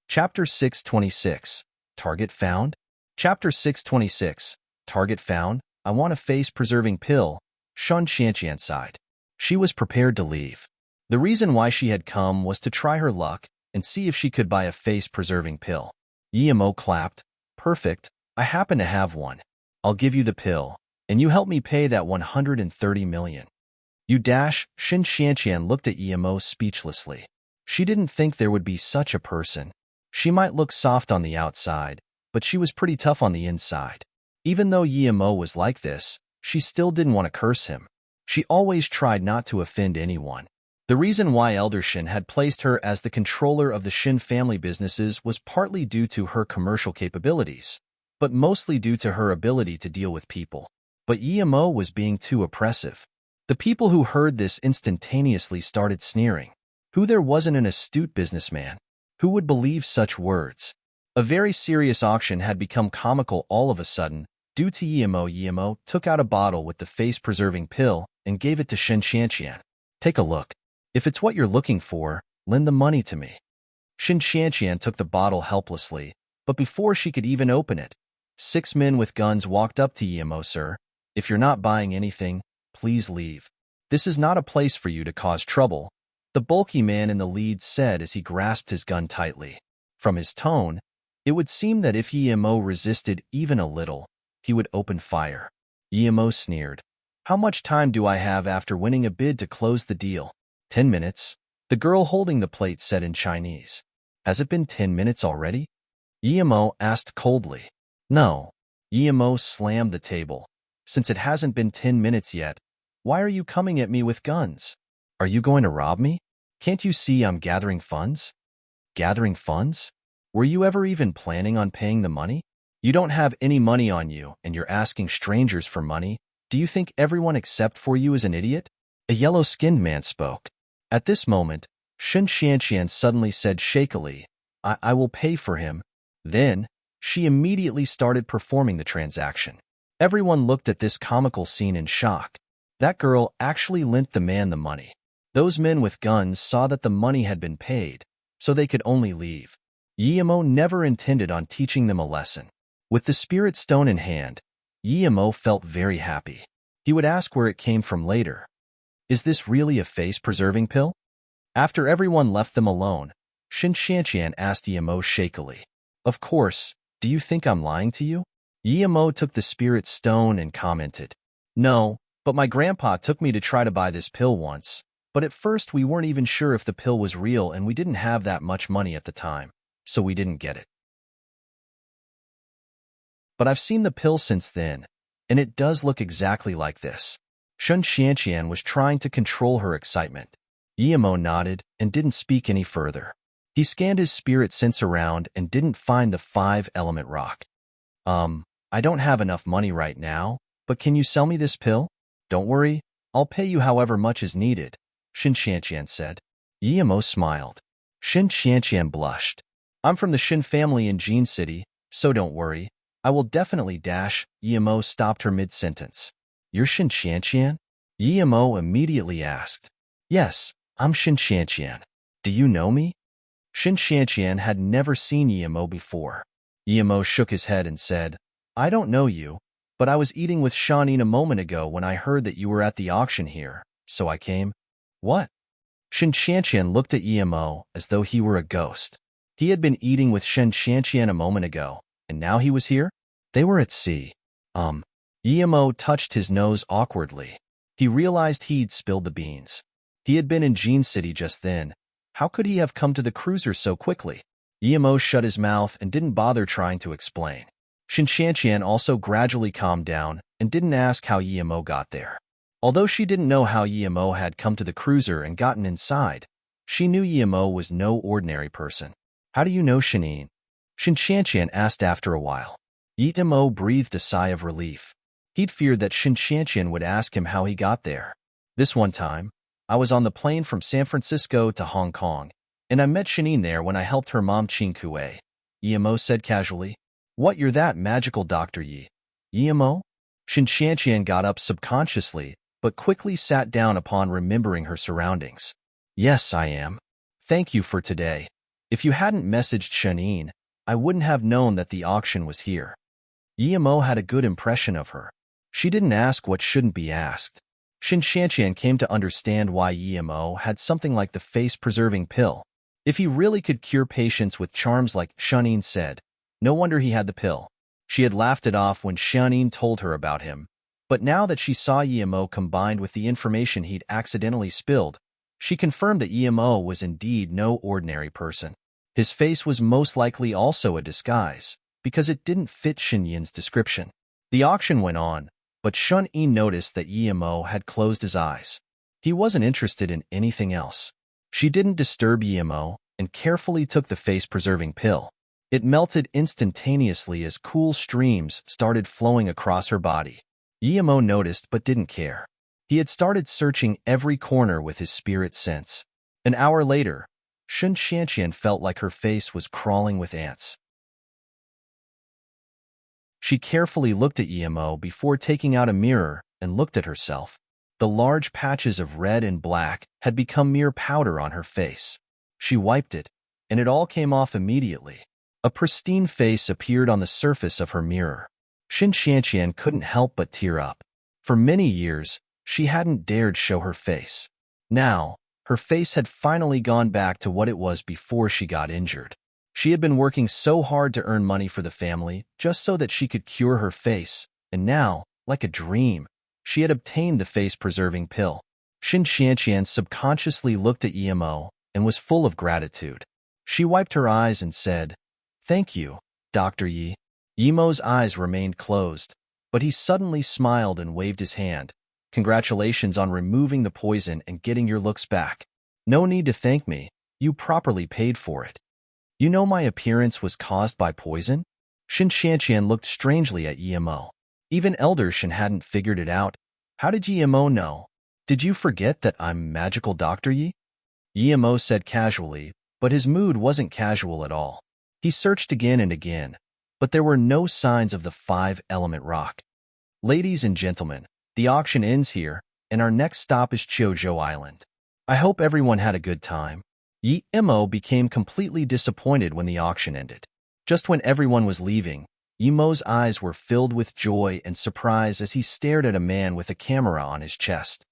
Chapter 626. Target found? Chapter 626. Target found? "I want a face-preserving pill," Shan Shanqian sighed. She was prepared to leave. The reason why she had come was to try her luck and see if she could buy a face-preserving pill. Yemo clapped. "Perfect, I happen to have one. I'll give you the pill, and you help me pay that 130 million. You dash." Shin Shanqian looked at Yemo speechlessly. She didn't think there would be such a person. She might look soft on the outside, but she was pretty tough on the inside. Even though Yemo was like this, she still didn't want to curse him. She always tried not to offend anyone. The reason why Elder Shin had placed her as the controller of the Shin family businesses was partly due to her commercial capabilities, but mostly due to her ability to deal with people. But Yemo was being too oppressive. The people who heard this instantaneously started sneering. Who there wasn't an astute businessman? Who would believe such words? A very serious auction had become comical all of a sudden. Due to Yemo, Yemo took out a bottle with the face-preserving pill and gave it to Shin Shanqian. "Take a look. If it's what you're looking for, lend the money to me." Shin Qianqian took the bottle helplessly, but before she could even open it, 6 men with guns walked up to Yimo. Sir, if you're not buying anything, please leave. This is not a place for you to cause trouble, the bulky man in the lead said as he grasped his gun tightly. From his tone, it would seem that if Yimo resisted even a little, he would open fire. Yimo sneered. How much time do I have after winning a bid to close the deal? 10 minutes, the girl holding the plate said in Chinese. Has it been 10 minutes already? Yimo asked coldly. No. Yimo slammed the table. Since it hasn't been 10 minutes yet, why are you coming at me with guns? Are you going to rob me? Can't you see I'm gathering funds? Gathering funds? Were you ever even planning on paying the money? You don't have any money on you, and you're asking strangers for money. Do you think everyone except for you is an idiot? A yellow-skinned man spoke. At this moment, Shin Qianqian suddenly said shakily, I will pay for him. Then, she immediately started performing the transaction. Everyone looked at this comical scene in shock. That girl actually lent the man the money. Those men with guns saw that the money had been paid, so they could only leave. Yimo never intended on teaching them a lesson. With the spirit stone in hand, Yimo felt very happy. He would ask where it came from later. Is this really a face-preserving pill? After everyone left them alone, Shin Qianqian asked Yimo shakily. Of course, do you think I'm lying to you? Yimo took the spirit stone and commented. No, but my grandpa took me to try to buy this pill once, but at first we weren't even sure if the pill was real and we didn't have that much money at the time, so we didn't get it. But I've seen the pill since then, and it does look exactly like this. Shin Qianqian was trying to control her excitement. Yimo nodded and didn't speak any further. He scanned his spirit sense around and didn't find the 5-element rock. I don't have enough money right now, but can you sell me this pill? Don't worry, I'll pay you however much is needed, Shin Qianqian said. Yimo smiled. Shin Qianqian blushed. I'm from the Shin family in Jin City, so don't worry. I will definitely dash. Yimo stopped her mid-sentence. You're Shin Qianqian? Yimo immediately asked. Yes, I'm Shin Qianqian. Do you know me? Shin Qianqian had never seen Yimo before. Yimo shook his head and said, I don't know you, but I was eating with Shanine a moment ago when I heard that you were at the auction here, so I came. What? Shin Qianqian looked at Yimo as though he were a ghost. He had been eating with Shin Qianqian a moment ago, and now he was here? They were at sea. Yimo touched his nose awkwardly. He realized he'd spilled the beans. He had been in Jin City just then. How could he have come to the cruiser so quickly? Yimo shut his mouth and didn't bother trying to explain. Shin Qianqian also gradually calmed down and didn't ask how Yimo got there. Although she didn't know how Yimo had come to the cruiser and gotten inside, she knew Yimo was no ordinary person. How do you know Shanine? Shin Qianqian asked after a while. Yimo breathed a sigh of relief. He'd feared that Shin Qianqian would ask him how he got there. This one time, I was on the plane from San Francisco to Hong Kong, and I met Shanine there when I helped her mom Qing Kue. Yimo said casually. What, you're that magical Dr. Yi? Yimo? Shin Qianqian got up subconsciously, but quickly sat down upon remembering her surroundings. Yes, I am. Thank you for today. If you hadn't messaged Shanine, I wouldn't have known that the auction was here. Yimo had a good impression of her. She didn't ask what shouldn't be asked. Shin Qianqian came to understand why Yimo had something like the face-preserving pill. If he really could cure patients with charms like Shanine said, no wonder he had the pill. She had laughed it off when Shanine told her about him, but now that she saw Yimo combined with the information he'd accidentally spilled, she confirmed that Yimo was indeed no ordinary person. His face was most likely also a disguise, because it didn't fit Shin Yin's description. The auction went on, but Shun Yin noticed that Yimo had closed his eyes. He wasn't interested in anything else. She didn't disturb Yimo and carefully took the face-preserving pill. It melted instantaneously as cool streams started flowing across her body. Yimo noticed but didn't care. He had started searching every corner with his spirit sense. An hour later, Shin Qianqian felt like her face was crawling with ants. She carefully looked at Yimo before taking out a mirror and looked at herself. The large patches of red and black had become mere powder on her face. She wiped it, and it all came off immediately. A pristine face appeared on the surface of her mirror. Shin Xianqian couldn't help but tear up. For many years, she hadn't dared show her face. Now, her face had finally gone back to what it was before she got injured. She had been working so hard to earn money for the family just so that she could cure her face, and now, like a dream, she had obtained the face-preserving pill. Shin Xianqian subconsciously looked at Emo and was full of gratitude. She wiped her eyes and said, "Thank you, Dr. Yi." Emo's eyes remained closed, but he suddenly smiled and waved his hand. "Congratulations on removing the poison and getting your looks back. No need to thank me, you properly paid for it." "You know my appearance was caused by poison?" Shin Xianqian looked strangely at Emo. Even Elder Shin hadn't figured it out. "How did Emo know? Did you forget that I'm magical Dr. Yi?" Emo said casually, but his mood wasn't casual at all. He searched again and again, but there were no signs of the 5-element rock. "Ladies and gentlemen, the auction ends here, and our next stop is Chiozhou Island. I hope everyone had a good time." Emo became completely disappointed when the auction ended. Just when everyone was leaving, Emo's eyes were filled with joy and surprise as he stared at a man with a camera on his chest.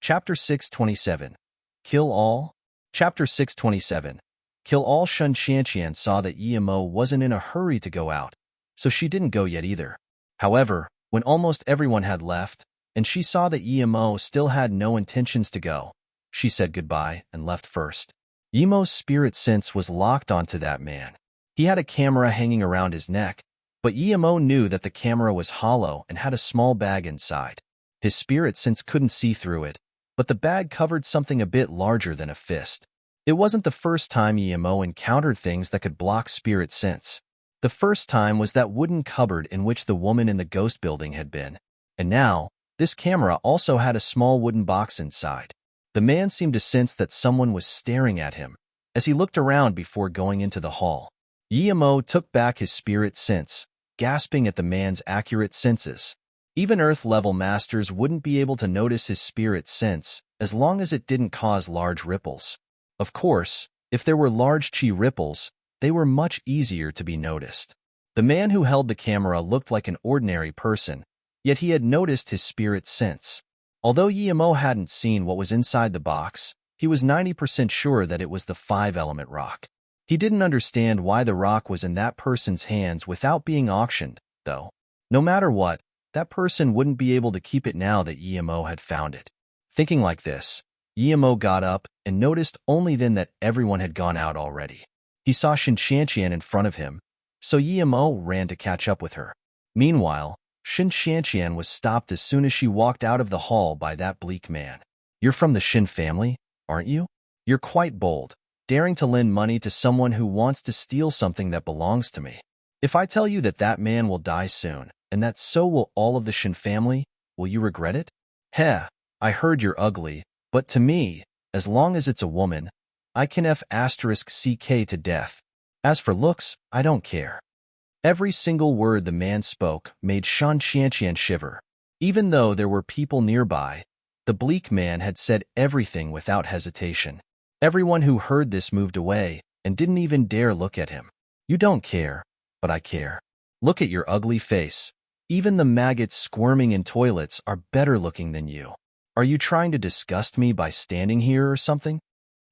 Chapter 627. Kill All? Chapter 627. Kill All. Shin Xianqian saw that Emo wasn't in a hurry to go out, so she didn't go yet either. However, when almost everyone had left, and she saw that Emo still had no intentions to go, she said goodbye and left first. Emo's spirit sense was locked onto that man. He had a camera hanging around his neck, but Emo knew that the camera was hollow and had a small bag inside. His spirit sense couldn't see through it, but the bag covered something a bit larger than a fist. It wasn't the first time Emo encountered things that could block spirit sense. The first time was that wooden cupboard in which the woman in the ghost building had been. And now, this camera also had a small wooden box inside. The man seemed to sense that someone was staring at him as he looked around before going into the hall. Emo took back his spirit sense, gasping at the man's accurate senses. Even Earth-level masters wouldn't be able to notice his spirit sense as long as it didn't cause large ripples. Of course, if there were large chi ripples, they were much easier to be noticed. The man who held the camera looked like an ordinary person, yet he had noticed his spirit sense. Although Emo hadn't seen what was inside the box, he was 90% sure that it was the 5-element rock. He didn't understand why the rock was in that person's hands without being auctioned, though. No matter what, that person wouldn't be able to keep it now that Emo had found it. Thinking like this, Emo got up and noticed only then that everyone had gone out already. He saw Shin Xianqian in front of him, so Emo ran to catch up with her. Meanwhile, Shin Xianqian was stopped as soon as she walked out of the hall by that bleak man. "You're from the Shin family, aren't you? You're quite bold, daring to lend money to someone who wants to steal something that belongs to me. If I tell you that that man will die soon, and that so will all of the Shin family, will you regret it?" "Heh, I heard you're ugly, but to me, as long as it's a woman, I can *CK to death. As for looks, I don't care." Every single word the man spoke made Shin Xianqian shiver. Even though there were people nearby, the bleak man had said everything without hesitation. Everyone who heard this moved away and didn't even dare look at him. "You don't care, but I care. Look at your ugly face. Even the maggots squirming in toilets are better looking than you. Are you trying to disgust me by standing here or something?"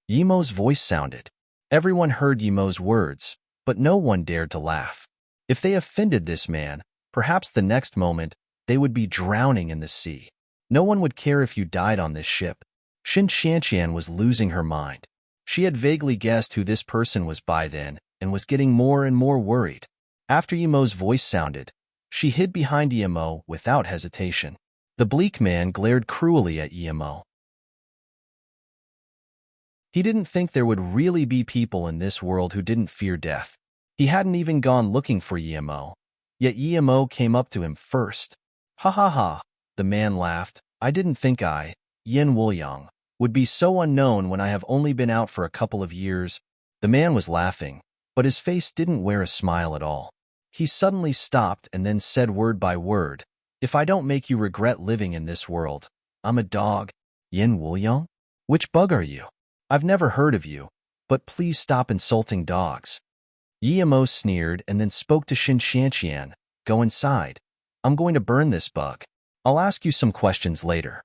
Emo's voice sounded. Everyone heard Emo's words, but no one dared to laugh. If they offended this man, perhaps the next moment they would be drowning in the sea. No one would care if you died on this ship. Shin Xianqian was losing her mind. She had vaguely guessed who this person was by then and was getting more and more worried. After Emo's voice sounded, she hid behind Emo without hesitation. The bleak man glared cruelly at Emo. He didn't think there would really be people in this world who didn't fear death. He hadn't even gone looking for Emo, yet Emo came up to him first. "Ha ha ha," the man laughed. "I didn't think I, Yin Wuliang, would be so unknown when I have only been out for a couple of years." The man was laughing, but his face didn't wear a smile at all. He suddenly stopped and then said word by word, "If I don't make you regret living in this world, I'm a dog." Yin Wuliang? Which bug are you? I've never heard of you, but please stop insulting dogs. Yimo sneered and then spoke to Xin Xianqian. Go inside. I'm going to burn this bug. I'll ask you some questions later.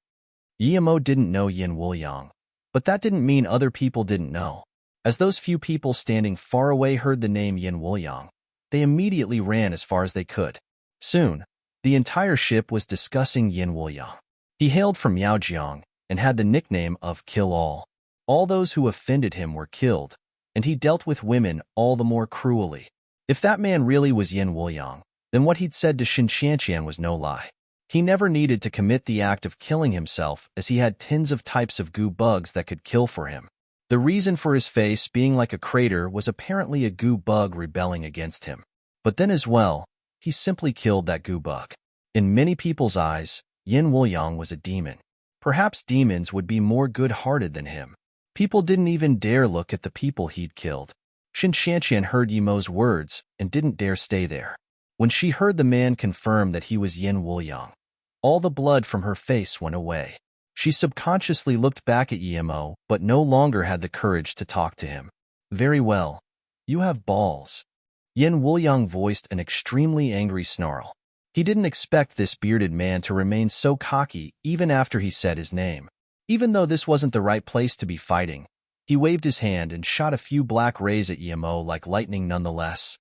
Yimo didn't know Yin Wuliang, but that didn't mean other people didn't know. As those few people standing far away heard the name Yin Wuliang, they immediately ran as far as they could. Soon, the entire ship was discussing Yin Wuliang. He hailed from Yaojiang and had the nickname of Kill All. All those who offended him were killed, and he dealt with women all the more cruelly. If that man really was Yin Wuliang, then what he'd said to Xin Xianqian was no lie. He never needed to commit the act of killing himself, as he had tens of types of goo bugs that could kill for him. The reason for his face being like a crater was apparently a goo bug rebelling against him. But then as well, he simply killed that goo bug. In many people's eyes, Yin Wuliang was a demon. Perhaps demons would be more good-hearted than him. People didn't even dare look at the people he'd killed. Xin Xianqian heard Yimo's words and didn't dare stay there. When she heard the man confirm that he was Yin Wuliang, all the blood from her face went away. She subconsciously looked back at Yimo, but no longer had the courage to talk to him. Very well. You have balls. Yin Wuliang voiced an extremely angry snarl. He didn't expect this bearded man to remain so cocky even after he said his name. Even though this wasn't the right place to be fighting, he waved his hand and shot a few black rays at Yimo like lightning nonetheless.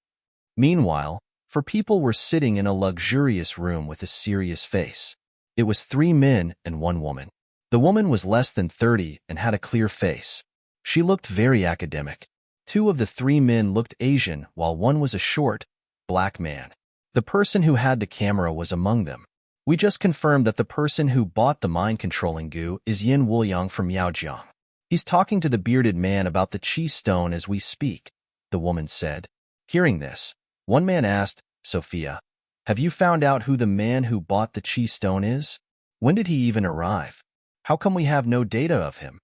Meanwhile, four people were sitting in a luxurious room with a serious face. It was 3 men and 1 woman. The woman was less than 30 and had a clear face. She looked very academic. 2 of the 3 men looked Asian, while 1 was a short, black man. The person who had the camera was among them. We just confirmed that the person who bought the mind-controlling goo is Yin Wuliang from Yaojiang. He's talking to the bearded man about the chi stone as we speak, the woman said. Hearing this, one man asked, Sophia, have you found out who the man who bought the chi stone is? When did he even arrive? How come we have no data of him?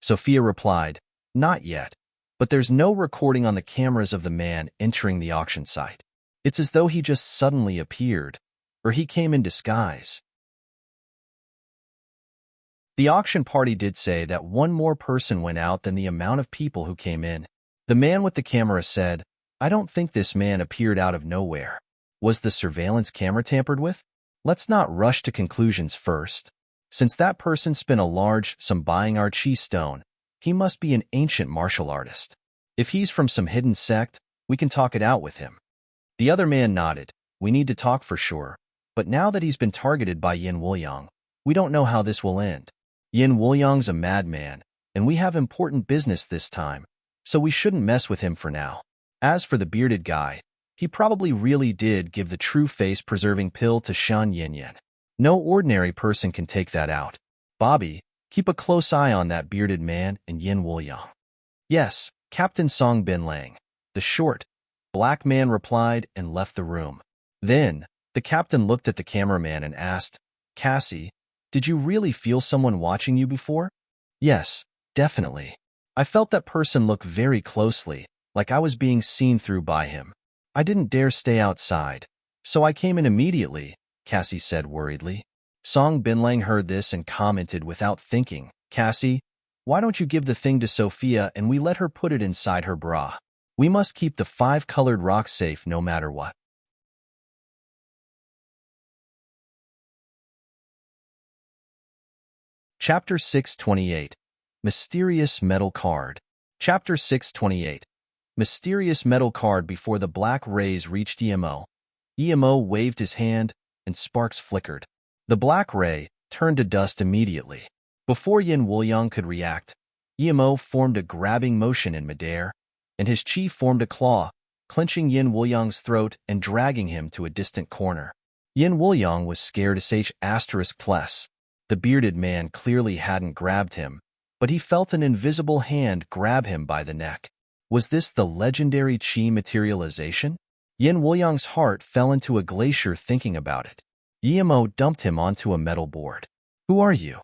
Sophia replied, not yet, but there's no recording on the cameras of the man entering the auction site. It's as though he just suddenly appeared, or he came in disguise. The auction party did say that 1 more person went out than the amount of people who came in. The man with the camera said, I don't think this man appeared out of nowhere. Was the surveillance camera tampered with? Let's not rush to conclusions first. Since that person spent a large sum buying our chi stone, he must be an ancient martial artist. If he's from some hidden sect, we can talk it out with him. The other man nodded. We need to talk for sure. But now that he's been targeted by Yin Wuliang, we don't know how this will end. Yin Wuliang's a madman, and we have important business this time, so we shouldn't mess with him for now. As for the bearded guy, he probably really did give the true face-preserving pill to Shan Yinyan. No ordinary person can take that out. Bobby, keep a close eye on that bearded man and Yin Wuliang. Yes, Captain Song Binlang. The short, black man replied and left the room. Then, the captain looked at the cameraman and asked, Cassie, did you really feel someone watching you before? Yes, definitely. I felt that person look very closely, like I was being seen through by him. I didn't dare stay outside, so I came in immediately, Cassie said worriedly. Song Binlang heard this and commented without thinking, Cassie, why don't you give the thing to Sophia and we let her put it inside her bra? We must keep the 5-colored rock safe no matter what. Chapter 628. Mysterious Metal Card. Chapter 628. Mysterious Metal Card. Before the black rays reached Emo, Emo waved his hand, and sparks flickered. The black ray turned to dust immediately. Before Yin Wuliang could react, Emo formed a grabbing motion in midair, and his chi formed a claw, clenching Yin Wuliang's throat and dragging him to a distant corner. Yin Wuliang was scared **. The bearded man clearly hadn't grabbed him, but he felt an invisible hand grab him by the neck. Was this the legendary chi materialization? Yin Wuliang's heart fell into a glacier thinking about it. Yimo dumped him onto a metal board. Who are you?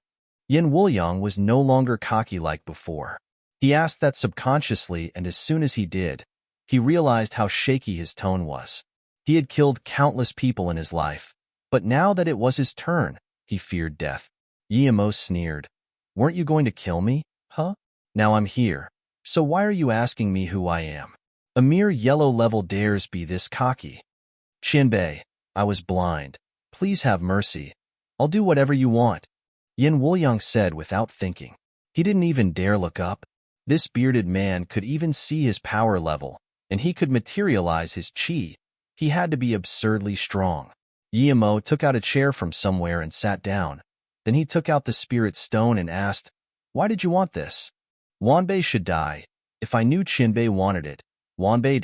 Yin Wuliang was no longer cocky like before. He asked that subconsciously, and as soon as he did, he realized how shaky his tone was. He had killed countless people in his life, but now that it was his turn, he feared death. Yimo sneered. Weren't you going to kill me? Huh? Now I'm here. So why are you asking me who I am? A mere yellow level dares be this cocky. Qianbei, I was blind. Please have mercy. I'll do whatever you want. Yin Wuliang said without thinking. He didn't even dare look up. This bearded man could even see his power level, and he could materialize his qi. He had to be absurdly strong. Yimo took out a chair from somewhere and sat down. Then he took out the spirit stone and asked, "Why did you want this?" "Wanbei should die. If I knew Qianbei wanted it." "Wanbei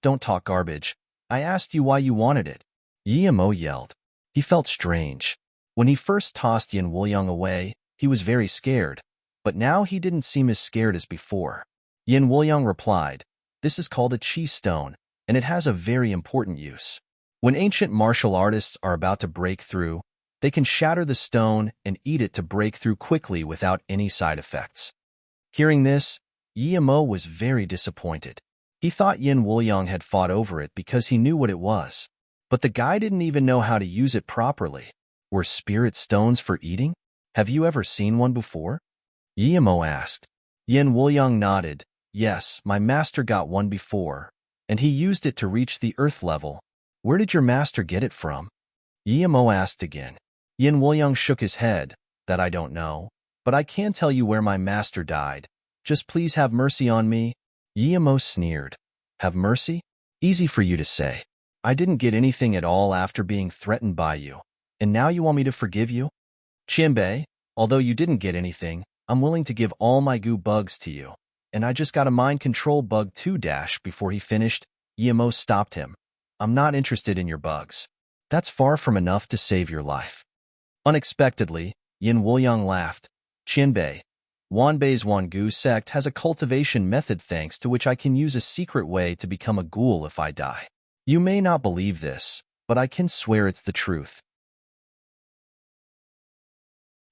don't talk garbage. I asked you why you wanted it." Yimo yelled. He felt strange. When he first tossed Yin Wuliang away, he was very scared, but now he didn't seem as scared as before. Yin Wuliang replied, "This is called a qi stone, and it has a very important use. When ancient martial artists are about to break through, they can shatter the stone and eat it to break through quickly without any side effects." Hearing this, Yimo was very disappointed. He thought Yin Wuliang had fought over it because he knew what it was, but the guy didn't even know how to use it properly. Were spirit stones for eating? Have you ever seen one before? Yimo asked. Yin Wuliang nodded. Yes, my master got one before, and he used it to reach the earth level. Where did your master get it from? Yimo asked again. Yin Wuliang shook his head. That I don't know, but I can tell you where my master died. Just please have mercy on me. Yimo sneered. Have mercy? Easy for you to say. I didn't get anything at all after being threatened by you, and now you want me to forgive you? Qianbei, although you didn't get anything, I'm willing to give all my goo bugs to you. And I just got a mind control bug too. Before he finished, Yimo stopped him. I'm not interested in your bugs. That's far from enough to save your life. Unexpectedly, Yin Wuliang laughed. Qianbei, Wanbei's Wangu sect has a cultivation method thanks to which I can use a secret way to become a ghoul if I die. You may not believe this, but I can swear it's the truth.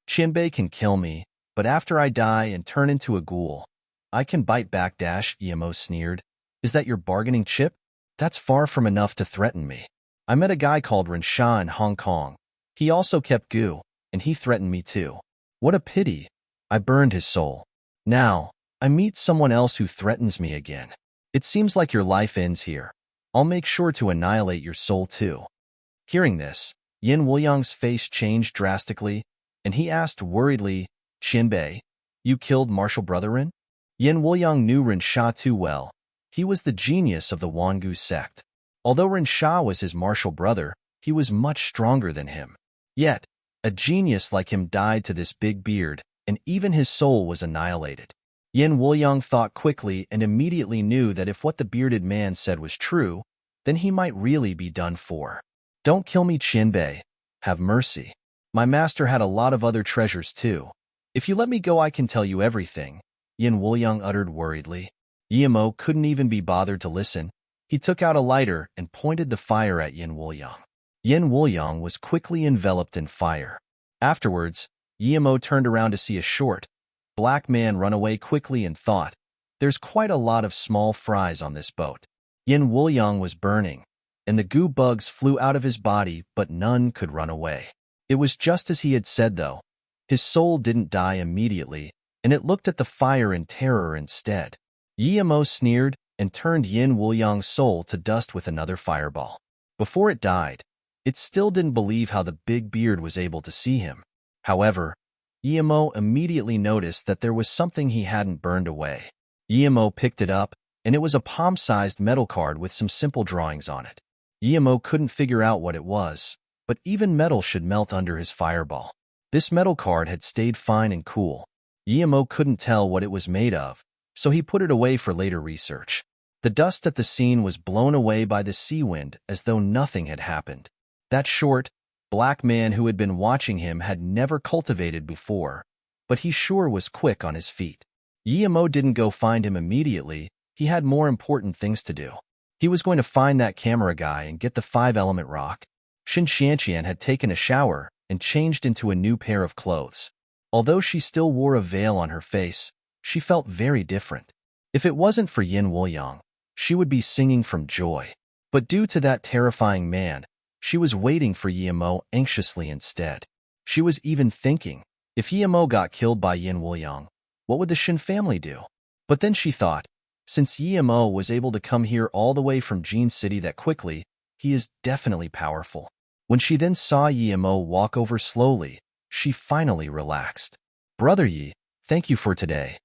Qianbei can kill me, but after I die and turn into a ghoul, I can bite back. Yimo sneered. Is that your bargaining chip? That's far from enough to threaten me. I met a guy called Rensha in Hong Kong. He also kept goo, and he threatened me too. What a pity. I burned his soul. Now, I meet someone else who threatens me again. It seems like your life ends here. I'll make sure to annihilate your soul too. Hearing this, Yin Wuliang's face changed drastically, and he asked worriedly, Qianbei, you killed Martial Brotherin? Yin Wuliang knew Rensha too well. He was the genius of the Wangu sect. Although Rensha was his martial brother, he was much stronger than him. Yet, a genius like him died to this big beard, and even his soul was annihilated. Yin Wuliang thought quickly and immediately knew that if what the bearded man said was true, then he might really be done for. Don't kill me, Qianbei. Have mercy. My master had a lot of other treasures too. If you let me go, I can tell you everything, Yin Wuliang uttered worriedly. Yimo couldn't even be bothered to listen. He took out a lighter and pointed the fire at Yin Wuliang. Yin Wuliang was quickly enveloped in fire. Afterwards, Yimo turned around to see a short, black man run away quickly and thought, there's quite a lot of small fries on this boat. Yin Wuliang was burning, and the goo bugs flew out of his body, but none could run away. It was just as he had said, though. His soul didn't die immediately, and it looked at the fire in terror instead. Yimo sneered and turned Yin Wuliang's soul to dust with another fireball. Before it died, it still didn't believe how the big beard was able to see him. However, Yimo immediately noticed that there was something he hadn't burned away. Yimo picked it up, and it was a palm-sized metal card with some simple drawings on it. Yimo couldn't figure out what it was, but even metal should melt under his fireball. This metal card had stayed fine and cool. Yimo couldn't tell what it was made of, so he put it away for later research. The dust at the scene was blown away by the sea wind as though nothing had happened. That short, black man who had been watching him had never cultivated before, but he sure was quick on his feet. Yimo didn't go find him immediately. He had more important things to do. He was going to find that camera guy and get the 5-element rock. Xin Xianqian had taken a shower and changed into a new pair of clothes. Although she still wore a veil on her face, she felt very different. If it wasn't for Yin Wuliang, she would be singing from joy. But due to that terrifying man, she was waiting for Yimo anxiously instead. She was even thinking, If Yemo got killed by Yin Wuliang, what would the Shin family do? But then she thought, since Yemo was able to come here all the way from Jin City that quickly, he is definitely powerful. When she then saw Yemo walk over slowly, she finally relaxed. Brother Yi, thank you for today.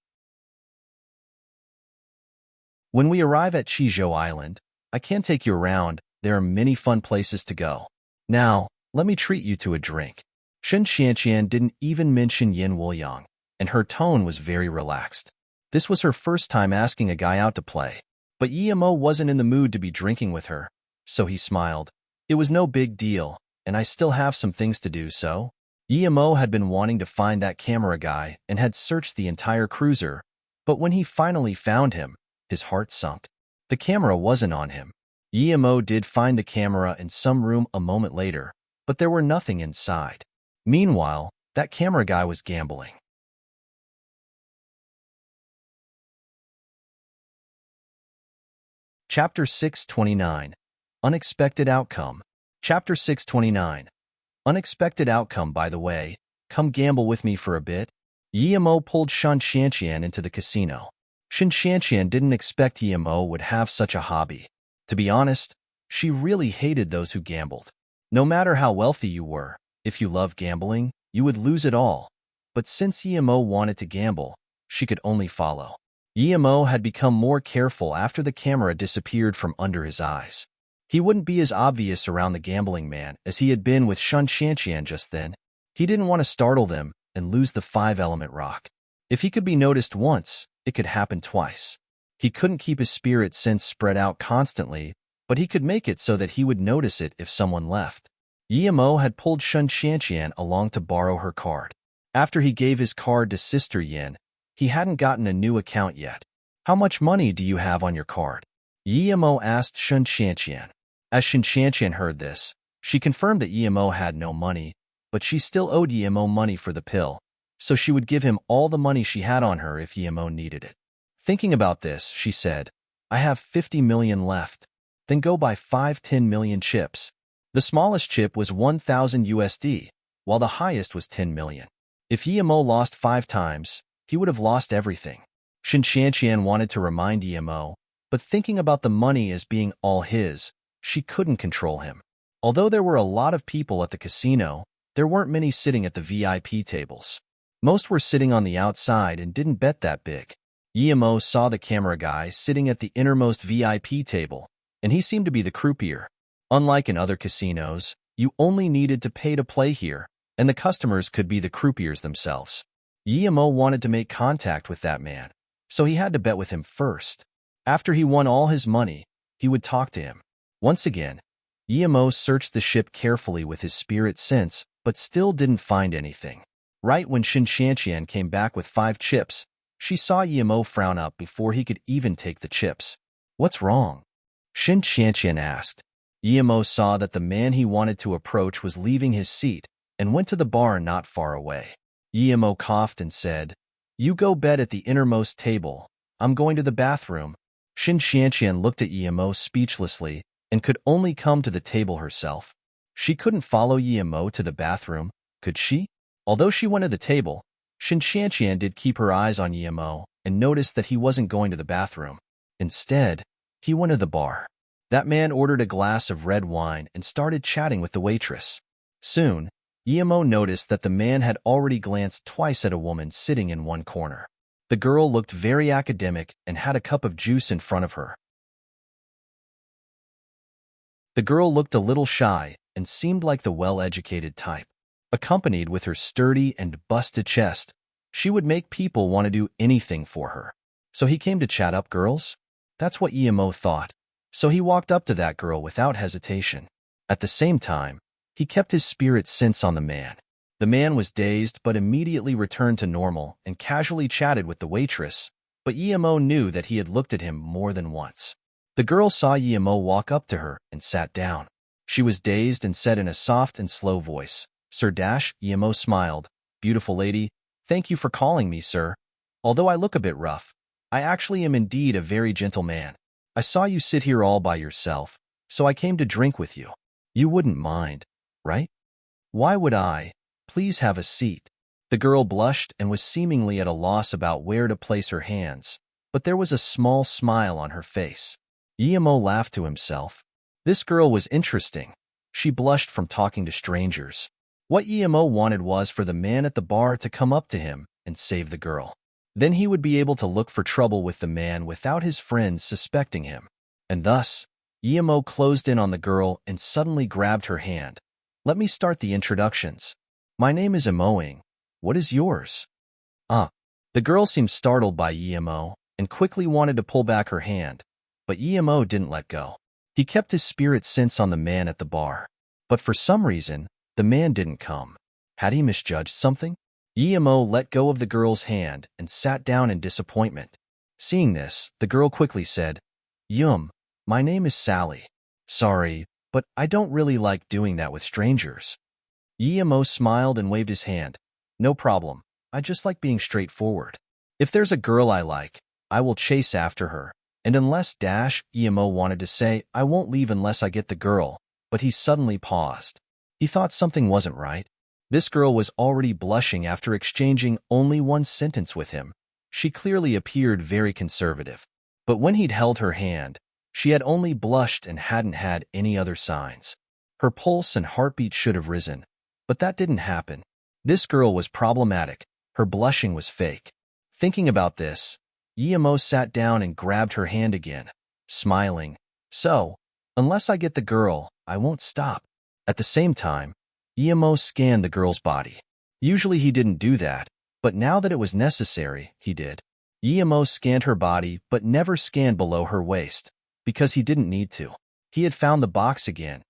When we arrive at Chizhou Island, I can take you around. There are many fun places to go. Now, let me treat you to a drink. Shen Xianqian didn't even mention Yin Wuliang, and her tone was very relaxed. This was her first time asking a guy out to play. But Yemo wasn't in the mood to be drinking with her, so he smiled. It was no big deal, and I still have some things to do, so? Yemo had been wanting to find that camera guy and had searched the entire cruiser, but when he finally found him, his heart sunk. The camera wasn't on him. Yemo did find the camera in some room a moment later, but there were nothing inside. Meanwhile, that camera guy was gambling. Chapter 629. Unexpected Outcome. Chapter 629. Unexpected Outcome. By the way, come gamble with me for a bit. Yemo pulled Shen Xianqian into the casino. Shen Xianqian didn't expect Yemo would have such a hobby. To be honest, she really hated those who gambled. No matter how wealthy you were, if you loved gambling, you would lose it all. But since Yemo wanted to gamble, she could only follow. Yemo had become more careful after the camera disappeared from under his eyes. He wouldn't be as obvious around the gambling man as he had been with Shen Xianqian just then. He didn't want to startle them and lose the 5-element rock. If he could be noticed once, it could happen twice. He couldn't keep his spirit sense spread out constantly, but he could make it so that he would notice it if someone left. Yemo had pulled Shen Xianqian along to borrow her card. After he gave his card to Sister Yin, he hadn't gotten a new account yet. How much money do you have on your card? Yemo asked Shen Xianqian. As Shen Xianqian heard this, she confirmed that Yemo had no money, but she still owed Yemo money for the pill, so she would give him all the money she had on her if Yemo needed it. Thinking about this, she said, I have 50 million left. Then go buy 10 million chips. The smallest chip was 1,000 USD, while the highest was 10 million. If Yemo lost 5 times, he would have lost everything. Shen Xianqian wanted to remind Yemo, but thinking about the money as being all his, she couldn't control him. Although there were a lot of people at the casino, there weren't many sitting at the VIP tables. Most were sitting on the outside and didn't bet that big. Yemo saw the camera guy sitting at the innermost VIP table, and he seemed to be the croupier. Unlike in other casinos, you only needed to pay to play here, and the customers could be the croupiers themselves. Yemo wanted to make contact with that man, so he had to bet with him first. After he won all his money, he would talk to him. Once again, Yemo searched the ship carefully with his spirit sense, but still didn't find anything. Right when Shen Xianqian came back with 5 chips, she saw Yemo frown up before he could even take the chips. What's wrong? Shen Xianqian asked. Yemo saw that the man he wanted to approach was leaving his seat and went to the bar not far away. Yemo coughed and said, You go bet at the innermost table. I'm going to the bathroom. Shen Xianqian looked at Yemo speechlessly and could only come to the table herself. She couldn't follow Yemo to the bathroom, could she? Although she went to the table, Shen Xianqian did keep her eyes on Yemo and noticed that he wasn't going to the bathroom. Instead, he went to the bar. That man ordered a glass of red wine and started chatting with the waitress. Soon, Yemo noticed that the man had already glanced twice at a woman sitting in one corner. The girl looked very academic and had a cup of juice in front of her. The girl looked a little shy and seemed like the well-educated type. Accompanied with her sturdy and busted chest, she would make people want to do anything for her. So he came to chat up girls? That's what Yemo thought. So he walked up to that girl without hesitation. At the same time, he kept his spirit sense on the man. The man was dazed but immediately returned to normal and casually chatted with the waitress, but Yemo knew that he had looked at him more than once. The girl saw Yemo walk up to her and sat down. She was dazed and said in a soft and slow voice, Sir Dash. Yemo smiled. Beautiful lady, thank you for calling me, sir. Although I look a bit rough, I actually am indeed a very gentle man. I saw you sit here all by yourself, so I came to drink with you. You wouldn't mind, right? Why would I? Please have a seat. The girl blushed and was seemingly at a loss about where to place her hands, but there was a small smile on her face. Guillermo laughed to himself. This girl was interesting. She blushed from talking to strangers. What Guillermo wanted was for the man at the bar to come up to him and save the girl. Then he would be able to look for trouble with the man without his friends suspecting him. And thus, Guillermo closed in on the girl and suddenly grabbed her hand. Let me start the introductions. My name is Emoing. What is yours? The girl seemed startled by Guillermo and quickly wanted to pull back her hand, but Guillermo didn't let go. He kept his spirit sense on the man at the bar. But for some reason, the man didn't come. Had he misjudged something? Guillermo let go of the girl's hand and sat down in disappointment. Seeing this, the girl quickly said, My name is Sally. Sorry, but I don't really like doing that with strangers. Guillermo smiled and waved his hand. No problem. I just like being straightforward. If there's a girl I like, I will chase after her. And unless Guillermo wanted to say, I won't leave unless I get the girl, but he suddenly paused. He thought something wasn't right. This girl was already blushing after exchanging only one sentence with him. She clearly appeared very conservative. But when he'd held her hand, she had only blushed and hadn't had any other signs. Her pulse and heartbeat should have risen, but that didn't happen. This girl was problematic. Her blushing was fake. Thinking about this, Guillermo sat down and grabbed her hand again, smiling. So, unless I get the girl, I won't stop. At the same time, Guillermo scanned the girl's body. Usually he didn't do that, but now that it was necessary, he did. Guillermo scanned her body but never scanned below her waist, because he didn't need to. He had found the box again.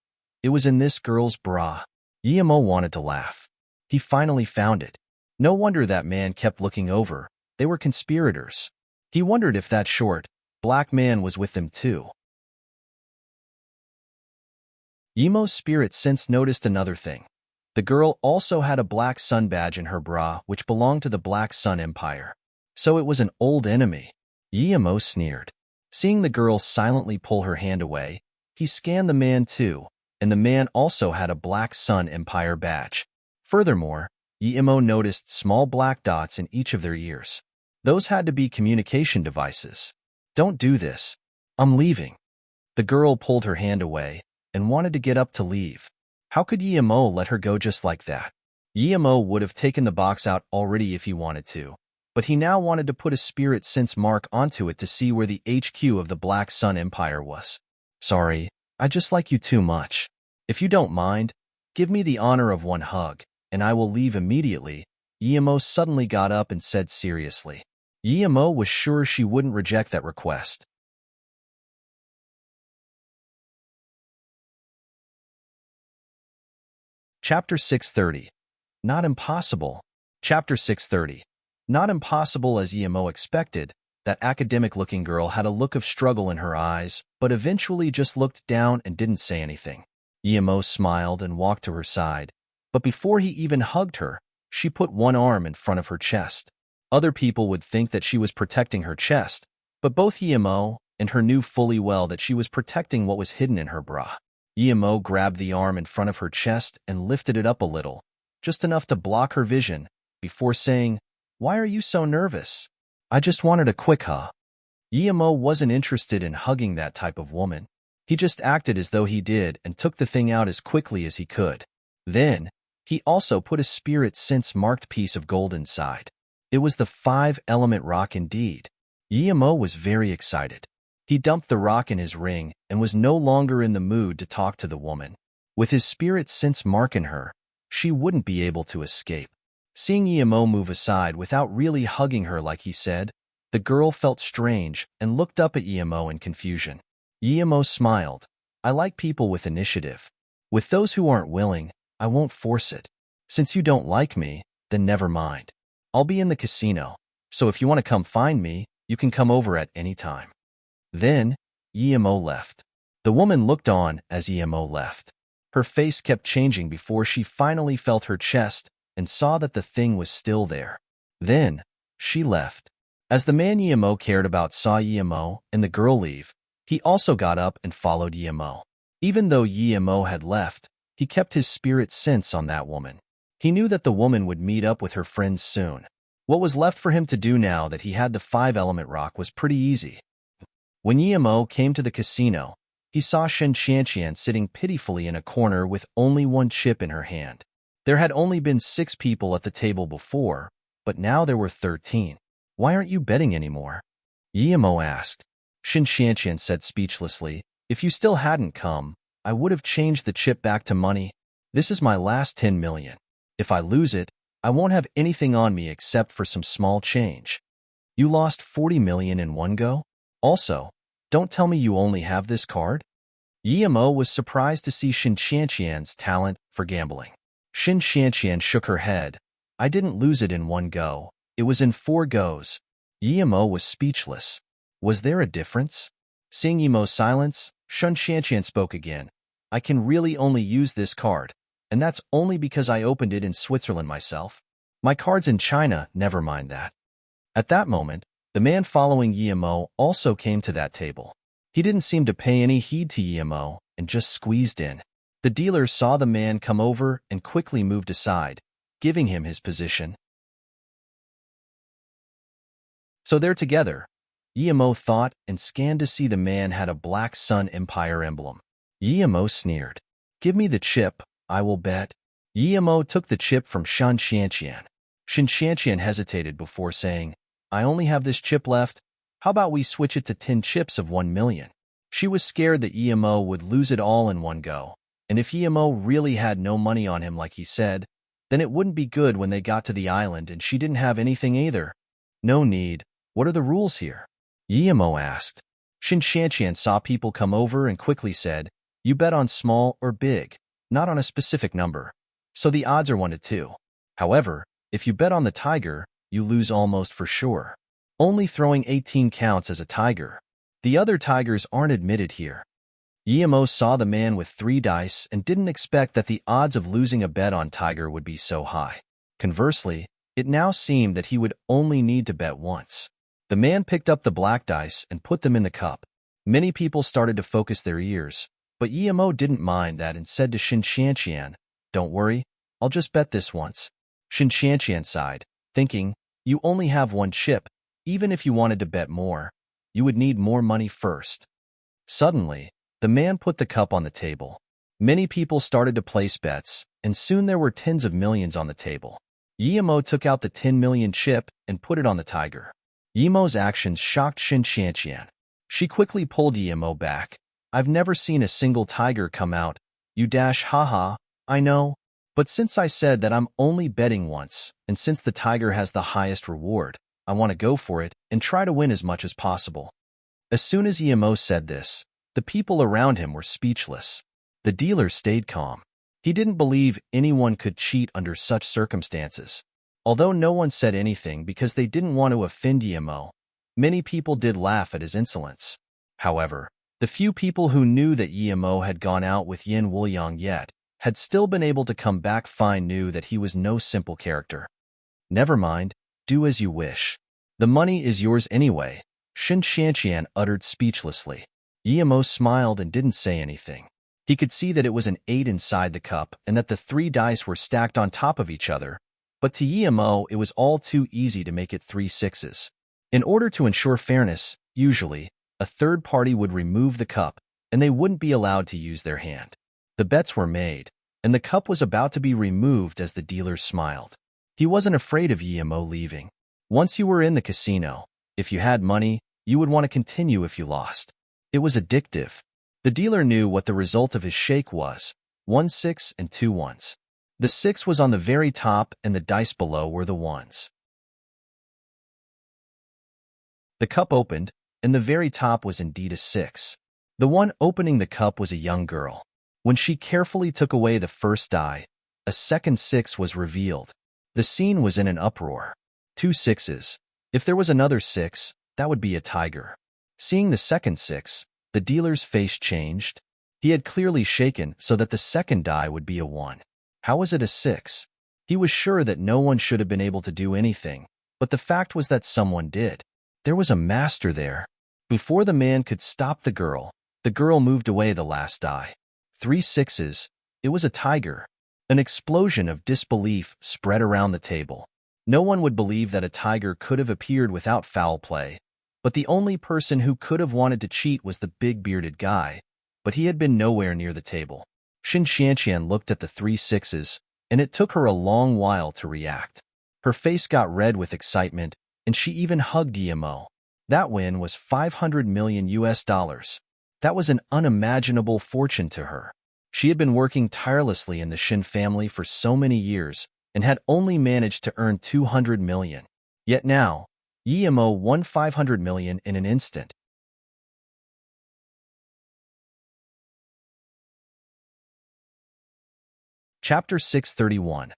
It was in this girl's bra. Guillermo wanted to laugh. He finally found it. No wonder that man kept looking over. They were conspirators. He wondered if that short, black man was with them too. Guillermo's spirit sense noticed another thing. The girl also had a black sun badge in her bra which belonged to the Black Sun Empire. So it was an old enemy. Guillermo sneered. Seeing the girl silently pull her hand away, he scanned the man too, and the man also had a Black Sun Empire badge. Furthermore, Guillermo noticed small black dots in each of their ears. Those had to be communication devices. Don't do this. I'm leaving. The girl pulled her hand away and wanted to get up to leave. How could Guillermo let her go just like that? Guillermo would have taken the box out already if he wanted to, but he now wanted to put a spirit sense mark onto it to see where the HQ of the Black Sun Empire was. Sorry, I just like you too much. If you don't mind, give me the honor of one hug, and I will leave immediately. Guillermo suddenly got up and said seriously. Guillermo was sure she wouldn't reject that request. Chapter 630. Not impossible. Chapter 630. Not impossible as Guillermo expected. That academic-looking girl had a look of struggle in her eyes, but eventually just looked down and didn't say anything. Guillermo smiled and walked to her side, but before he even hugged her, she put one arm in front of her chest. Other people would think that she was protecting her chest, but both Guillermo and her knew fully well that she was protecting what was hidden in her bra. Guillermo grabbed the arm in front of her chest and lifted it up a little, just enough to block her vision, before saying, "Why are you so nervous? I just wanted a quick hug." Guillermo wasn't interested in hugging that type of woman. He just acted as though he did and took the thing out as quickly as he could. Then, he also put a spirit sense marked piece of gold inside. It was the 5-element rock indeed. Guillermo was very excited. He dumped the rock in his ring and was no longer in the mood to talk to the woman. With his spirit sense marking her, she wouldn't be able to escape. Seeing Guillermo move aside without really hugging her like he said, the girl felt strange and looked up at Guillermo in confusion. Guillermo smiled. I like people with initiative. With those who aren't willing, I won't force it. Since you don't like me, then never mind. I'll be in the casino, so if you want to come find me, you can come over at any time. Then, Guillermo left. The woman looked on as Guillermo left. Her face kept changing before she finally felt her chest and saw that the thing was still there. Then, she left. As the man Guillermo cared about saw Guillermo and the girl leave, he also got up and followed Guillermo. Even though Guillermo had left, he kept his spirit sense on that woman. He knew that the woman would meet up with her friends soon. What was left for him to do now that he had the 5-element rock was pretty easy. When Yemo came to the casino, he saw Shen Qianqian sitting pitifully in a corner with only one chip in her hand. There had only been 6 people at the table before, but now there were 13. "Why aren't you betting anymore?" Yemo asked. Shen Qianqian said speechlessly, "If you still hadn't come, I would have changed the chip back to money. This is my last 10 million. If I lose it, I won't have anything on me except for some small change." "You lost 40 million in one go? Also, don't tell me you only have this card?" Yemo was surprised to see Shen Qianqian's talent for gambling. Shen Qianqian shook her head. "I didn't lose it in one go. It was in 4 goes." Yemo was speechless. Was there a difference? Seeing Yemo's silence, Shen Qianqian spoke again. "I can really only use this card, and that's only because I opened it in Switzerland myself. My card's in China, never mind that." At that moment, the man following Yemo also came to that table. He didn't seem to pay any heed to Yemo and just squeezed in. The dealer saw the man come over and quickly moved aside, giving him his position. So they're together, Yemo thought, and scanned to see the man had a Black Sun Empire emblem. Yemo sneered. "Give me the chip, I will bet." Yemo took the chip from Shen Qianqian. Shen Qianqian hesitated before saying, "I only have this chip left. How about we switch it to 10 chips of 1 million? She was scared that Yemo would lose it all in one go, and if Yemo really had no money on him like he said, then it wouldn't be good when they got to the island and she didn't have anything either. "No need. What are the rules here?" Yemo asked. Shen Qianqian saw people come over and quickly said, "You bet on small or big, not on a specific number. So the odds are 1 to 2. However, if you bet on the tiger, you lose almost for sure. Only throwing 18 counts as a tiger. The other tigers aren't admitted here." Yemo saw the man with 3 dice and didn't expect that the odds of losing a bet on tiger would be so high. Conversely, it now seemed that he would only need to bet once. The man picked up the black dice and put them in the cup. Many people started to focus their ears, but Yemo didn't mind that and said to Shen Qianqian, "Don't worry, I'll just bet this once." Shen Qianqian sighed, thinking, "You only have 1 chip. Even if you wanted to bet more, you would need more money first." Suddenly, the man put the cup on the table. Many people started to place bets, and soon there were tens of millions on the table. Yemo took out the 10 million chip and put it on the tiger. Yemo's actions shocked Shen Qianqian. She quickly pulled Yemo back. "I've never seen a single tiger come out. You dash haha, I know. But since I said that I'm only betting once, and since the tiger has the highest reward, I want to go for it and try to win as much as possible." As soon as Yemo said this, the people around him were speechless. The dealer stayed calm. He didn't believe anyone could cheat under such circumstances. Although no one said anything because they didn't want to offend Yemo, many people did laugh at his insolence. However, the few people who knew that Yemo had gone out with Yin Wuliang yet had still been able to come back fine knew that he was no simple character. "Never mind, do as you wish. The money is yours anyway," Shen Qianqian uttered speechlessly. Yemo smiled and didn't say anything. He could see that it was an 8 inside the cup and that the 3 dice were stacked on top of each other, but to Yemo it was all too easy to make it 3 sixes. In order to ensure fairness, usually, a third party would remove the cup, and they wouldn't be allowed to use their hand. The bets were made, and the cup was about to be removed as the dealer smiled. He wasn't afraid of Yemo leaving. Once you were in the casino, if you had money, you would want to continue if you lost. It was addictive. The dealer knew what the result of his shake was: 1 6 and 2 1s. The 6 was on the very top and the dice below were the 1s. The cup opened, and the very top was indeed a 6. The one opening the cup was a young girl. When she carefully took away the first die, a second 6 was revealed. The scene was in an uproar. 2 6s. If there was another 6, that would be a tiger. Seeing the second 6, the dealer's face changed. He had clearly shaken so that the second die would be a 1. How was it a 6? He was sure that no one should have been able to do anything, but the fact was that someone did. There was a master there. Before the man could stop the girl moved away the last die. 3 6s. It was a tiger. An explosion of disbelief spread around the table. No one would believe that a tiger could have appeared without foul play, but the only person who could have wanted to cheat was the big bearded guy, but he had been nowhere near the table. Xin Xianqian looked at the 3 sixes, and it took her a long while to react. Her face got red with excitement, and she even hugged Yimo. That win was 500 million US dollars. That was an unimaginable fortune to her. She had been working tirelessly in the Xin family for so many years and had only managed to earn 200 million. Yet now, Yimo won 500 million in an instant. Chapter 631.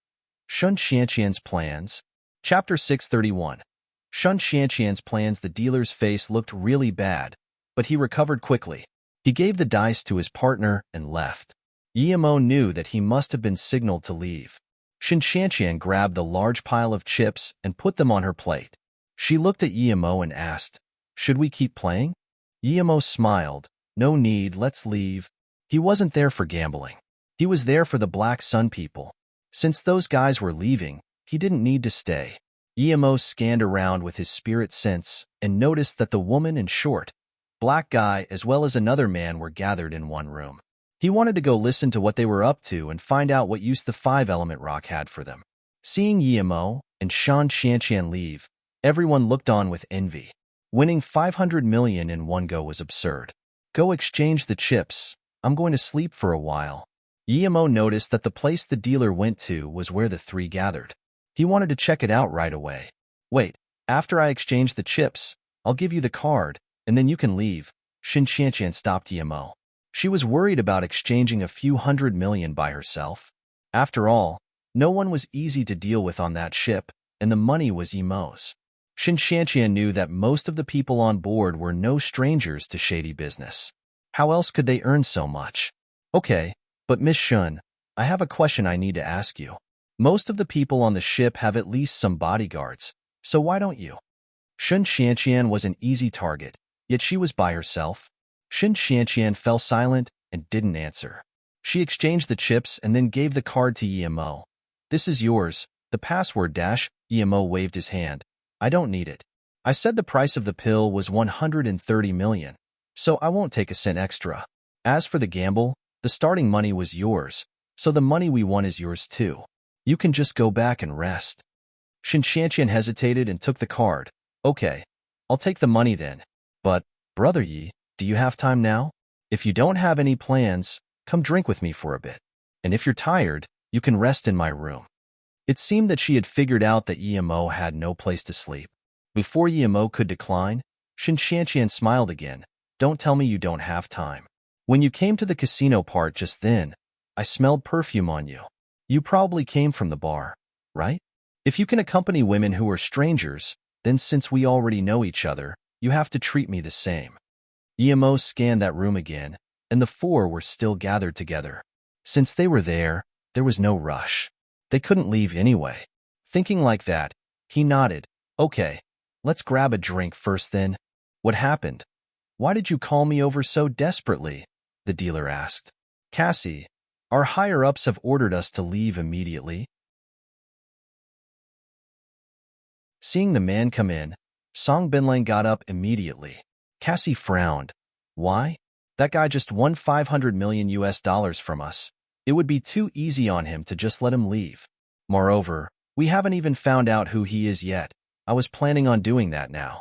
Shun Xianqian's Plans. Chapter 631. Shun Xianqian's plans. The dealer's face looked really bad, but he recovered quickly. He gave the dice to his partner and left. Yimo knew that he must have been signaled to leave. Xin Xianqian grabbed the large pile of chips and put them on her plate. She looked at Yimo and asked, "Should we keep playing?" Yimo smiled. "No need, let's leave." He wasn't there for gambling. He was there for the Black Sun people. Since those guys were leaving, he didn't need to stay. Yimo scanned around with his spirit sense and noticed that the woman and short, black guy as well as another man were gathered in one room. He wanted to go listen to what they were up to and find out what use the 5-element rock had for them. Seeing Yimo and Shan Xianqian leave, everyone looked on with envy. Winning 500 million in one go was absurd. "Go exchange the chips. I'm going to sleep for a while." Yimo noticed that the place the dealer went to was where the 3 gathered. He wanted to check it out right away. "Wait, after I exchange the chips, I'll give you the card, and then you can leave." Xin Xianqian stopped Yimo. She was worried about exchanging a few 100 million by herself. After all, no one was easy to deal with on that ship, and the money was Yimo's. Xin Xianqian knew that most of the people on board were no strangers to shady business. How else could they earn so much? "Okay, but Miss Shun, I have a question I need to ask you. Most of the people on the ship have at least some bodyguards, so why don't you?" Xin Xianqian was an easy target, yet she was by herself. Xin Xianqian fell silent and didn't answer. She exchanged the chips and then gave the card to Yimo. "This is yours, the password dash." Yimo waved his hand. "I don't need it. I said the price of the pill was 130 million, so I won't take a cent extra. As for the gamble, the starting money was yours, so the money we won is yours too. You can just go back and rest." Xin Xianqian hesitated and took the card. "Okay, I'll take the money then. But, Brother Yi, do you have time now? If you don't have any plans, come drink with me for a bit. And if you're tired, you can rest in my room." It seemed that she had figured out that Yimo had no place to sleep. Before Yimo could decline, Xin Xianqian smiled again. "Don't tell me you don't have time. When you came to the casino part just then, I smelled perfume on you. You probably came from the bar, right? If you can accompany women who are strangers, then since we already know each other, you have to treat me the same." Yimo scanned that room again, and the 4 were still gathered together. Since they were there was no rush. They couldn't leave anyway. Thinking like that, he nodded. "Okay, let's grab a drink first then." "What happened? Why did you call me over so desperately?" the dealer asked. "Cassie, our higher-ups have ordered us to leave immediately." Seeing the man come in, Song Binlang got up immediately. Cassie frowned. "Why? That guy just won 500 million US dollars from us. It would be too easy on him to just let him leave. Moreover, we haven't even found out who he is yet. I was planning on doing that now."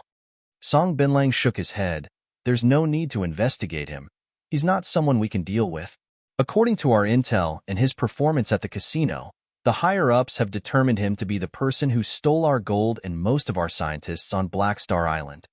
Song Binlang shook his head. "There's no need to investigate him. He's not someone we can deal with. According to our intel and his performance at the casino, the higher-ups have determined him to be the person who stole our gold and most of our scientists on Black Star Island."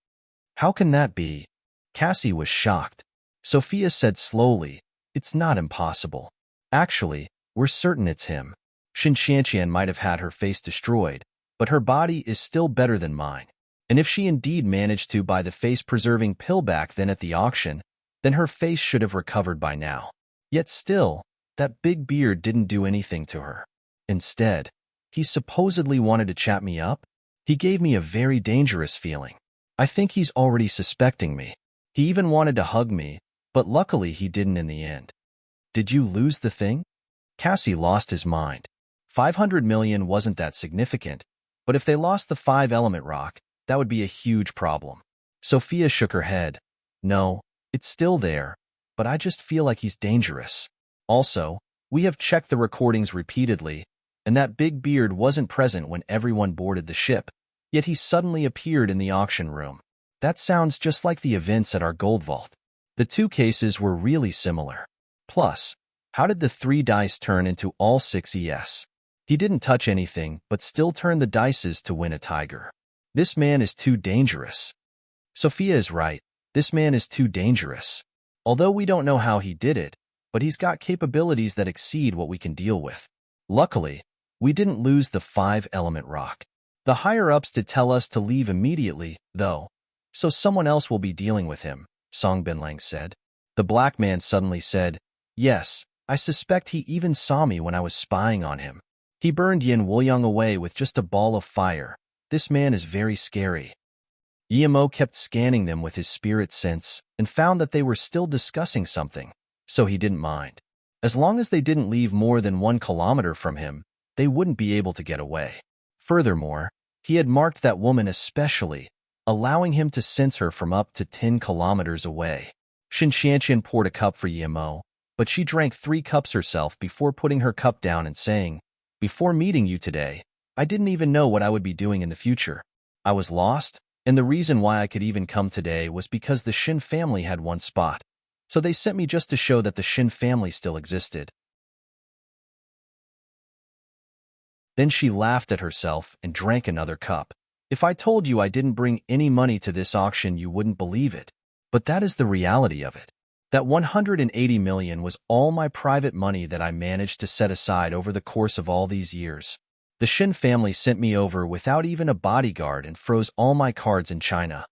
"How can that be?" Cassie was shocked. Sophia said slowly, "It's not impossible. Actually, we're certain it's him." Xin Xianqian might have had her face destroyed, but her body is still better than mine. And if she indeed managed to buy the face-preserving pill back then at the auction, then her face should have recovered by now. Yet still, that big beard didn't do anything to her. Instead, he supposedly wanted to chat me up. He gave me a very dangerous feeling. I think he's already suspecting me. He even wanted to hug me, but luckily he didn't in the end. "Did you lose the thing?" Cassie lost his mind. 500 million wasn't that significant, but if they lost the 5-element rock, that would be a huge problem. Sophia shook her head. No, it's still there, but I just feel like he's dangerous. Also, we have checked the recordings repeatedly, and that big beard wasn't present when everyone boarded the ship, yet he suddenly appeared in the auction room. That sounds just like the events at our gold vault. The two cases were really similar. Plus, how did the 3 dice turn into all 6 ES? He didn't touch anything, but still turned the dices to win a tiger. This man is too dangerous. Sophia is right. This man is too dangerous. Although we don't know how he did it, but he's got capabilities that exceed what we can deal with. Luckily, we didn't lose the 5-element rock. The higher-ups did tell us to leave immediately, though, so someone else will be dealing with him, Song Binlang said. The black man suddenly said, yes, I suspect he even saw me when I was spying on him. He burned Yin Wuyoung away with just a ball of fire. This man is very scary. Yimo kept scanning them with his spirit sense and found that they were still discussing something, so he didn't mind. As long as they didn't leave more than 1 kilometer from him, they wouldn't be able to get away. Furthermore, he had marked that woman especially, allowing him to sense her from up to 10 kilometers away. Shin Xianqian poured a cup for Yimo, but she drank 3 cups herself before putting her cup down and saying, before meeting you today, I didn't even know what I would be doing in the future. I was lost, and the reason why I could even come today was because the Shin family had 1 spot. So they sent me just to show that the Shin family still existed. Then she laughed at herself and drank another cup. If I told you I didn't bring any money to this auction, you wouldn't believe it. But that is the reality of it. That 180 million was all my private money that I managed to set aside over the course of all these years. The Shin family sent me over without even a bodyguard and froze all my cards in China.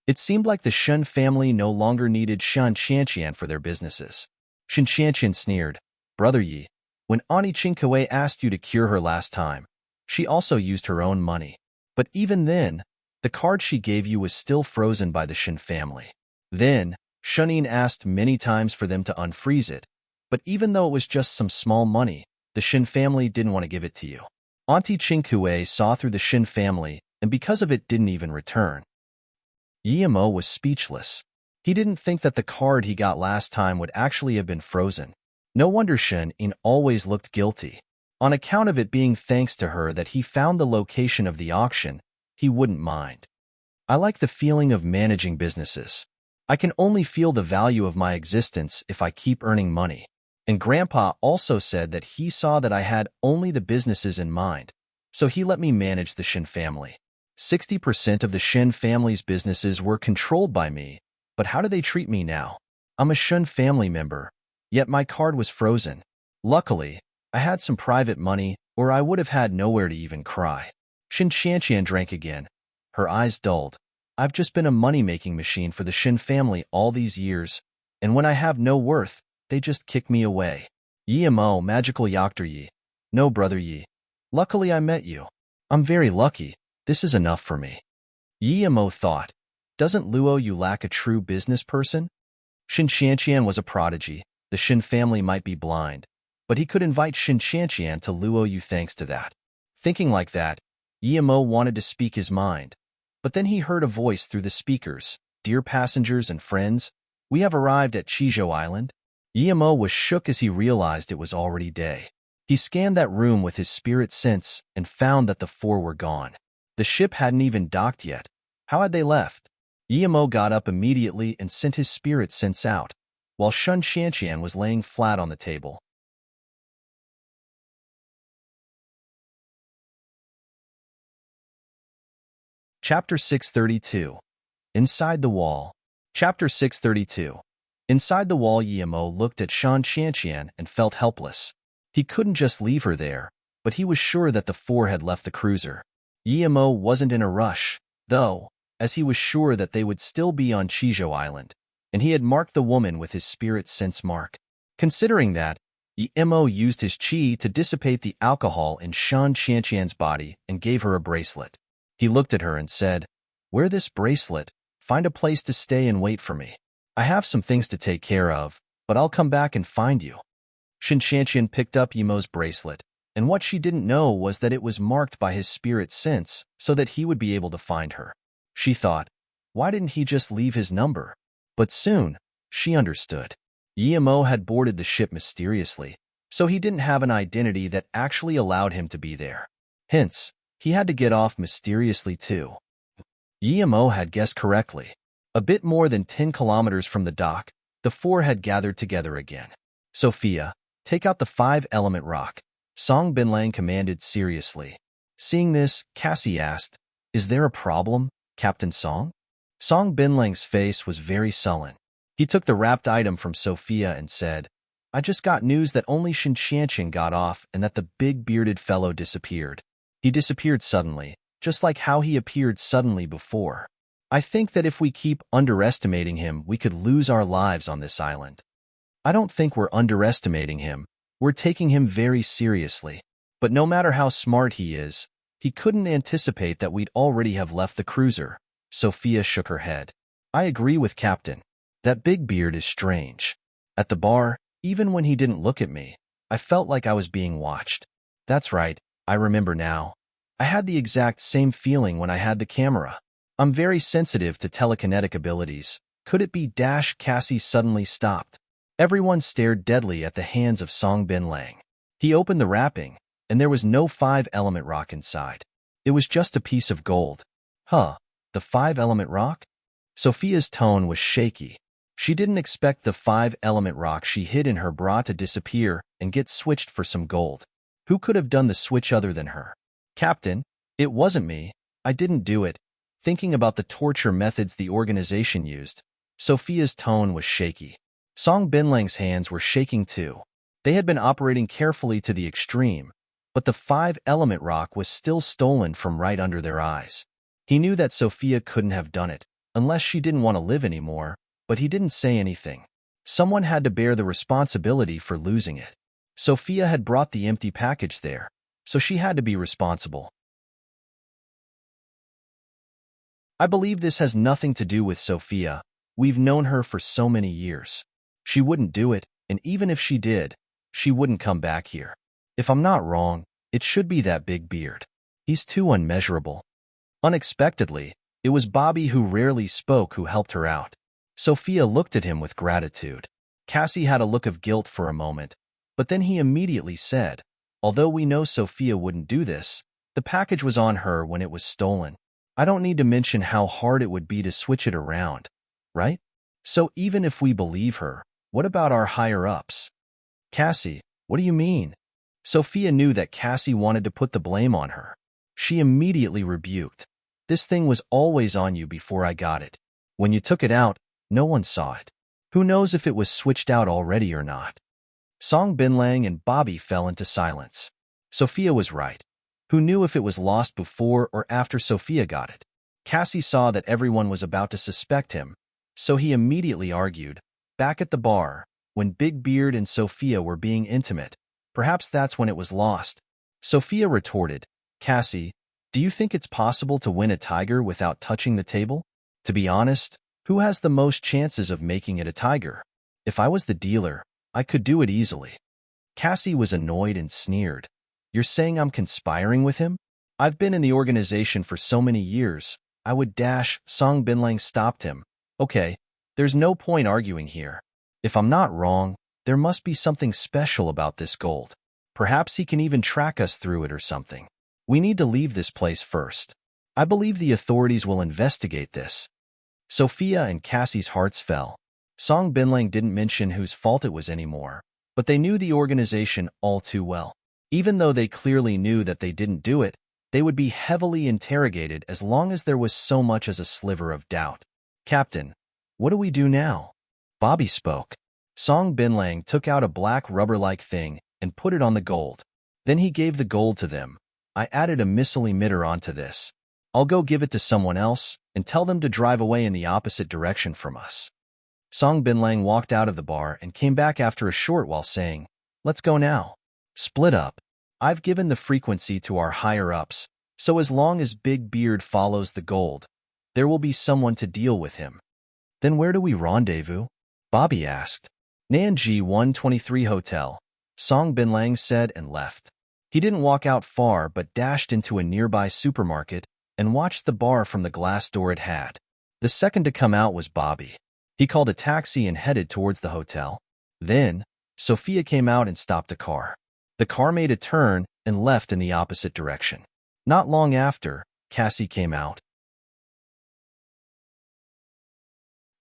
It seemed like the Shin family no longer needed Shan Qianqian for their businesses. Shin Qianqian sneered, Brother Yi, when Ani Qingkue asked you to cure her last time, she also used her own money. But even then, the card she gave you was still frozen by the Shin family. Then, Shunin asked many times for them to unfreeze it, but even though it was just some small money, the Shin family didn't want to give it to you. Auntie Qingkue saw through the Shin family and because of it didn't even return. Yimo was speechless. He didn't think that the card he got last time would actually have been frozen. No wonder Shin-in always looked guilty. On account of it being thanks to her that he found the location of the auction, he wouldn't mind. I like the feeling of managing businesses. I can only feel the value of my existence if I keep earning money. And Grandpa also said that he saw that I had only the businesses in mind, so he let me manage the Shin family. 60% of the Shin family's businesses were controlled by me, but how do they treat me now? I'm a Shin family member, yet my card was frozen. Luckily, I had some private money, or I would have had nowhere to even cry. Shin Qianqian drank again. Her eyes dulled. I've just been a money-making machine for the Shin family all these years, and when I have no worth, they just kick me away. Yimo, magical Yoctor Yi. No, Brother Yi. Luckily I met you. I'm very lucky. This is enough for me. Yimo thought, doesn't Luo Yu lack a true business person? Shin Qianqian was a prodigy. The Shin family might be blind, but he could invite Shin Qianqian to Luo Yu thanks to that. Thinking like that, Yimo wanted to speak his mind. But then he heard a voice through the speakers. Dear passengers and friends, we have arrived at Chizhou Island. Yimo was shook as he realized it was already day. He scanned that room with his spirit sense and found that the 4 were gone. The ship hadn't even docked yet. How had they left? Yimo got up immediately and sent his spirit sense out, while Shun Qianqian was laying flat on the table. Chapter 632. Inside the Wall. Chapter 632. Inside the wall, Yimo looked at Shan Qianqian and felt helpless. He couldn't just leave her there, but he was sure that the 4 had left the cruiser. Yimo wasn't in a rush, though, as he was sure that they would still be on Chizhou Island, and he had marked the woman with his spirit sense mark. Considering that, Yimo used his qi to dissipate the alcohol in Shan Qianqian's body and gave her a bracelet. He looked at her and said, "Wear this bracelet, find a place to stay and wait for me. I have some things to take care of, but I'll come back and find you." Shinshanqian picked up Yemo's bracelet, and what she didn't know was that it was marked by his spirit sense so that he would be able to find her. She thought, why didn't he just leave his number? But soon, she understood. Yemo had boarded the ship mysteriously, so he didn't have an identity that actually allowed him to be there. Hence, he had to get off mysteriously too. Yemo had guessed correctly. A bit more than 10 kilometers from the dock, the four had gathered together again. Sophia, take out the 5-element rock, Song Binlang commanded seriously. Seeing this, Cassie asked, is there a problem, Captain Song? Song Binlang's face was very sullen. He took the wrapped item from Sophia and said, I just got news that only Shinshanqian got off and that the big bearded fellow disappeared. He disappeared suddenly, just like how he appeared suddenly before. I think that if we keep underestimating him, we could lose our lives on this island. I don't think we're underestimating him. We're taking him very seriously. But no matter how smart he is, he couldn't anticipate that we'd already have left the cruiser. Sophia shook her head. I agree with Captain. That big beard is strange. At the bar, even when he didn't look at me, I felt like I was being watched. That's right, I remember now. I had the exact same feeling when I had the camera. I'm very sensitive to telekinetic abilities. Could it be Cassie suddenly stopped? Everyone stared deadly at the hands of Song Binlang. He opened the wrapping, and there was no 5-element rock inside. It was just a piece of gold. Huh, the 5-element rock? Sophia's tone was shaky. She didn't expect the 5-element rock she hid in her bra to disappear and get switched for some gold. Who could have done the switch other than her? Captain, it wasn't me. I didn't do it. Thinking about the torture methods the organization used, Sophia's tone was shaky. Song Binlang's hands were shaking too. They had been operating carefully to the extreme, but the 5-element rock was still stolen from right under their eyes. He knew that Sophia couldn't have done it, unless she didn't want to live anymore, but he didn't say anything. Someone had to bear the responsibility for losing it. Sophia had brought the empty package there, so she had to be responsible. I believe this has nothing to do with Sophia. We've known her for so many years. She wouldn't do it, and even if she did, she wouldn't come back here. If I'm not wrong, it should be that big beard. He's too unmeasurable. Unexpectedly, it was Bobby, who rarely spoke, who helped her out. Sophia looked at him with gratitude. Cassie had a look of guilt for a moment, but then he immediately said, although we know Sophia wouldn't do this, the package was on her when it was stolen. I don't need to mention how hard it would be to switch it around, right? So even if we believe her, what about our higher-ups? Cassie, what do you mean? Sophia knew that Cassie wanted to put the blame on her. She immediately rebuked. This thing was always on you before I got it. When you took it out, no one saw it. Who knows if it was switched out already or not? Song Binlang and Bobby fell into silence. Sophia was right. Who knew if it was lost before or after Sophia got it? Cassie saw that everyone was about to suspect him, so he immediately argued, back at the bar, when Big Beard and Sophia were being intimate, perhaps that's when it was lost. Sophia retorted, Cassie, do you think it's possible to win a tiger without touching the table? To be honest, who has the most chances of making it a tiger? If I was the dealer, I could do it easily. Cassie was annoyed and sneered. You're saying I'm conspiring with him? I've been in the organization for so many years. I would dash. Song Binlang stopped him. Okay, there's no point arguing here. If I'm not wrong, there must be something special about this gold. Perhaps he can even track us through it or something. We need to leave this place first. I believe the authorities will investigate this. Sophia and Cassie's hearts fell. Song Binlang didn't mention whose fault it was anymore, but they knew the organization all too well. Even though they clearly knew that they didn't do it, they would be heavily interrogated as long as there was so much as a sliver of doubt. Captain, what do we do now? Bobby spoke. Song Binlang took out a black rubber-like thing and put it on the gold. Then he gave the gold to them. I added a missile emitter onto this. I'll go give it to someone else and tell them to drive away in the opposite direction from us. Song Binlang walked out of the bar and came back after a short while saying, let's go now. Split up. I've given the frequency to our higher-ups, so as long as Big Beard follows the gold, there will be someone to deal with him. Then where do we rendezvous? Bobby asked. Nanji 123 Hotel. Song Binlang said and left. He didn't walk out far but dashed into a nearby supermarket and watched the bar from the glass door it had. The second to come out was Bobby. He called a taxi and headed towards the hotel. Then, Sophia came out and stopped a car. The car made a turn and left in the opposite direction. Not long after, Cassie came out.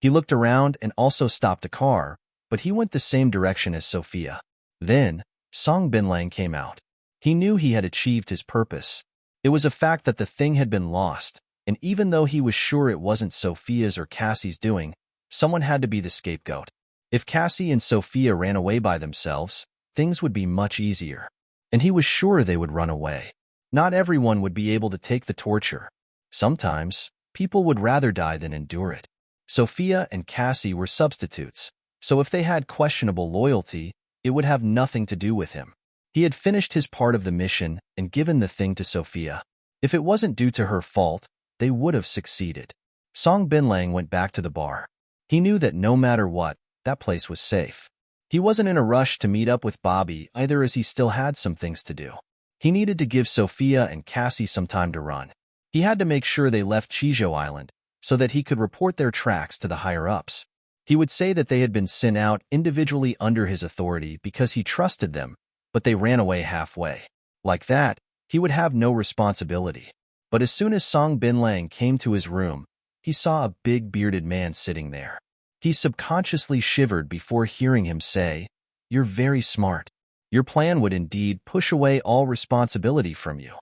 He looked around and also stopped a car, but he went the same direction as Sophia. Then, Song Binlang came out. He knew he had achieved his purpose. It was a fact that the thing had been lost, and even though he was sure it wasn't Sophia's or Cassie's doing, someone had to be the scapegoat. If Cassie and Sophia ran away by themselves, things would be much easier. And he was sure they would run away. Not everyone would be able to take the torture. Sometimes, people would rather die than endure it. Sophia and Cassie were substitutes, so if they had questionable loyalty, it would have nothing to do with him. He had finished his part of the mission and given the thing to Sophia. If it wasn't due to her fault, they would have succeeded. Song Binlang went back to the bar. He knew that no matter what, that place was safe. He wasn't in a rush to meet up with Bobby either, as he still had some things to do. He needed to give Sophia and Cassie some time to run. He had to make sure they left Chijo Island so that he could report their tracks to the higher-ups. He would say that they had been sent out individually under his authority because he trusted them, but they ran away halfway. Like that, he would have no responsibility. But as soon as Song Binlang came to his room, he saw a big bearded man sitting there. He subconsciously shivered before hearing him say, "You're very smart. Your plan would indeed push away all responsibility from you."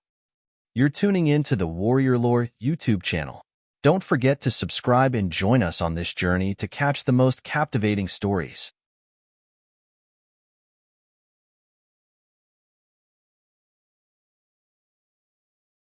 You're tuning in to the Warrior Lore YouTube channel. Don't forget to subscribe and join us on this journey to catch the most captivating stories.